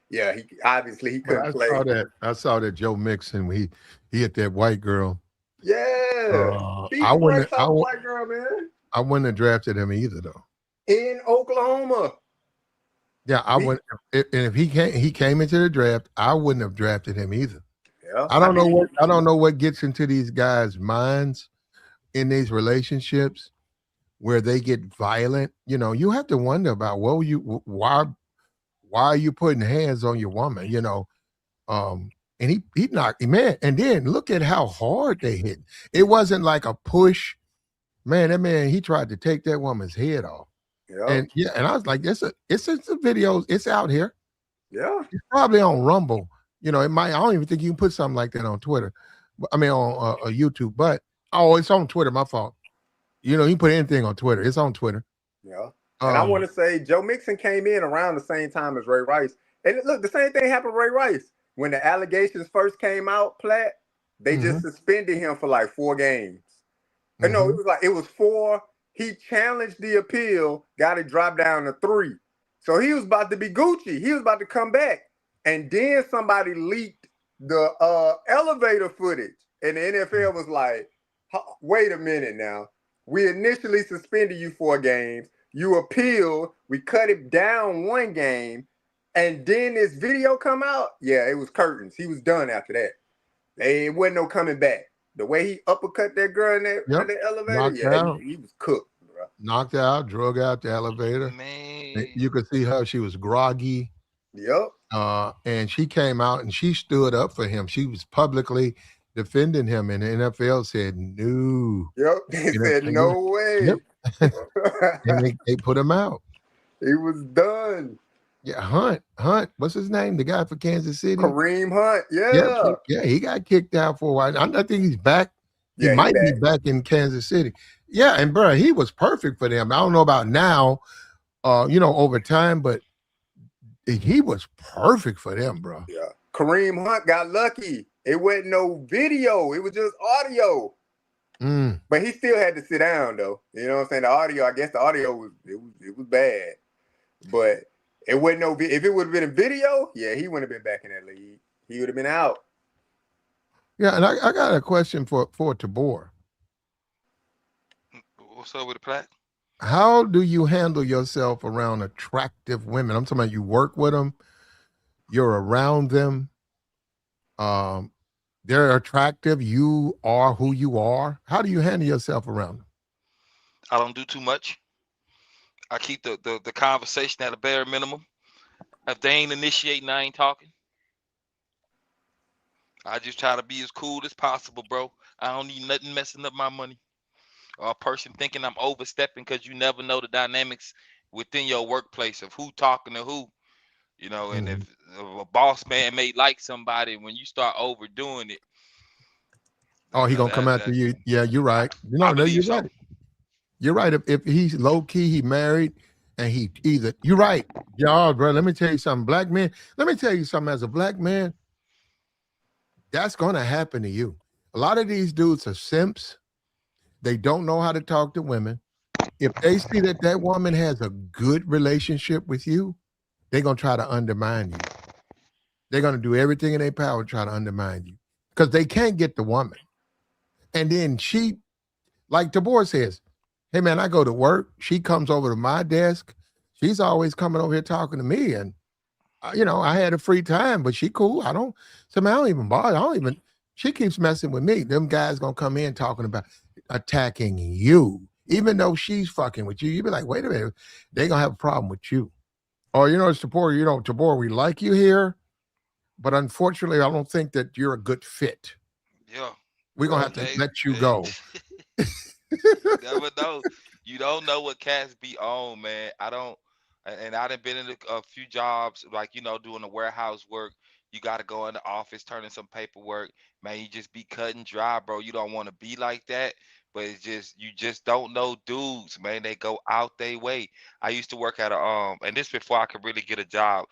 yeah, he couldn't play. I saw that Joe Mixon. He hit that white girl. Yeah, I wouldn't. White girl, man. I wouldn't have drafted him either, though. In Oklahoma. Yeah, I wouldn't. And if he came into the draft, I wouldn't have drafted him either. Yeah, I don't know what gets into these guys' minds in these relationships where they get violent. You have to wonder about why are you putting hands on your woman? And he knocked him, man. And then look at how hard they hit. It wasn't like a push. Man, that man, he tried to take that woman's head off. Yeah. And I was like, it's a video. It's out here. Yeah. It's probably on Rumble. It might. I don't even think you can put something like that on Twitter. I mean, on YouTube. But it's on Twitter. My fault. You can put anything on Twitter. It's on Twitter. Yeah. And I want to say Joe Mixon came in around the same time as Ray Rice. And look, the same thing happened to Ray Rice. When the allegations first came out, Platt, they just suspended him for like 4 games. And no, it was 4. He challenged the appeal, got it dropped down to 3. So he was about to be Gucci. He was about to come back. And then somebody leaked the elevator footage. And the NFL was like, wait a minute now. We initially suspended you 4 games. You appealed. We cut it down 1 game. And then this video come out. Yeah, it was curtains. He was done after that. There wasn't no coming back. The way he uppercut that girl in the elevator, he was cooked, bro. Knocked out, drug out the elevator. Man. You could see her. She was groggy. Yep. And she came out and she stood up for him. She was publicly defending him, and the NFL said no. Yep. They said no way. Yep. And they put him out. He was done. Yeah, Hunt. What's his name? The guy for Kansas City? Kareem Hunt. Yeah. Yeah, he got kicked out for a while. I think he's back. He might be back in Kansas City. Yeah, and bro, he was perfect for them. I don't know about now, over time, but he was perfect for them, bro. Yeah. Kareem Hunt got lucky. It wasn't no video. It was just audio. But he still had to sit down, though. You know what I'm saying? The audio, I guess the audio was bad. But it wasn't no. If it would have been a video, yeah, he wouldn't have been back in that league. He would have been out. Yeah, and I got a question for Tabor. What's up with the Platt? How do you handle yourself around attractive women? I'm talking about you work with them, you're around them, they're attractive, you are who you are. How do you handle yourself around them? I don't do too much. I keep the conversation at a bare minimum. If they ain't initiating, I ain't talking. I just try to be as cool as possible, bro. I don't need nothing messing up my money. Or a person thinking I'm overstepping, because you never know the dynamics within your workplace of who talking to who. And if a boss man may like somebody, when you start overdoing it. Oh, he gonna come after you. Yeah, you're right. You're right. You're right. If he's low key, he married, and you're right. Y'all, bro, let me tell you something. Black men, let me tell you something. As a black man, that's gonna happen to you. A lot of these dudes are simps. They don't know how to talk to women. If they see that woman has a good relationship with you, they're gonna try to undermine you. They're gonna do everything in their power to try to undermine you. because they can't get the woman. And then she, like Tabor says, hey man, I go to work. She comes over to my desk. She's always coming over here talking to me. And, I had a free time, but she cool. So man, I don't even bother. I don't even, she keeps messing with me. Them guys going to come in talking about attacking you. Even though she's fucking with you, you be like, wait a minute, they going to have a problem with you. Or, Tabor, Tabor, we like you here, but unfortunately, I don't think that you're a good fit. Yeah. We're going to Bro, have to let you go. you never know. You don't know what cats be on, man. I don't, and I done been in a few jobs, like, doing the warehouse work. You got to go in the office, turning some paperwork. Man, you just be cutting dry, bro. You don't want to be like that, but you just don't know dudes, man. They go out their way. I used to work at and this before I could really get a job.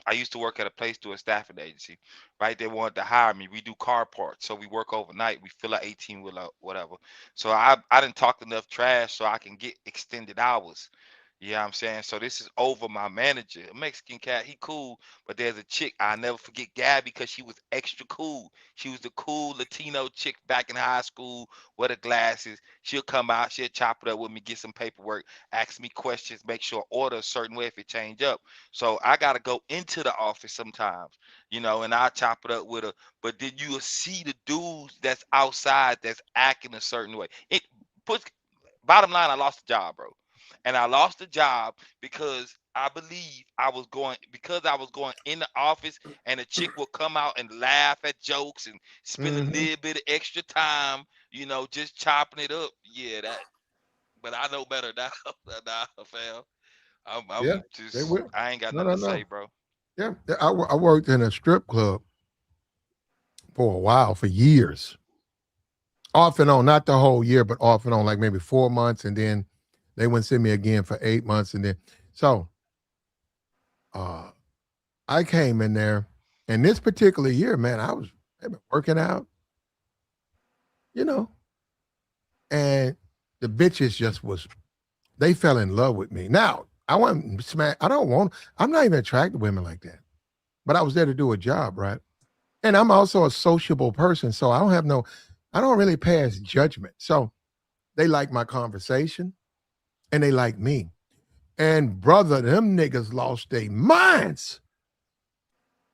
I used to work at a place through a staffing agency, right? They wanted to hire me. We do car parts, so we work overnight. We fill out 18 wheeler, whatever. So I didn't talk enough trash so I can get extended hours. Yeah, I'm saying? So this is over my manager, a Mexican cat. He cool, but there's a chick I never forget, Gabby, because she was extra cool. She was the cool Latino chick back in high school with her glasses. She'll come out, she'll chop it up with me, get some paperwork, ask me questions, make sure I order a certain way if it change up. So I gotta go into the office sometimes, and I chop it up with her. But then you will see the dudes that's outside that's acting a certain way. It puts bottom line, I lost the job, bro. And I lost the job because I believe I was going in the office and a chick will come out and laugh at jokes and spend a Hmm. little bit of extra time, just chopping it up. Yeah, but I know better now. Nah, fam. Yeah, I'm they just will. I ain't got No, nothing no, to say, no. bro. Yeah, I worked in a strip club for a while, for years, off and on, not the whole year, but off and on, like maybe 4 months, and then they wouldn't see me again for 8 months, and then so uh, I came in there, and this particular year, man, I've been working out, you know, and the bitches just was they fell in love with me. Now I want smack. I don't want. I'm not even attracted to women like that, but I was there to do a job, right? And I'm also a sociable person, so I don't really pass judgment. So they like my conversation and they like me. And brother, them niggas lost their minds.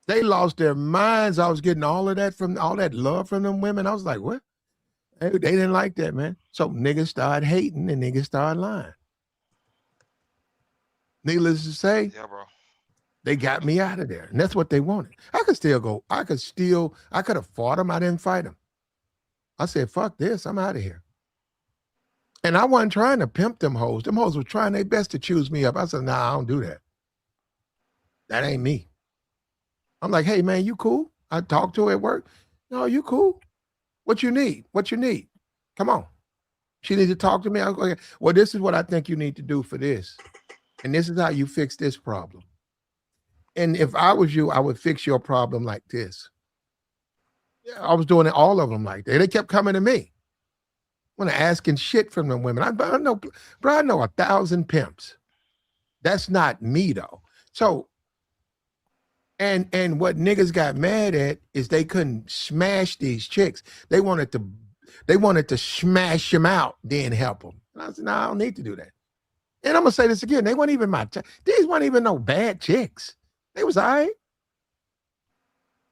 They lost their minds. I was getting all that love from them women. I was like, what? They didn't like that, man. So niggas started hating and niggas started lying. Needless to say, Yeah, bro. they got me out of there. And that's what they wanted. I could still go. I could have fought them. I didn't fight them. I said, fuck this. I'm out of here. And I wasn't trying to pimp them hoes. Them hoes were trying their best to choose me up. I said, nah, I don't do that. That ain't me. I'm like, hey, man, you cool? I talked to her at work. No, you cool? What you need? What you need? Come on. She needs to talk to me. I was like, well, this is what I think you need to do for this. And this is how you fix this problem. And if I was you, I would fix your problem like this. Yeah, I was doing it, all of them like that. They kept coming to me. When asking shit from them women. I know, bro, I know 1,000 pimps. That's not me though. So, and what niggas got mad at is they couldn't smash these chicks. They wanted to smash them out, then help them. And I said, no, I don't need to do that. And I'm gonna say this again. They weren't even these weren't even no bad chicks. They was all right.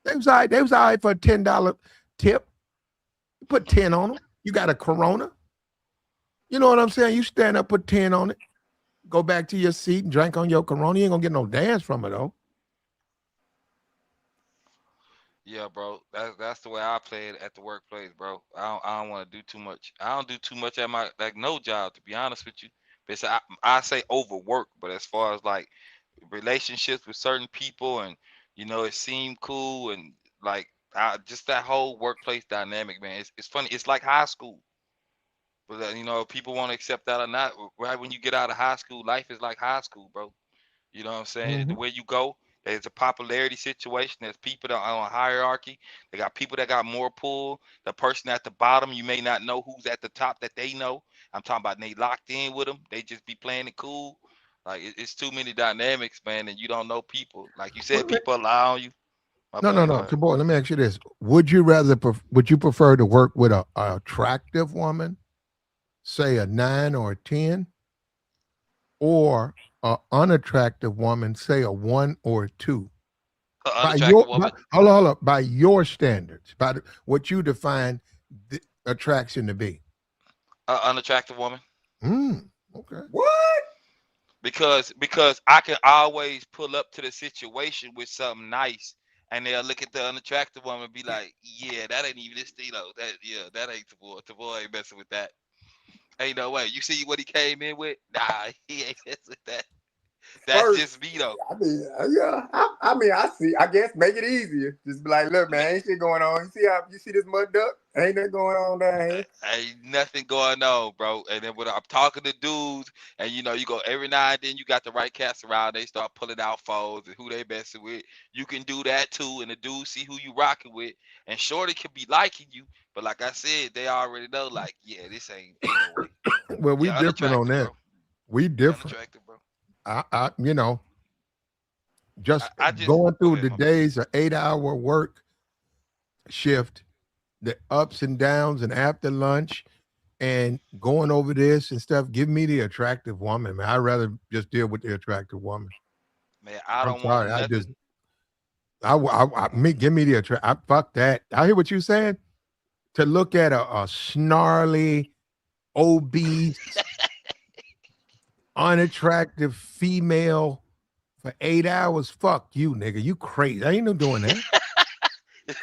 They was all right. They was all right for a $10 tip. You put 10 on them. You got a Corona. You know what I'm saying? You stand up, put 10 on it, go back to your seat and drink on your Corona. You ain't gonna get no dance from it though. Yeah, bro. That's the way I play it at the workplace, bro. I don't want to do too much. I don't do too much at my like no job, to be honest with you. But I say overwork, but as far as like relationships with certain people and it seemed cool and like just that whole workplace dynamic, man. It's funny. It's like high school. But people want to accept that or not. Right when you get out of high school, life is like high school, bro. You know what I'm saying? The Mm-hmm. way you go, there's a popularity situation. There's people that are on a hierarchy. They got people that got more pull. The person at the bottom, you may not know who's at the top that they know. I'm talking about they locked in with them. They just be playing it cool. Like it's too many dynamics, man, and you don't know people. Like you said, Well, people lie on you. My No, no, bad. Go no. ahead. Boy, let me ask you this: would you would you prefer to work with a attractive woman, say a 9 or a 10, or a unattractive woman, say a 1 or a 2? Unattractive woman. Hold on, by your standards, what you define the attraction to be. Unattractive woman. Okay. What? Because I can always pull up to the situation with something nice, and they'll look at the unattractive woman and be like, "Yeah, that ain't even this, that ain't the boy. The boy ain't messing with that. Ain't no way. You see what he came in with? Nah, he ain't messing with that. That's First, just me though. I mean, yeah. I mean, I see. I guess make it easier. Just be like, look, man, ain't shit going on. You see this mud duck? Ain't nothing going on down here. Ain't nothing going on, bro. And then when I'm talking to dudes, and you go every now and then, you got the right cats around. They start pulling out foes and who they messing with. You can do that too, and the dudes see who you rocking with. And shorty can be liking you, but like I said, they already know, like, yeah, this ain't no way. Well, we Yeah, different on unattractive, that. bro. We Yeah, different. unattractive, bro. Just I just going go through ahead, the my bad. days of 8-hour work shift, the ups and downs, and after lunch, and going over this and stuff. Give me the attractive woman, man. I'd rather just deal with the attractive woman. Man, I I'm don't want sorry. nothing. Give me the attract. Fuck that. I hear what you're saying. To look at a snarly, obese, unattractive female for 8 hours. Fuck you, nigga. You crazy. I ain't no doing that.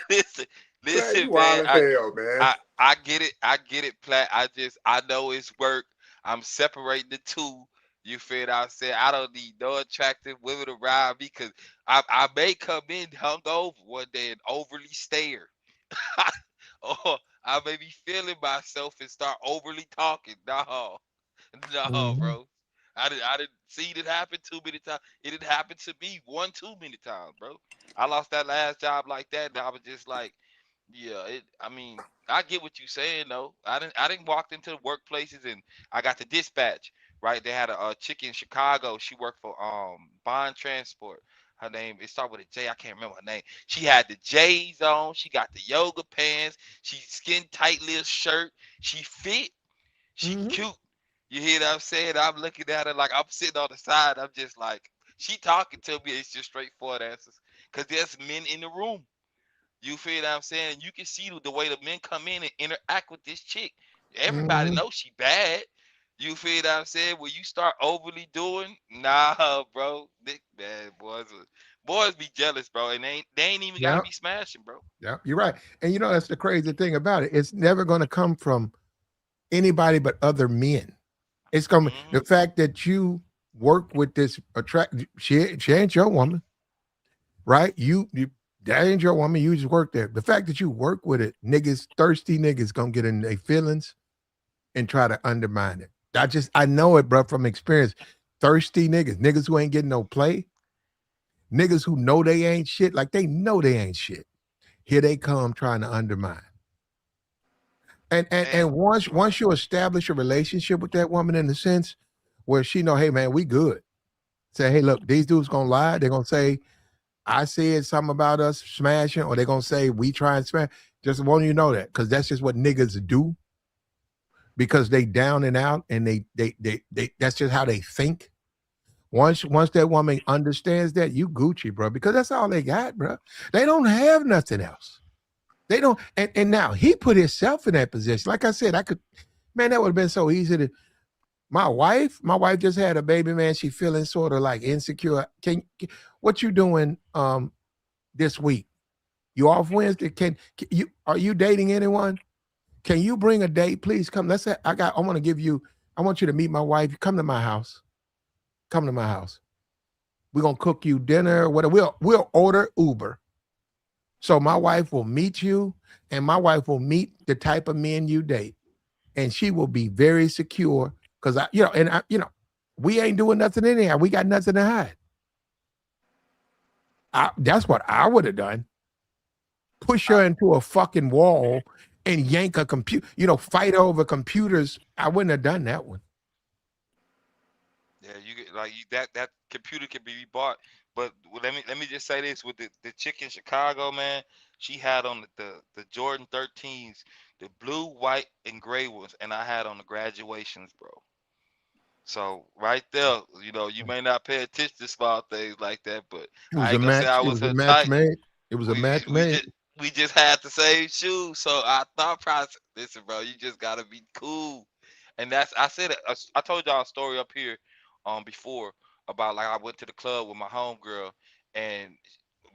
listen, Man, listen, you man. wild as hell, man. I get it. I get it, Plat. I know it's work. I'm separating the two. You feel what I'm saying? I don't need no attractive women around me because I may come in hungover one day and overly stare. Or I may be feeling myself and start overly talking. No, no, Mhm. bro. I didn't see it happen too many times. It didn't happen to me one too many times, bro. I lost that last job like that, and I was just like, yeah. I mean, I get what you saying though. I didn't walk into the workplaces and I got the dispatch. Right, they had a chick in Chicago. She worked for Bond Transport. Her name, it started with a J. I can't remember her name. She had the J's on. She got the yoga pants. She skin tight little shirt. She fit. She Mhm. cute. You hear what I'm saying? I'm looking at her like I'm sitting on the side. I'm just like, she talking to me. It's just straightforward answers. Cause there's men in the room. You feel what I'm saying? You can see the way the men come in and interact with this chick. Everybody Mhm. knows she bad. You feel what I'm saying? When you start overly doing, nah, bro. Man, boys be jealous, bro, and they ain't even gotta Yeah. be smashing, bro. Yeah. You're right. And that's the crazy thing about it. It's never going to come from anybody but other men. It's going to Hmm. the fact that you work with this attract. She ain't your woman, right? You that ain't your woman. You just work there. The fact that you work with it, niggas, thirsty niggas, gonna get in their feelings and try to undermine it. I know it, bro, from experience. Thirsty niggas who ain't getting no play, niggas who know they ain't shit, like they know they ain't shit. Here they come trying to undermine. And and And and once go ahead. once you establish a relationship with that woman in the sense where she know, hey man, we good. Say, hey, look, these dudes gonna lie. They're gonna say, I said something about us smashing, or they're gonna say we try and smash. Just want you to know that, because that's just what niggas do, because they down and out, and they that's just how they think. Once that woman understands that, you Gucci, bro, because that's all they got, bro. They don't have nothing else. They don't, and now he put himself in that position. Like I said, I could, man, that would have been so easy to. My wife just had a baby, man. She feeling sort of like insecure. What you doing this week? You off Wednesday? Can you, are you dating anyone? Can you bring a date? Please come. Let's say I want to give you, I want you to meet my wife. Come to my house. Come to my house. We're gonna cook you dinner, whatever. We'll order Uber. So my wife will meet you, and my wife will meet the type of men you date. And she will be very secure. Cause we ain't doing nothing anyhow. We got nothing to hide. That's what I would have done. Push I, her into a fucking wall and yank a computer, fight over computers. I wouldn't have done that one. yeah, you get like that computer can be bought But let me just say this with the chick in Chicago, man. She had on the Jordan 13s, the blue, white, and gray ones, and I had on the graduations, bro. So right there, you may not pay attention to small things like that, but It was I a ain't gonna say match. I It was was a her match type. made. It was a We match we made. just had the same shoes. So I thought process. Listen, bro, you just gotta be cool. And I said it. I told y'all a story up here, before about like I went to the club with my homegirl, and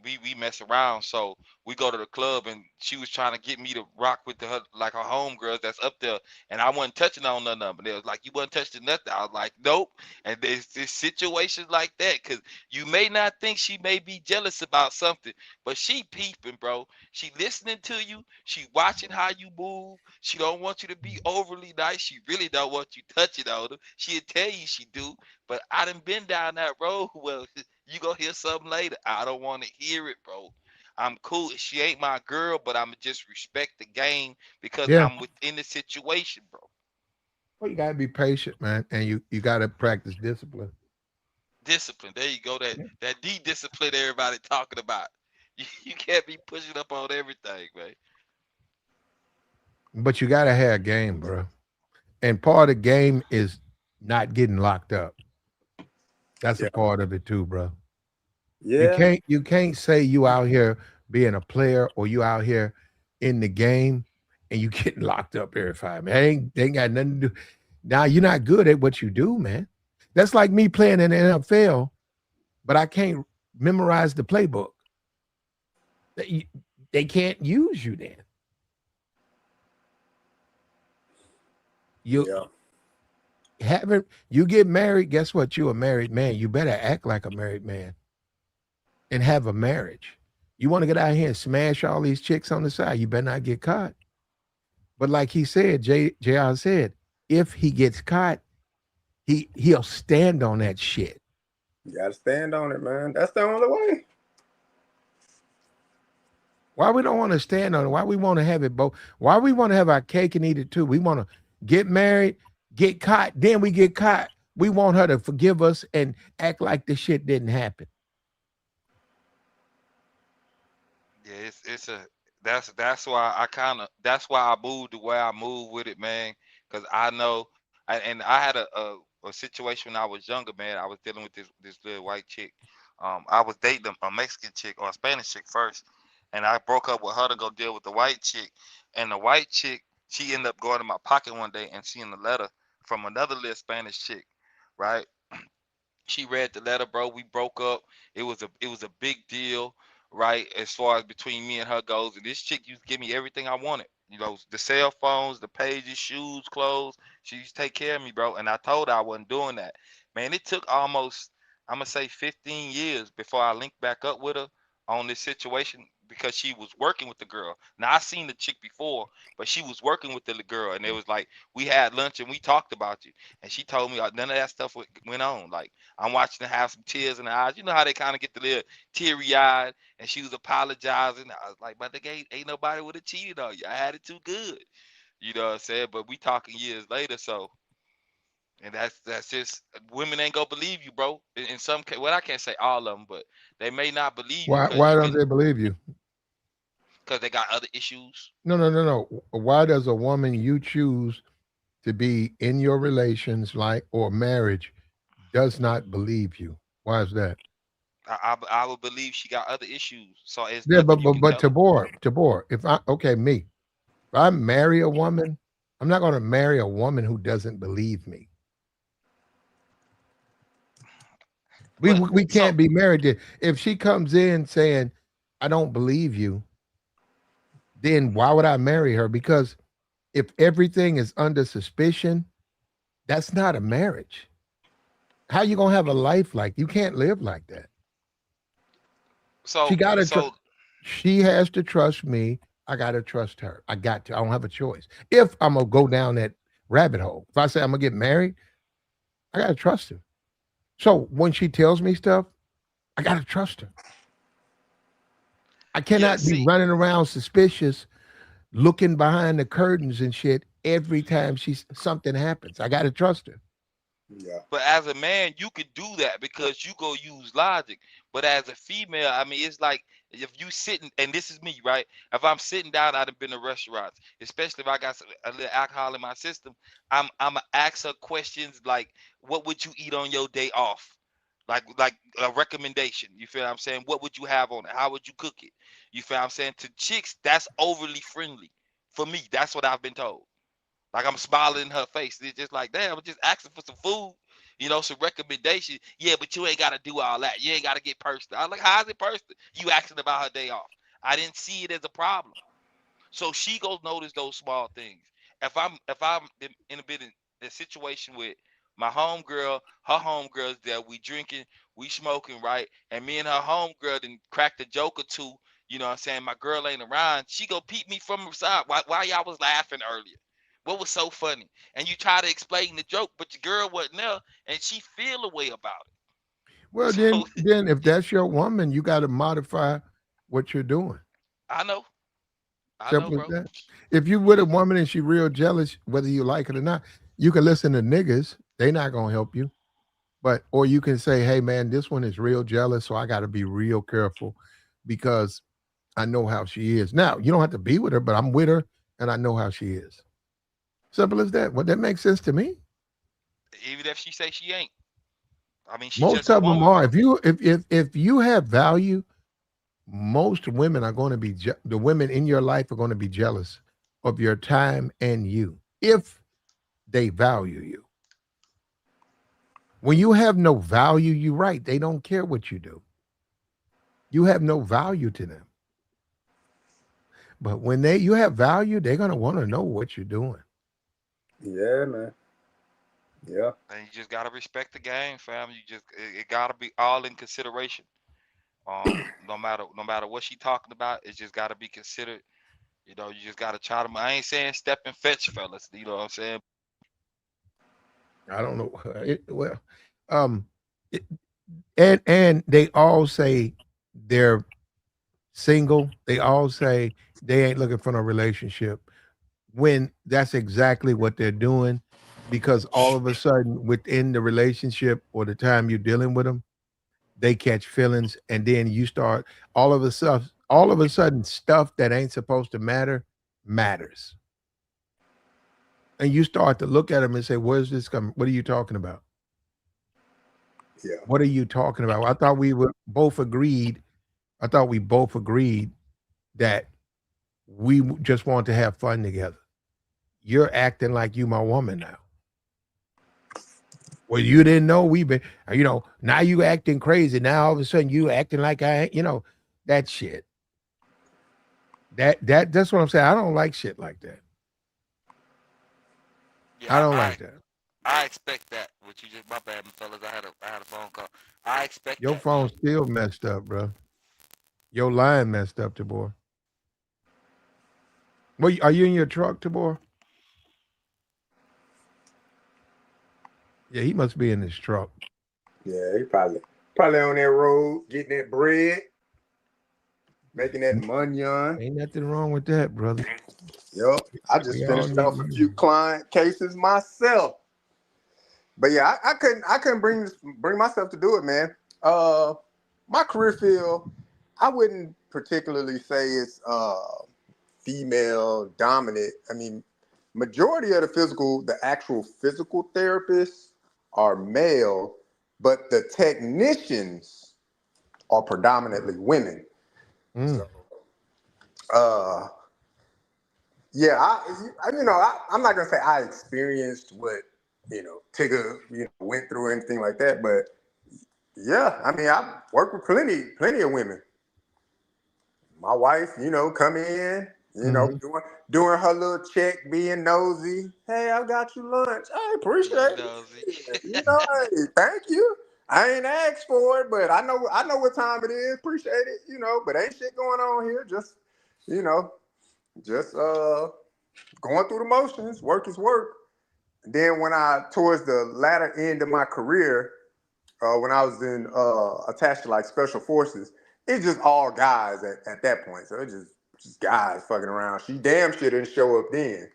we mess around. So we go to the club, and she was trying to get me to rock with her like her homegirls that's up there, and I wasn't touching on none of them. They was like, "You wasn't touching nothing." I was like, "Nope." And there's situations like that, cause you may not think she may be jealous about something, but she peeping, bro. She listening to you. She watching how you move. She don't want you to be overly nice. She really don't want you touching on her. She'll tell you she do, but I done been down that road. Well, you gonna hear something later. I don't want to hear it, bro. I'm cool. She ain't my girl, but I'm just respect the game because Yeah. I'm within the situation, bro. Well, you gotta be patient, man, and you gotta practice discipline. Discipline. There you go. That discipline everybody talking about. You can't be pushing up on everything, man. But you gotta have game, bro. And part of the game is not getting locked up. That's a Yeah. part of it too, bro. Yeah. You can't say you out here being a player or you out here in the game and you getting locked up every 5 minutes. They ain't got nothing to do. Now you're not good at what you do, man. That's like me playing in the NFL, but I can't memorize the playbook. They, they can't use you then. You Yeah. haven't you get married, guess what? You a married man. You better act like a married man and have a marriage. You want to get out here and smash all these chicks on the side, you better not get caught. But like he said, JR said, if he gets caught, he'll stand on that shit. You gotta stand on it, man. That's the only way. Why we don't want to stand on it? Why we want to have it both? Why we want to have our cake and eat it too? We want to get married, get caught, then we get caught. We want her to forgive us and act like the shit didn't happen. Yeah, it's a that's why that's why I moved the way I moved with it, man. Cause I know, and I had a situation when I was younger, man. I was dealing with this little white chick. I was dating a Mexican chick or a Spanish chick first, and I broke up with her to go deal with the white chick. And the white chick, she ended up going to my pocket one day and seeing a letter from another little Spanish chick, right? She read the letter, bro. We broke up. It was a big deal, right? As far as between me and her goes. And this chick used to give me everything I wanted. The cell phones, the pages, shoes, clothes. She used to take care of me, bro. And I told her I wasn't doing that. Man, it took almost, I'm gonna say 15 years before I linked back up with her on this situation because she was working with the girl. Now I seen the chick before, but she was working with the girl, and it was like we had lunch and we talked about you. And she told me none of that stuff went on. Like I'm watching her have some tears in her eyes. You know how they kind of get the little teary eyed, and she was apologizing. I was like, but the ain't nobody would have cheated on you. I had it too good. You know what I'm saying? But we talking years later, so and that's just women ain't gonna believe you, bro. In some case, well, I can't say all of them, but they may not believe you because Why you don't can they believe you? because they got other issues. No. Why does a woman you choose to be in your relations like or marriage does not believe you? Why is that? I would believe she got other issues, so it's Yeah, nothing you can but tell her. Tabor, if I okay, me, if I marry a woman, I'm not gonna marry a woman who doesn't believe me. But We so can't be married to if she comes in saying, I don't believe you, then why would I marry her? Because if everything is under suspicion, that's not a marriage. How you gonna have a life like you can't live like that? She so gotta so she has to trust me. I gotta trust her. I got to. I don't have a choice. If I'm gonna go down that rabbit hole, if I say I'm gonna get married, I gotta trust her. So when she tells me stuff, I gotta trust her. I yeah, cannot be see, running around suspicious, looking behind the curtains and shit every time she's something happens. I gotta trust her. Yeah. But as a man, you could do that because you go use logic. But as a female, I mean, it's like if you sitting, and this is me, right? If I'm sitting down, I'd have been to restaurants, especially if I got a little alcohol in my system. I'm ask her questions like, "What would you eat on your day off?" Like a recommendation. You feel what I'm saying? What would you have on it? How would you cook it? You feel what I'm saying? To chicks, that's overly friendly. For me, that's what I've been told. Like I'm smiling in her face. It's just like, damn, I'm just asking for some food, some recommendation. Yeah, but you ain't gotta do all that. You ain't gotta get personal. I'm like, how's it personal? You asking about her day off. I didn't see it as a problem. So she goes notice those small things. If I'm in a bit in a situation with my homegirl, her homegirl's there, we drinking, we smoking, right? And me and her homegirl then cracked a joke or two, you know what I'm saying? My girl ain't around. She go peep me from the side. Why y'all was laughing earlier? What was so funny? And you try to explain the joke, but your girl wasn't there and she feel a way about Well, it. So then if that's your woman, you got to modify what you're doing. I know. I know, Simple as bro. that. If you with a Hmm. woman and she real jealous, whether you like it or not, you can listen to niggas. They not gonna help you. But or you can say, hey man, this one is real jealous, so I got to be real careful because I know how she is. Now you don't have to be with her, but I'm with her and I know how she is. Simple as that. Well, that makes sense to me. Even if she say she ain't. I mean, she's Most just a of them woman, are. bro. If you have value, most women are going to be the women in your life are going to be jealous of your time and you if they value you. When you have no value, you're right. They don't care what you do. You have no value to them. But when you have value, they're gonna want to know what you're doing. Yeah, man. Yeah. And you just gotta respect the game, fam. It gotta be all in consideration. No matter what she talking about, it just gotta be considered. You just gotta try to. I ain't saying step and fetch, fellas. You know what I'm saying? I don't know. Well, um, it- and they all say they're single. They all say they ain't looking for no relationship. When that's exactly what they're doing, because all of a sudden within the relationship or the time you're dealing with them, they catch feelings, and then you start all of a sudden stuff that ain't supposed to matter matters, and you start to look at them and say, "Where's this coming? What are you talking about? Yeah. What are you talking about?" I thought we were both agreed. I thought we both agreed that just want to have fun together. You're acting like you my woman now. Well, you didn't know we've been, now you acting crazy. Now all of a sudden you acting like I ain't, that shit. That's what I'm saying. I don't like shit like that. I Yeah, don't I like that. I expect that. Which you just my bad, fellas. I had a phone call. I expect Your that, man. phone still messed up, bro. Your line messed up, Tabor. Well, are you in your truck, Tabor? Yeah, he must be in his truck. Yeah. He probably on that road getting that bread, making that money on. Ain't nothing wrong with that, brother. Yep. I We just all finished need off a few money. client cases myself. But yeah, I couldn't bring myself to do it, man. My career field, I wouldn't particularly say it's female dominant. I mean, majority of the actual physical therapists are male, but the technicians are predominantly women. Mm, So, uh, yeah, I'm not gonna say I experienced what Tigger went through or anything like that, but yeah, I mean I worked with plenty of women. My wife, come in, mhm. doing her little check, being nosy. Hey, I got you lunch. I Being appreciate it. nosy. Hey, thank you. I ain't asked for it, but I know what time it is. Appreciate it, but ain't shit going on here. Just, you know, just going through the motions. Work is work. And then towards the latter end of my career, when I was in attached to like special forces, it's just all guys at that point. So it's just guys fucking around. She damn sure didn't show up then.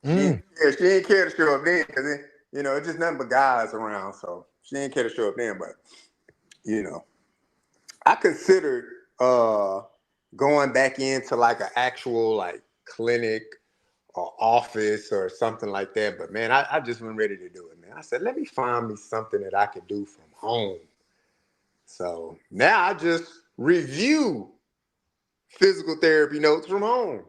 She didn't Mm. care. She didn't care to show up then because You know, it's just nothing but guys around, so she ain't care to show up then. But you know, I considered going back into like an actual like clinic or office or something like that. But man, I just wasn't ready to do it, man. I said, let me find me something that I can do from home. So now I just review physical therapy notes from home.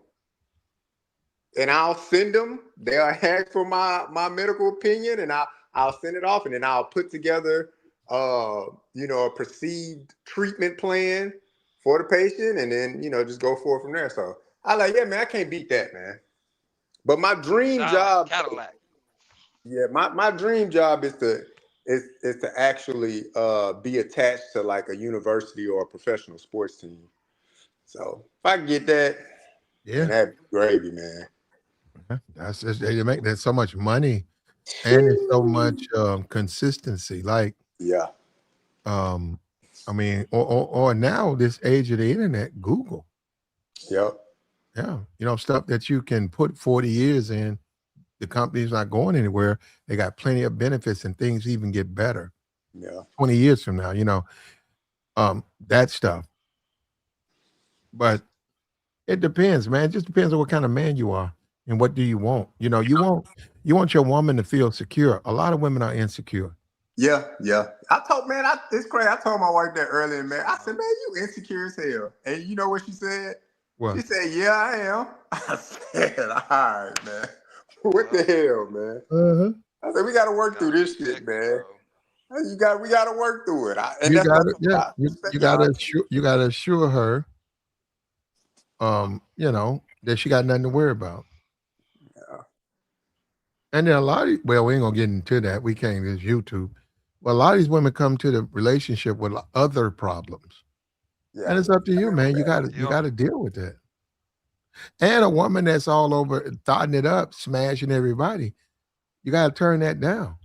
And I'll send them. They'll ask for my medical opinion, and I'll send it off, and then I'll put together a perceived treatment plan for the patient, and then just go forward from there. So I like, yeah, man, I can't beat that, man. But my dream Sound job, like Cadillac. yeah, my dream job is to actually be attached to like a university or a professional sports team. So if I can get that, Yeah, that'd be gravy, man. that's just, they make there's so much money and it's so much consistency. Like, Yeah. I mean, or now this age of the internet, Google. Yep. Yeah, stuff that you can put 40 years in. The company's not going anywhere. They got plenty of benefits and things even get better. Yeah. 20 years from now, that stuff. But it depends, man. It just depends on what kind of man you are and what do you want. You want your woman to feel secure. A lot of women are insecure. Yeah. It's crazy. I told my wife that earlier, man. I said, man, you insecure as hell. And you know what she said? What? She said, yeah, I am. I said, all right, man. What the hell, man? Uh-huh. I said, we got to work through this shit, man. We got to work through it. You got to assure her, that she got nothing to worry about. Yeah. And then we ain't gonna get into that. We can't. It's YouTube. Well, a lot of these women come to the relationship with other problems, and it's up to you, man. You got to deal with that. And a woman that's all over thotting it up, smashing everybody, you got to turn that down.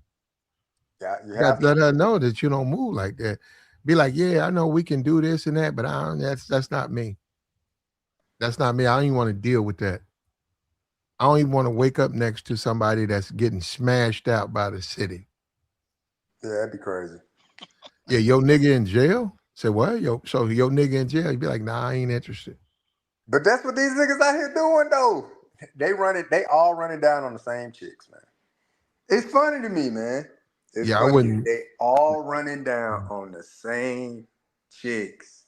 Yeah, you got to let her know that you don't move like that. Be like, yeah, I know we can do this and that, but that's not me. That's not me. I don't even want to deal with that. I don't even want to wake up next to somebody that's getting smashed out by the city. Yeah, that'd be crazy. Yeah, your nigga in jail? Say what? So your nigga in jail? You'd be like, nah, I ain't interested. But that's what these niggas out here doing, though. They all running down on the same chicks, man. It's funny to me, man. I wouldn't. They all running down on the same chicks.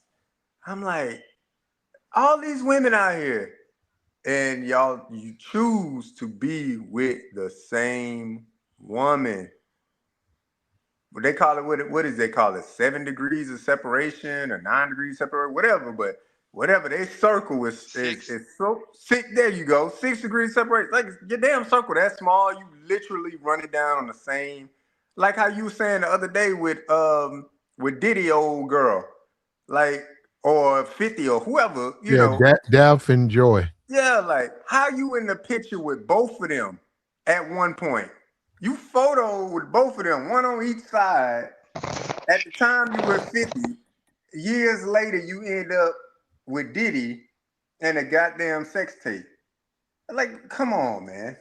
I'm like, all these women out here, and you choose to be with the same woman. But they call it, what is they call it? 7 degrees of separation or 9 degrees separation, whatever. But whatever, they circle is so 6. There you go, 6 degrees separation. Like your damn circle that small, you literally run it down on the same. Like how you were saying the other day with Diddy, old girl, like, or 50 or whoever, you know. Dalf and Joy. Yeah, like how you in the picture with both of them at one point. You photo with both of them, one on each side. At the time you were 50, years later you end up with Diddy and a goddamn sex tape. Like, come on, man.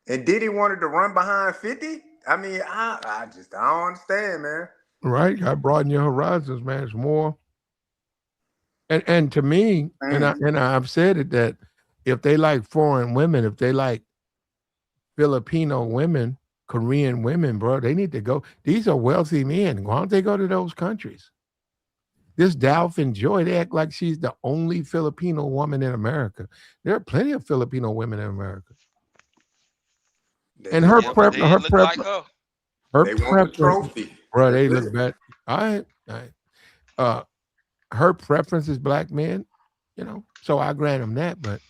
And Diddy wanted to run behind 50? I mean, I don't understand, man. Right. I broaden your horizons, man. It's more. And to me, and I've said it, that if they like foreign women, if they like Filipino women, Korean women, bro, they need to go. These are wealthy men. Why don't they go to those countries? This Dalf and Joy, they act like she's the only Filipino woman in America. There are plenty of Filipino women in America. And her preference, trophy, bro, they look bad. All right. Her preference is black men, so I grant them that. But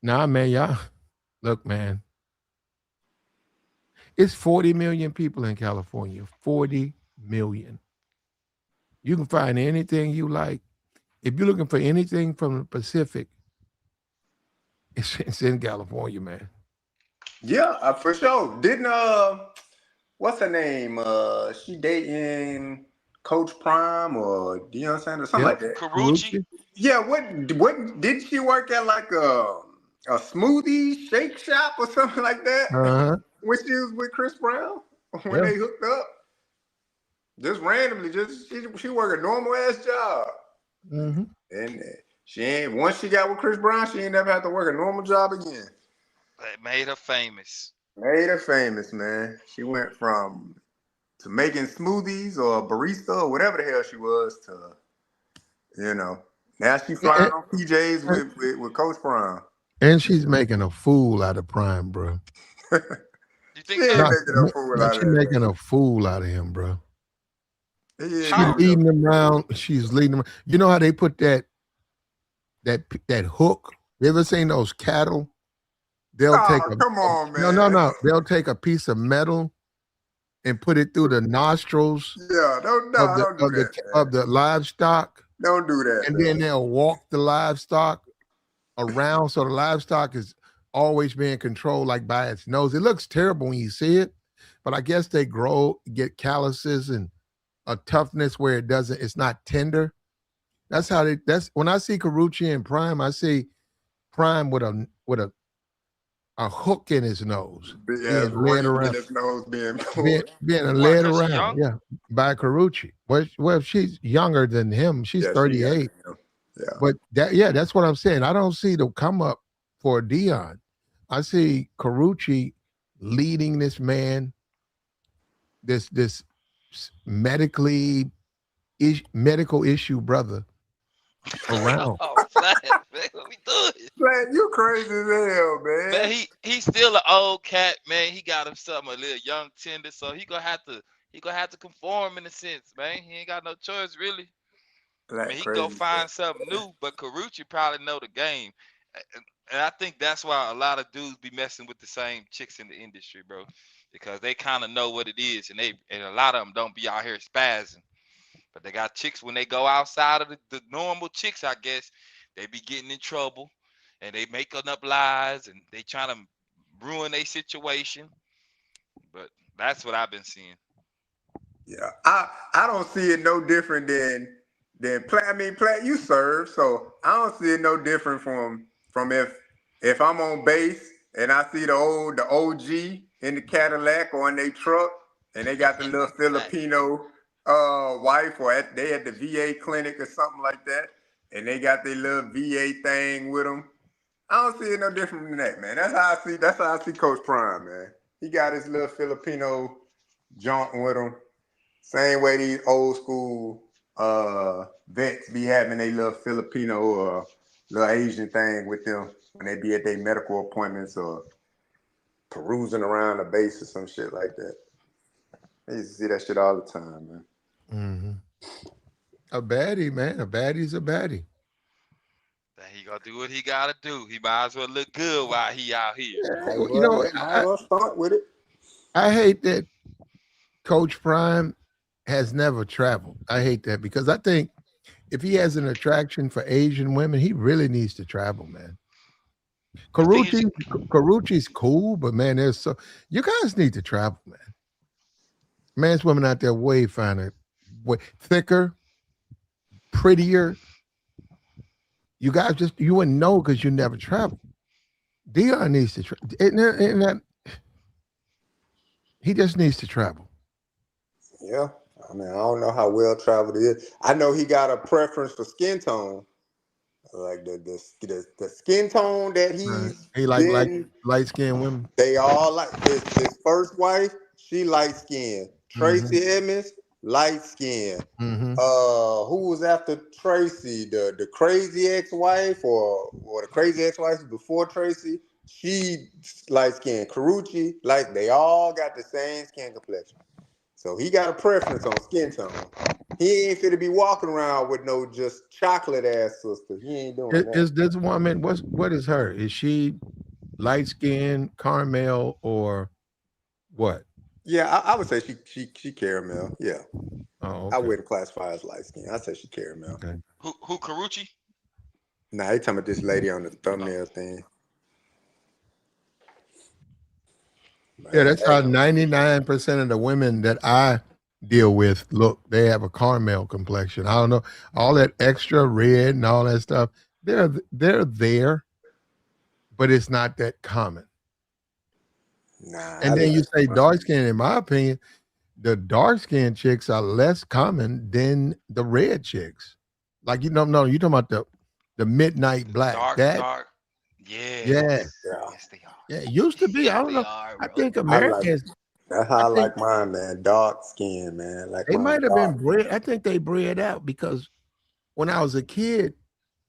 nah, man, y'all, look, man, it's 40 million people in California. 40 million. You can find anything you like. If you're looking for anything from the Pacific, it's in California, man. Yeah, for sure. Didn't what's her name? She dating Coach Prime or Deion Sanders, something like that. Karuchi? Yeah, what did she work at, like a smoothie shake shop or something like that? Uh-huh. when she was with Chris Brown, when they hooked up, just randomly, she worked a normal ass job, and she ain't once she got with Chris Brown, she ain't never had to work a normal job again. That made her famous. Made her famous, man. She went from to making smoothies or barista or whatever the hell she was to, now she flying on PJs with Coach Brown. And she's making a fool out of Prime, bro. You think so? She's making a fool out of him, bro. She's leading him around. She's leading him. You know how they put that hook? You ever seen those cattle? They'll take come on, man. No. They'll take a piece of metal and put it through the nostrils. Yeah, don't do that, of the livestock. Don't do that. And then they'll walk the livestock around, so the livestock is always being controlled like by its nose. It looks terrible when you see it, but I guess they get calluses and a toughness where it's not tender. That's when I see Carucci and Prime, I see Prime with a hook in his nose, being led around, his nose being led around, by Carucci. Well, she's younger than him. She's 38. But that's what I'm saying. I don't see the come up for Dion. I see Carucci leading this man, this medical issue brother around. Flat, man, what we doing? Man, you crazy as hell, man. Man, he's still an old cat, man. He got himself a little young tender, so he gonna have to conform in a sense, man. He ain't got no choice really. He go find something new, but Carucci probably know the game. And I think that's why a lot of dudes be messing with the same chicks in the industry, bro. Because they kind of know what it is, and a lot of them don't be out here spazzing. But they got chicks when they go outside of the normal chicks, I guess, they be getting in trouble, and they making up lies, and they trying to ruin their situation. But that's what I've been seeing. Yeah, I don't see it no different than Platt, you serve, so I don't see it no different from if I'm on base and I see the OG in the Cadillac or in their truck and they got the little Filipino wife, or they at the VA clinic or something like that, and they got their little VA thing with them. I don't see it no different than that, man. That's how I see Coach Prime, man. He got his little Filipino jaunt with him. Same way these old school vets be having a little Filipino or little Asian thing with them when they be at their medical appointments or perusing around the base or some shit like that. I used to see that shit all the time, man. Mm-hmm. A baddie, man. A baddie's a baddie. He gonna do what he gotta do. He might as well look good while he out here. I'll start with it. I hate that Coach Prime has never traveled. I hate that because I think if he has an attraction for Asian women, he really needs to travel, man. Carucci's cool, but man, you guys need to travel, man. Man's women out there way finer, way thicker, prettier. You guys you wouldn't know because you never traveled. Dion needs to travel. He just needs to travel. Yeah. I mean, I don't know how well traveled he is. I know he got a preference for skin tone. Like the skin tone that he like light-skinned women. They all like his first wife, she light-skinned. Tracy Edmonds, light-skinned. Who was after Tracy? The crazy ex-wife or the crazy ex-wife before Tracy? She light-skinned. Carucci, they all got the same skin complexion. So he got a preference on skin tone. He ain't fit to be walking around with no just chocolate ass sister. He ain't doing that. Is this woman, what is her? Is she light skin, caramel, or what? Yeah, I would say she caramel. Yeah. Oh, okay. I wouldn't classify as light skin. I'd say she caramel. Okay. Who Carucci? Nah, he talking about this lady on the thumbnail thing. Yeah, that's how 99% of the women that I deal with look. They have a caramel complexion. I don't know, all that extra red and all that stuff. They're there, but it's not that common. Nah, I And then you like say mine. dark skin. In my opinion, the dark skinned chicks are less common than the red chicks. Like no, you talking about the midnight black. That Dark. yeah, Yes. Yeah, Yes, they are. yeah. It used to be. Yes, I don't they know. are, I bro. think I like. Americans. That's I how I think like mine, man. Dark skin, man. Like they mine might have been dark. bred. I think they bred out because when I was a kid,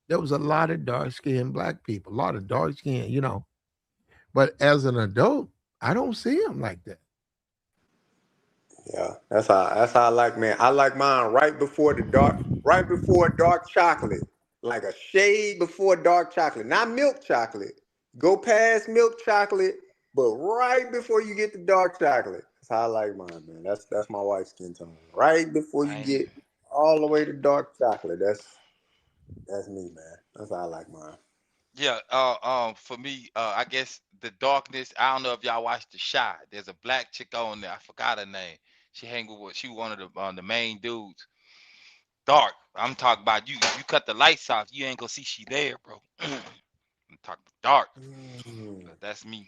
there was a lot of dark skinned black people, a lot of dark skin, But as an adult, I don't see them like that. Yeah, that's how I like, man. I like mine right before dark chocolate, like a shade before dark chocolate, not milk chocolate. Go past milk chocolate, but right before you get to dark chocolate. That's how I like mine, man. That's my wife's skin tone. Right before you Man. get all the way to dark chocolate. That's me, man. That's how I like mine. Yeah, for me, I guess the darkness. I don't know if y'all watched The Shy. There's a black chick on there. I forgot her name. She hang with she one of the main dudes. Dark. I'm talking about you. If you cut the lights off, you ain't gonna see she there, bro. I'm talking dark. Mm, That's me.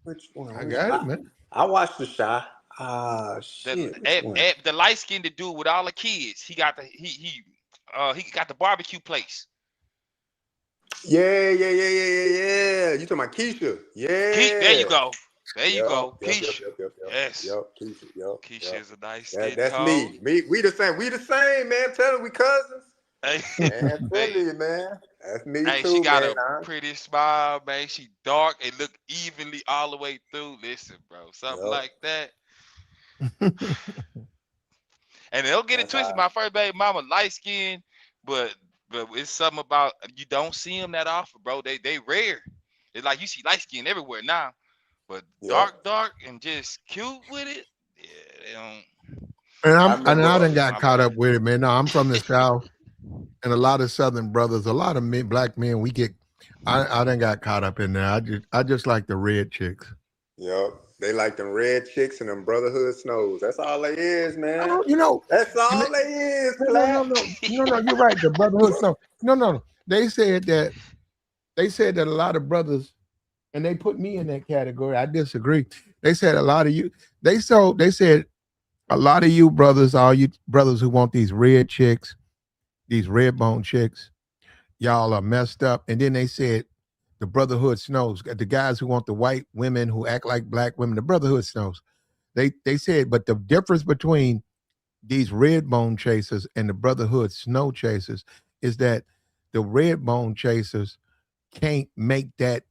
which one? I got it, man. I watched The Shy. Ah, shit. Which one? The light skinned dude with all the kids. He got the barbecue place. Yeah. You talking about Keisha? There you Yeah. go. There you Yep, go. yep, yep, Keisha. yep, yep, yep. Yes. Yep, Keisha. Yep, Keisha yep. is a nice skin That's tone. me. We the same. We the same, man. Tell them we cousins. Hey, Man, tell hey, you, man. That's me hey, she too, got man. a pretty smile, man. She dark and look evenly all the way through. Listen, bro, something Yep. like that. And don't get it That's twisted. how. My first baby mama light skinned, but it's something about you don't see them that often, bro. They rare. It's like you see light skin everywhere now, but Yep. dark and just cute with it. Yeah, they don't. And I I remember. done got My caught bad. up with it, man. No, I'm from the South, and a lot of Southern brothers, a lot of men, black men, we get. I done got caught up in there. I just like the red chicks. Yep. They like them red chicks and them brotherhood snows. That's all they is, I man. don't, That's and all they is, no, Clap. You're right. The brotherhood snow. No. They said that a lot of brothers, and they put me in that category. I disagree. They said a lot of you. They said a lot of you brothers, all you brothers who want these red chicks, these red bone chicks, y'all are messed up. And then they said the brotherhood snows. The guys who want the white women who act like black women, the brotherhood snows. They said, but the difference between these red bone chasers and the brotherhood snow chasers is that the red bone chasers can't make that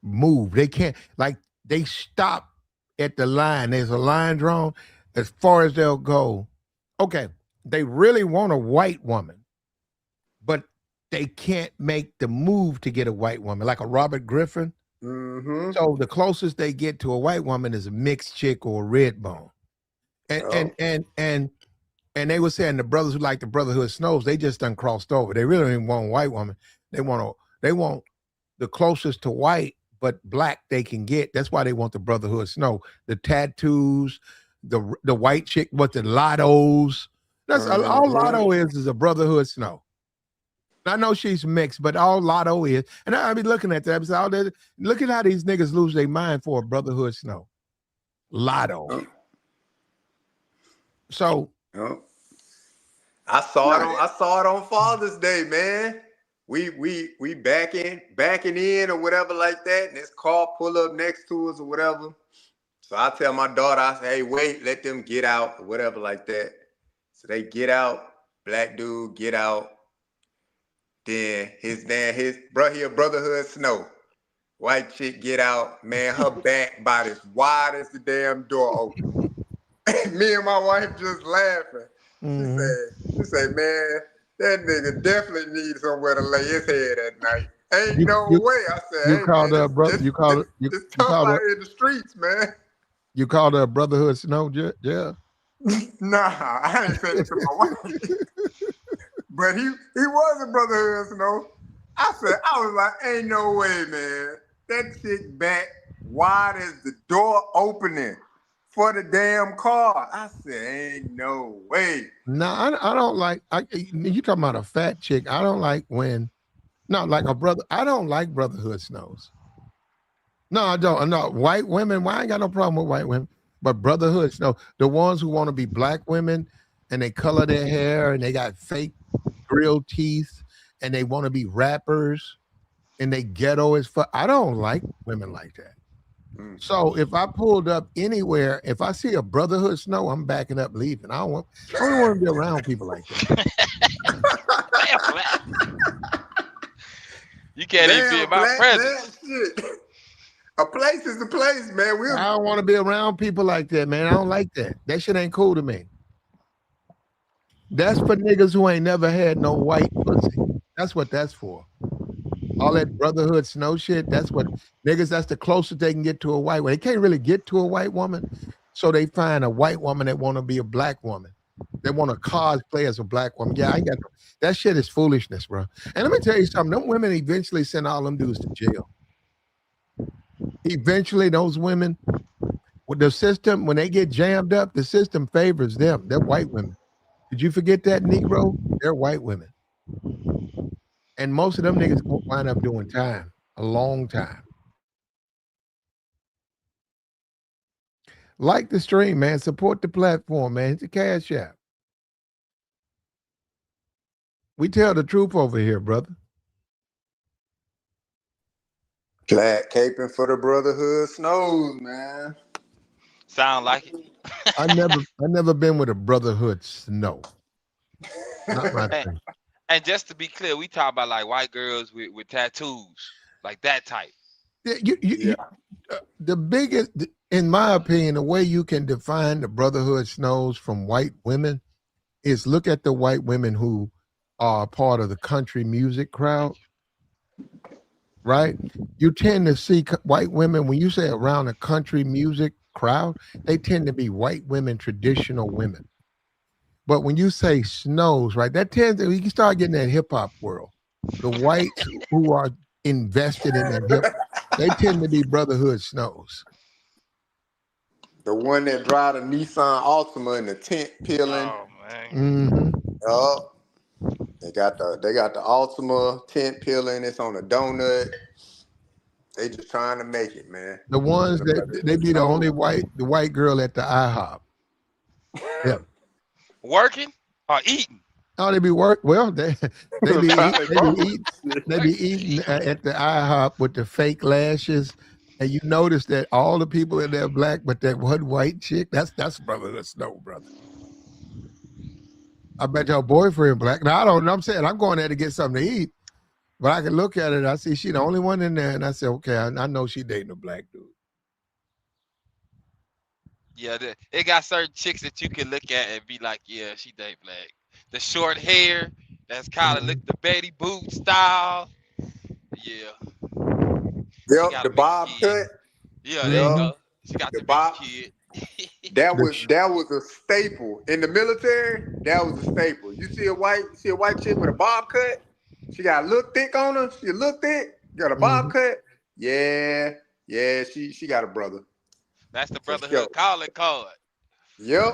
move. They can't, like, they stop at the line. There's a line drawn as far as they'll go. Okay, they really want a white woman, but they can't make the move to get a white woman, like a Robert Griffin. Mm-hmm. So the closest they get to a white woman is a mixed chick or a red bone. And and Yep. and and and they were saying the brothers who like the Brotherhood Snows, they just done crossed over. They really don't want a white woman. They want the closest to white, but black they can get. That's why they want the Brotherhood Snow. The tattoos, the white chick, what the lottos. That's all Mm-hmm. Lotto is a Brotherhood Snow. I know she's mixed, but all Lotto is, and I be looking at that. Look at how these niggas lose their mind for a Brotherhood Snow. Lotto. Yep. So Yep. I saw it on Father's Day, man. We backing in or whatever like that, and this car pull up next to us or whatever. So I tell my daughter, I say, hey, wait, let them get out or whatever like that. So they get out, black dude get out. Then his brotherhood snow. White chick get out, man, her back about as wide as the damn door open. Me and my wife just laughing. She mhm. said, man, that nigga definitely needs somewhere to lay his head at night. Ain't you no you way. I said, you hey called man, her brother. it's tough out here in the streets, man. You called her Brotherhood Snow. Yeah. Nah, I ain't saying it to my wife. But he was a brotherhood snow. I was like, ain't no way, man. That chick back wide as the door opening for the damn car. I said, ain't no way. No, I don't like. You talking about a fat chick? I don't like when. No, like a brother. I don't like Brotherhood Snows. No, I don't. No, white women. Well, I ain't got no problem with white women, but brotherhoods. No, the ones who want to be black women and they color their hair and they got fake grill teeth and they want to be rappers and they ghetto as fuck. I don't like women like that. Mm. So if I pulled up anywhere, if I see a brotherhood snow, I'm backing up, leaving. I don't want to be around people like that. Damn, Black. You can't even be in Damn, my Black, man, presence. shit. A place is a place, man. I don't want to be around people like that, man. I don't like that. That shit ain't cool to me. That's for niggas who ain't never had no white pussy. That's what that's for. All that brotherhood snow shit, that's what niggas, that's the closest they can get to a white woman. They can't really get to a white woman, so they find a white woman that want to be a black woman. They want to cosplay as a black woman. Yeah, I ain't got no, that shit is foolishness, bro. And let me tell you something, them women eventually send all them dudes to jail. Eventually, those women, with the system, when they get jammed up, the system favors them. They're white women. Did you forget that, Negro? They're white women. And most of them niggas wind up doing time, a long time. Like the stream, man. Support the platform, man. It's a cash app. We tell the truth over here, brother. Black caping for the brotherhood snows, man. Sound like it. I never been with a brotherhood snow. Not my And, thing. and just to be clear, we talk about like white girls with tattoos, like that type. Yeah, the biggest, in my opinion, the way you can define the brotherhood snows from white women is look at the white women who are part of the country music crowd, right? You tend to see white women, when you say around a country music crowd, they tend to be white women, traditional women. But when you say snows, right, that tends to, you can start getting that hip hop world. The whites who are invested in that hip, they tend to be brotherhood snows. The one that drive the Nissan Altima in the tent peeling. Oh man. Mm-hmm. They got the Altima tent peeling. It's on a donut. They just trying to make it, man. The ones that they be the only white girl at the IHOP. Yeah. Working or eating? Oh, they be work. Well, they be eating at the IHOP with the fake lashes, and you notice that all the people in there black, but that one white chick, that's brotherhood snow, brother. I bet your boyfriend black. Now I don't know. I'm saying I'm going there to get something to eat, but I can look at it. I see she the only one in there, and I say, okay, I know she dating a black dude. Yeah, they got certain chicks that you can look at and be like, yeah, she date black. The short hair, that's kind of Mhm. look the Betty Boot style. Yeah. Yep, got the a mixed bob kid. cut. Yeah, there you Mhm. go. She got The the bob. mixed kid. That The was a staple in the military. That was a staple. You see a white chick with a bob cut. She got a little thick on her. She a little thick. Got a bob Mhm. cut. Yeah. She got a brother That's the for sure. brotherhood calling card. Yep.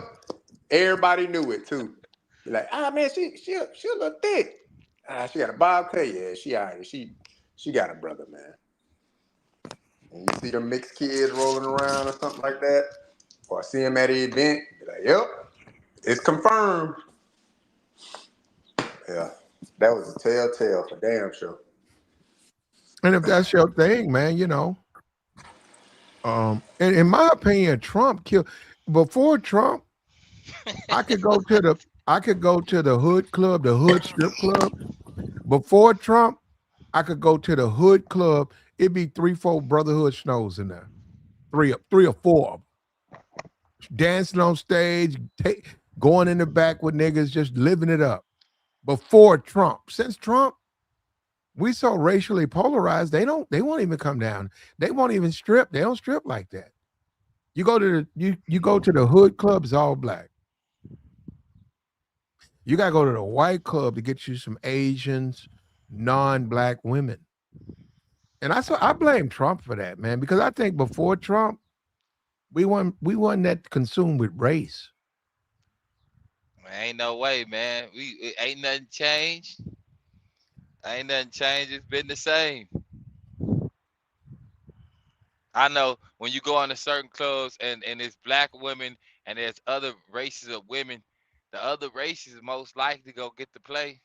Everybody knew it too. Be like, man, she a little thick. She got a bob cut. Yeah, she all right. She got a brother, man. And you see them mixed kids rolling around or something like that, or see them at an event, be like, yep, it's confirmed. Yeah, that was a telltale for damn sure. And if that's your thing, man, and in my opinion, Trump killed. Before Trump, I could go to the hood club, the hood strip club. Before Trump, I could go to the hood club. It'd be 3-4 brotherhood snows in there, three or four of them, dancing on stage, going in the back with niggas, just living it up. Before Trump, since Trump, we so racially polarized. They won't even come down. They won't even strip. They don't strip like that. You go to you go to the hood clubs, all black. You gotta go to the white club to get you some Asians, non-black women. And I blame Trump for that, man, because I think before Trump, we weren't that consumed with race. Ain't no way, man. Ain't nothing changed. Ain't nothing changed. It's been the same. I know when you go into certain clubs and there's black women and there's other races of women, the other races is most likely to go get to play.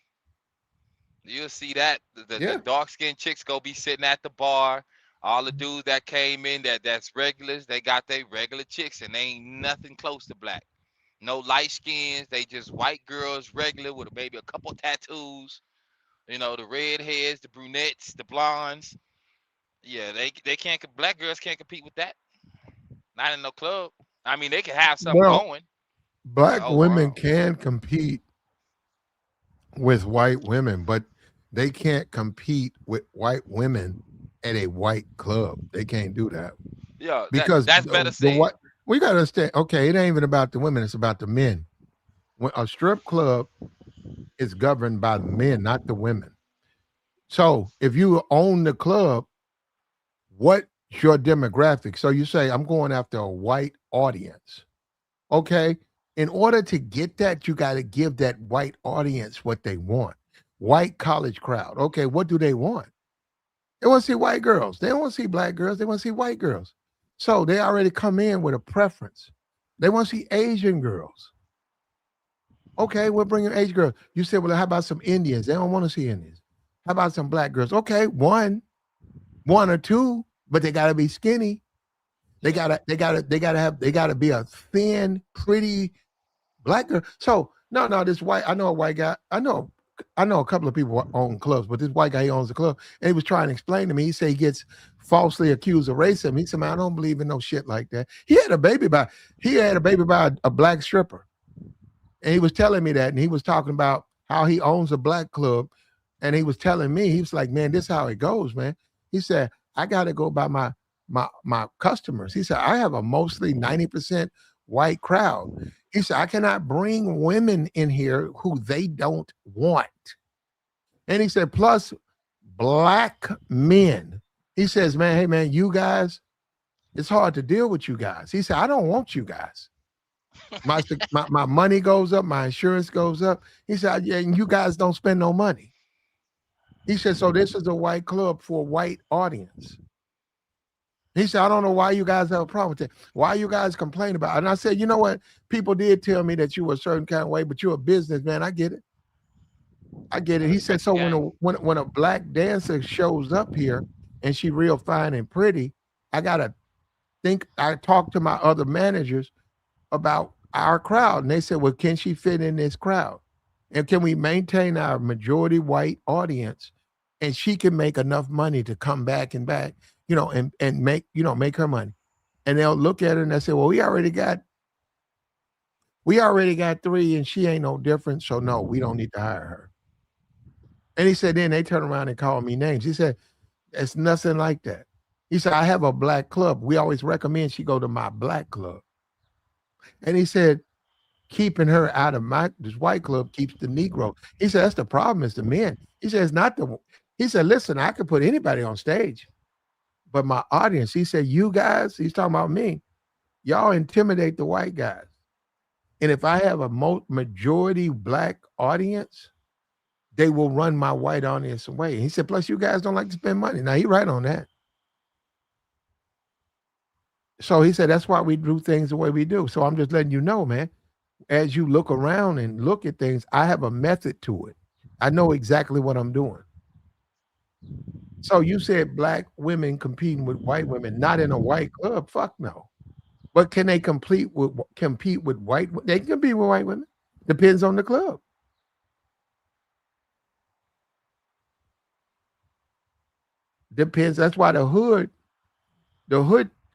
You'll see that the Yeah. dark skinned chicks go be sitting at the bar. All the dudes that came in that's regulars, they got their regular chicks and they ain't nothing close to black. No light skins, they just white girls, regular with maybe a couple tattoos. You know, the redheads, the brunettes, the blondes. Yeah, they can't. Black girls can't compete with that. Not in no club. I mean, they can have something Well, going, but black women overall, can compete with white women, but they can't compete with white women at a white club. They can't do that yeah, because that's better the said. white. We gotta understand. Okay, it ain't even about the women; it's about the men. When a strip club is governed by the men, not the women. So if you own the club, what's your demographic? So you say, I'm going after a white audience. Okay. In order to get that, you got to give that white audience what they want. White college crowd. Okay. What do they want? They want to see white girls. They don't want to see black girls. They want to see white girls. So they already come in with a preference. They want to see Asian girls. Okay, we're bringing Asian girls. You said, well, how about some Indians? They don't want to see Indians. How about some black girls? Okay, one or two, but they gotta be skinny. They Yeah, gotta be a thin, pretty black girl. So no, this white. I know a white guy. I know a couple of people who own clubs, but this white guy he owns a club, and he was trying to explain to me. He said he gets falsely accused of racism. He said, "Man, I don't believe in no shit like that." He had a baby by a black stripper. And he was telling me that, and he was talking about how he owns a black club. And he was telling me, he was like, man, this is how it goes, man. He said, I gotta go by my customers. He said, I have a mostly 90% white crowd. He said, I cannot bring women in here who they don't want. And he said, plus black men. He says, man, hey man, you guys, it's hard to deal with you guys. He said, I don't want you guys. My money goes up, my insurance goes up. He said, yeah, and you guys don't spend no money. He said, so this is a white club for a white audience. He said, I don't know why you guys have a problem with that. Why you guys complain about it? And I said, you know what? People did tell me that you were a certain kind of way, but you're a businessman. I get it. I get it. He said, respect the so when game. a black dancer shows up here and she real fine and pretty, I gotta think. I talked to my other managers about our crowd, and they said, well, can she fit in this crowd? And can we maintain our majority white audience? And she can make enough money to come back and back, and make her money. And they'll look at her and they say, well, we already got three, and she ain't no different. So no, we don't need to hire her. And he said, then they turn around and call me names. He said, it's nothing like that. He said, I have a black club. We always recommend she go to my black club. And he said, keeping her out of this white club keeps the Negro. He said, that's the problem is the men. He said, it's not he said, listen, I could put anybody on stage, but my audience, he said, you guys, he's talking about me, y'all intimidate the white guys. And if I have a majority black audience, they will run my white audience away. He said, plus you guys don't like to spend money. Now he right on that. So he said, that's why we do things the way we do. So I'm just letting you know, man, as you look around and look at things, I have a method to it. I know exactly what I'm doing. So you said black women competing with white women, not in a white club. Fuck no. But can they compete with white? They can compete with white women. Depends on the club. Depends. That's why the hood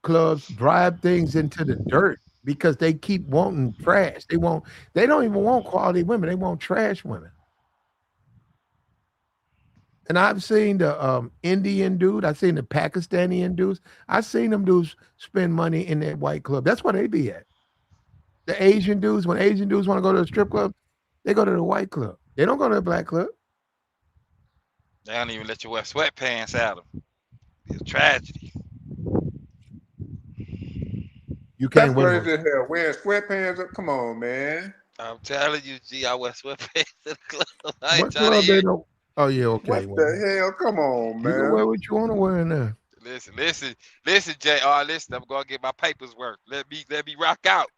clubs drive things into the dirt because they keep wanting trash. They don't even want quality women. They want trash women. And I've seen the Indian dude. I've seen the Pakistani dudes. I've seen them dudes spend money in that white club. That's where they be at. The Asian dudes, when Asian dudes want to go to a strip club, they go to the white club. They don't go to the black club. They don't even let you wear sweatpants at them. It's a tragedy. You That's can't wear no. crazy as hell. Wearing sweatpants. Come on, man. I'm telling you, G, I wear sweatpants to the club. I ain't What trying to club hear they it. don't? Oh yeah, What okay. Well, the hell? Come on, you can man. wear what you want to wear in there. listen, Jay. Oh, listen, I'm gonna get my papers work. Let me rock out.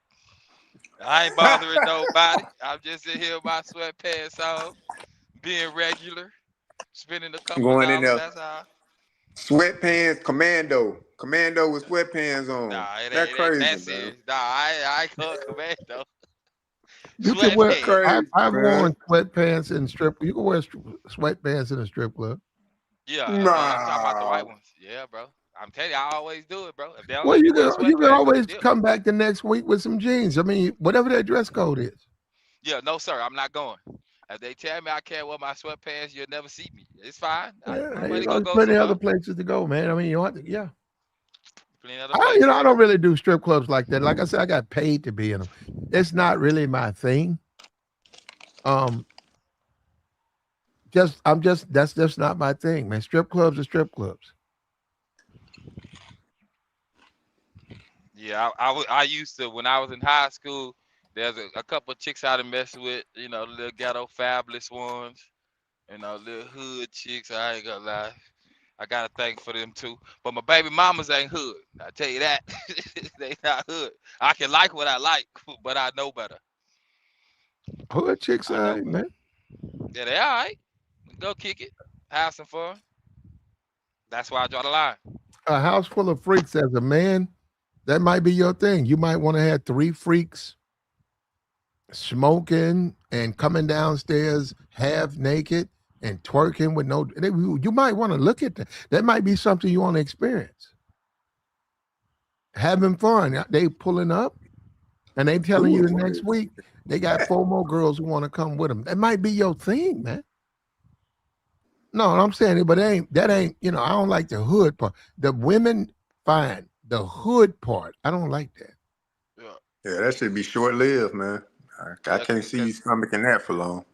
I ain't bothering nobody. I'm just in here with my sweatpants on, being regular, spending a couple of Going in dollars. there, That's all. sweatpants, commando with sweatpants on. Nah, That it ain't crazy, that man. serious. Nah, I ain't going commando. You can wear. Sweatpants. Crazy, I've man. worn sweatpants in strip. You can wear sweatpants in a strip club. Yeah, I'm talking about the Nah. white ones. Yeah, bro. I'm telling you, I always do it, bro. If they don't Well, let me you wear can sweatpants, I'm always still. come back the next week with some jeans. I mean, whatever that dress code is. Yeah, no, sir, I'm not going. If they tell me I can't wear my sweatpants, you'll never see me. It's fine. Yeah, I'm hey, ready to there's go plenty of other somewhere. places to go, man. I mean, you don't have to. Yeah, Plenty other places. I don't really do strip clubs like that. Like I said, I got paid to be in them. It's not really my thing. Um, that's just not my thing, man. Strip clubs are strip clubs. Yeah, I used to when I was in high school. There's a couple of chicks I done messed with. You know, little ghetto fabulous ones. You know, little hood chicks. I ain't gonna lie. I got to thank for them too. But my baby mamas ain't hood. I tell you that. They not hood. I can like what I like, but I know better. Hood chicks, I know better. man. Yeah, they all right. Go kick it. Have some fun. That's why I draw the line. A house full of freaks as a man, that might be your thing. You might want to have 3 freaks smoking and coming downstairs half naked and twerking with no. You might want to look at that. That might be something you want to experience. Having fun. They pulling up and they telling Who you would the want next to week they got 4 more girls who want to come with them. That might be your thing, man. No, I'm saying it, but that ain't. I don't like the hood part. The women, fine. The hood part, I don't like that. Yeah, Yeah, that should be short lived, man. I yeah, can't see you because stomaching that for long.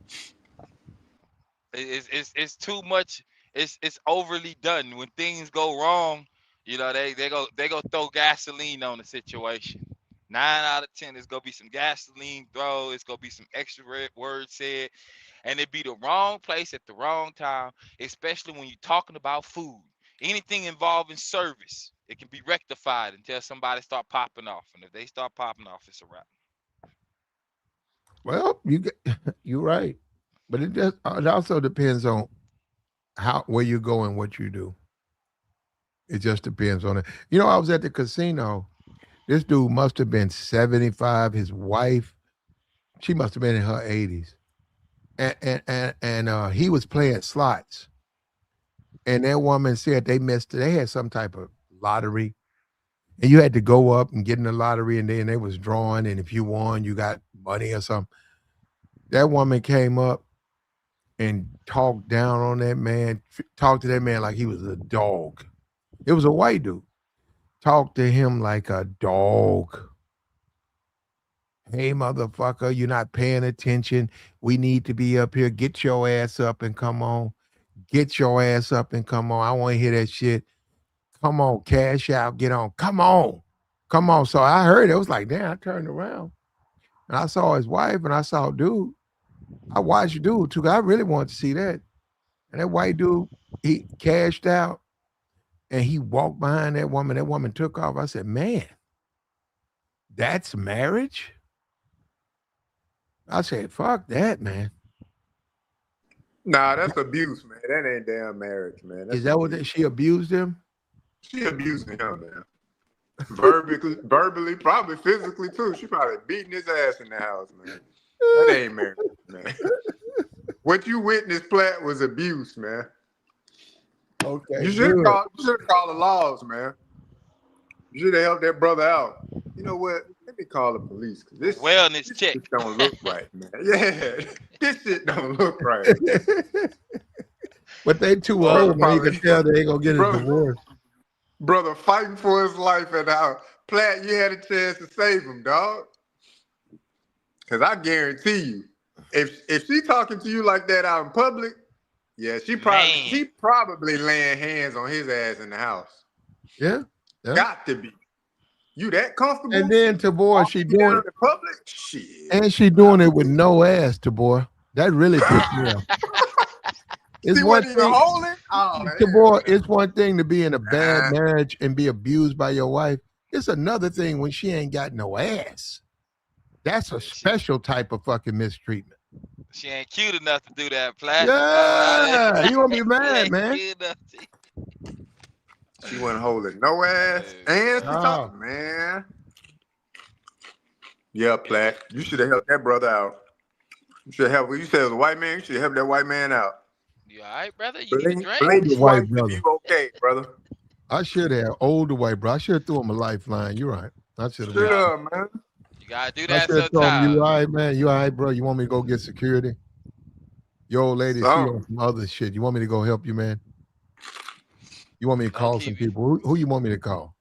it's too much. It's overly done. When things go wrong, you know they go throw gasoline on the situation. 9 out of 10, it's gonna be some gasoline throw. It's gonna be some extra words said, and it be the wrong place at the wrong time. Especially when you're talking about food. Anything involving service, it can be rectified until somebody start popping off, and if they start popping off, it's a wrap. Well, you're right, but it also depends on where you go and what you do. It just depends on it. I was at the casino. This dude must have been 75. His wife, she must have been in her 80s, and he was playing slots. And that woman said they missed. They had some type of lottery, and you had to go up and get in the lottery, and then they was drawing, and if you won, you got money or something. That woman came up and talked down on that man, talked to that man like he was a dog. It was a white dude. Talked to him like a dog. Hey, motherfucker, you're not paying attention. We need to be up here. Get your ass up and come on. Get your ass up and come on. I want to hear that shit. Come on, cash out, get on. Come on. Come on. So I heard it. It was like, damn, I turned around and I saw his wife and I saw dude. I watched dude too. I really wanted to see that. And that white dude, he cashed out and he walked behind that woman. That woman took off. I said, man, that's marriage? I said, fuck that, man. Nah, that's abuse, man. That ain't damn marriage, man. That's Is that what abuse. she abused him? She abusing him, man. Verbally, probably physically too. She probably beating his ass in the house, man. That ain't marriage, man. What you witnessed, Platt, was abuse, man. Okay, You should have good. called the laws, man. You should have helped that brother out. You know what? Let me call the police because Wellness this check. shit don't look right, man. Yeah, this shit don't look right. But they too Well, old, man. You can tell they ain't gonna get a divorce. Brother fighting for his life and how Platt, you had a chance to save him, dog. Because I guarantee you, if she talking to you like that out in public, yeah, she man, probably laying hands on his ass in the house. Yeah. Got to be. You that comfortable? And then Tabor, she doing in public? Shit. and she doing it with no ass, Tabor. That really pissed me off. It's She one wasn't even thing, holding. Oh boy. hell It's one thing to be in a bad no. marriage and be abused by your wife. It's another thing when she ain't got no ass. That's a Yeah, special type of fucking mistreatment. she ain't cute enough to do that, Plat. That's why Yeah, you gonna be she mad, ain't man. cute enough. She wasn't holding no ass, Uh, and she Oh, talking, man. Yeah, Platt. You should have helped that brother out. You should help. You said it was a white man. You should help that white man out. you all right, brother? You need a Blink, drink? blink older twice white if brother. you okay, brother. I should have older white bro. I should have threw him a lifeline. You're right. I should have Shut went. Yeah, up, man. you gotta do I that should have told him, you sometime. all right, man? You all right, bro? You want me to go get security? Your old lady, she on Something. some other shit. You want me to go help you, man? You want me to Low call key, some people? Who you want me to call?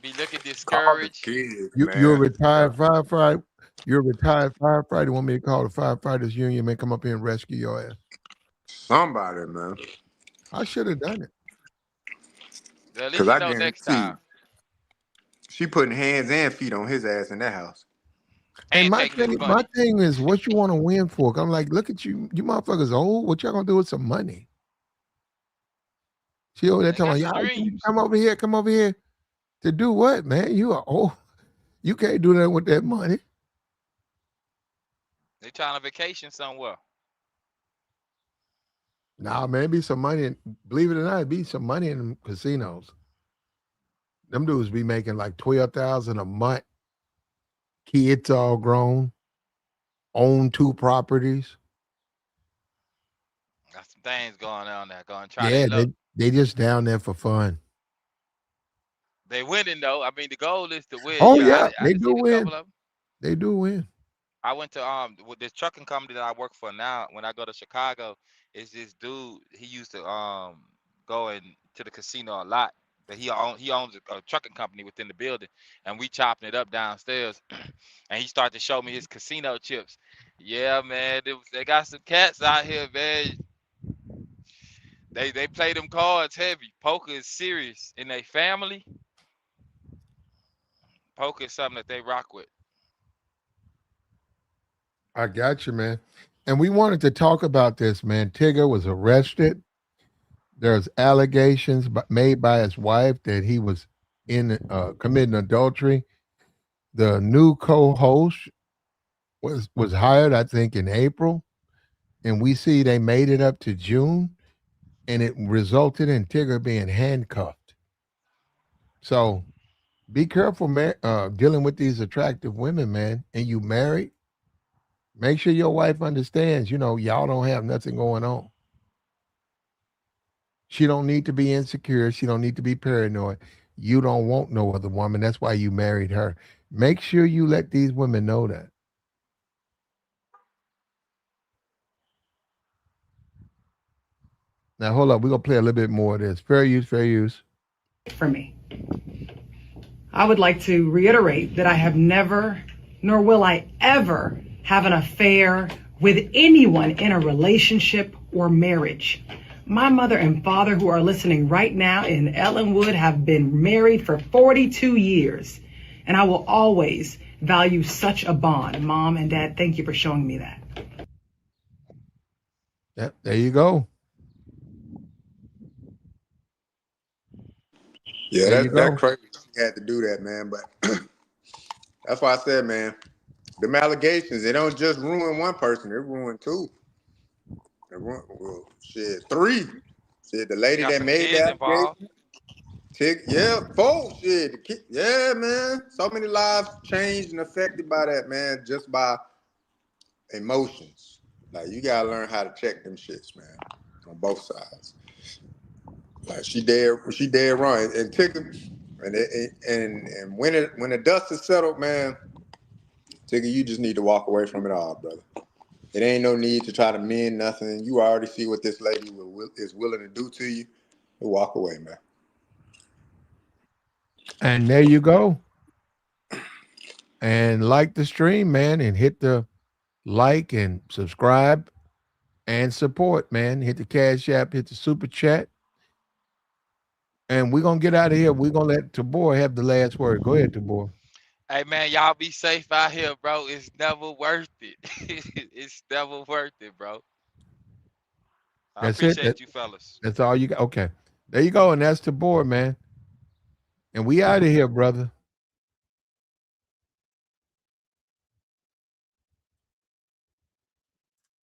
be looking Call the discouraged. kids, You're a man. retired firefighter. You're a retired firefighter. You want me to call the firefighters union, man? Come up here and rescue your ass. Somebody, man. I should have done it. Well, at least Because you I know next guarantee time. you, she putting hands and feet on his ass in that house. And And taking his my money. thing is, what you want to win for? I'm like, look at you, you motherfuckers old. What y'all gonna do with some money? She over there They got telling me, some y'all dreams. come over here, come over here to do what, man? You are old. You can't do that with that money. They trying to vacation somewhere. Nah, man, be some money. Believe it or not, be some money in them casinos. Them dudes be making like 12,000 a month. Kids all grown, own 2 properties. Got some things going on there. Going to try their Yeah, luck. they just down there for fun. They winning though. I mean, the goal is to win. Oh Yeah, yeah, I they done do seen a win. couple of them. They do win. I went to with this trucking company that I work for now. When I go to Chicago, is this dude? He used to go to the casino a lot. But he owns a trucking company within the building, and we chopping it up downstairs. And he started to show me his casino chips. Yeah, man, they got some cats out here, man. They play them cards heavy. Poker is serious in their family. Poker is something that they rock with. I got you, man. And we wanted to talk about this, man. Tigger was arrested. There's allegations made by his wife that he was in committing adultery. The new co-host was hired, I think, in April, and we see they made it up to June, and it resulted in Tigger being handcuffed. So be careful, man, dealing with these attractive women, man. And you married, make sure your wife understands. You know, y'all don't have nothing going on. She don't need to be insecure. She don't need to be paranoid. You don't want no other woman. That's why you married her. Make sure you let these women know that. Now hold up. We're gonna play a little bit more of this. Fair use, fair use. For me, I would like to reiterate that I have never, nor will I ever, have an affair with anyone in a relationship or marriage. My mother and father, who are listening right now in Ellenwood, have been married for 42 years, and I will always value such a bond. Mom and Dad, thank you for showing me that. Yep, there you go. Yeah, There you that go. crazy. She had to do that, man. But that's why I said, man, them allegations, they don't just ruin one person, they ruin two. They ruin, well, shit, three. Shit, the They lady got that some made the kids involved. allegation. Yeah, four. Shit, yeah, man. So many lives changed and affected by that, man, just by emotions. Like, you gotta learn how to check them shits, man, on both sides. Like, she dead wrong, and Tigger, and when the dust is settled, man, Tigger, you just need to walk away from it all, brother. It ain't no need to try to mend nothing. You already see what this lady is willing to do to you. You walk away, man. And there you go. And like the stream, man, and hit the like and subscribe and support, man. Hit the Cash App, hit the Super Chat. And we're gonna get out of here. We're gonna let Tabor have the last word. Go ahead, Tabor. Hey man, y'all be safe out here, bro. It's never worth it. It's never worth it, bro. I That's it. appreciate you fellas. That's all you got. Okay. There you go. And that's the board, man. And we out of here, brother.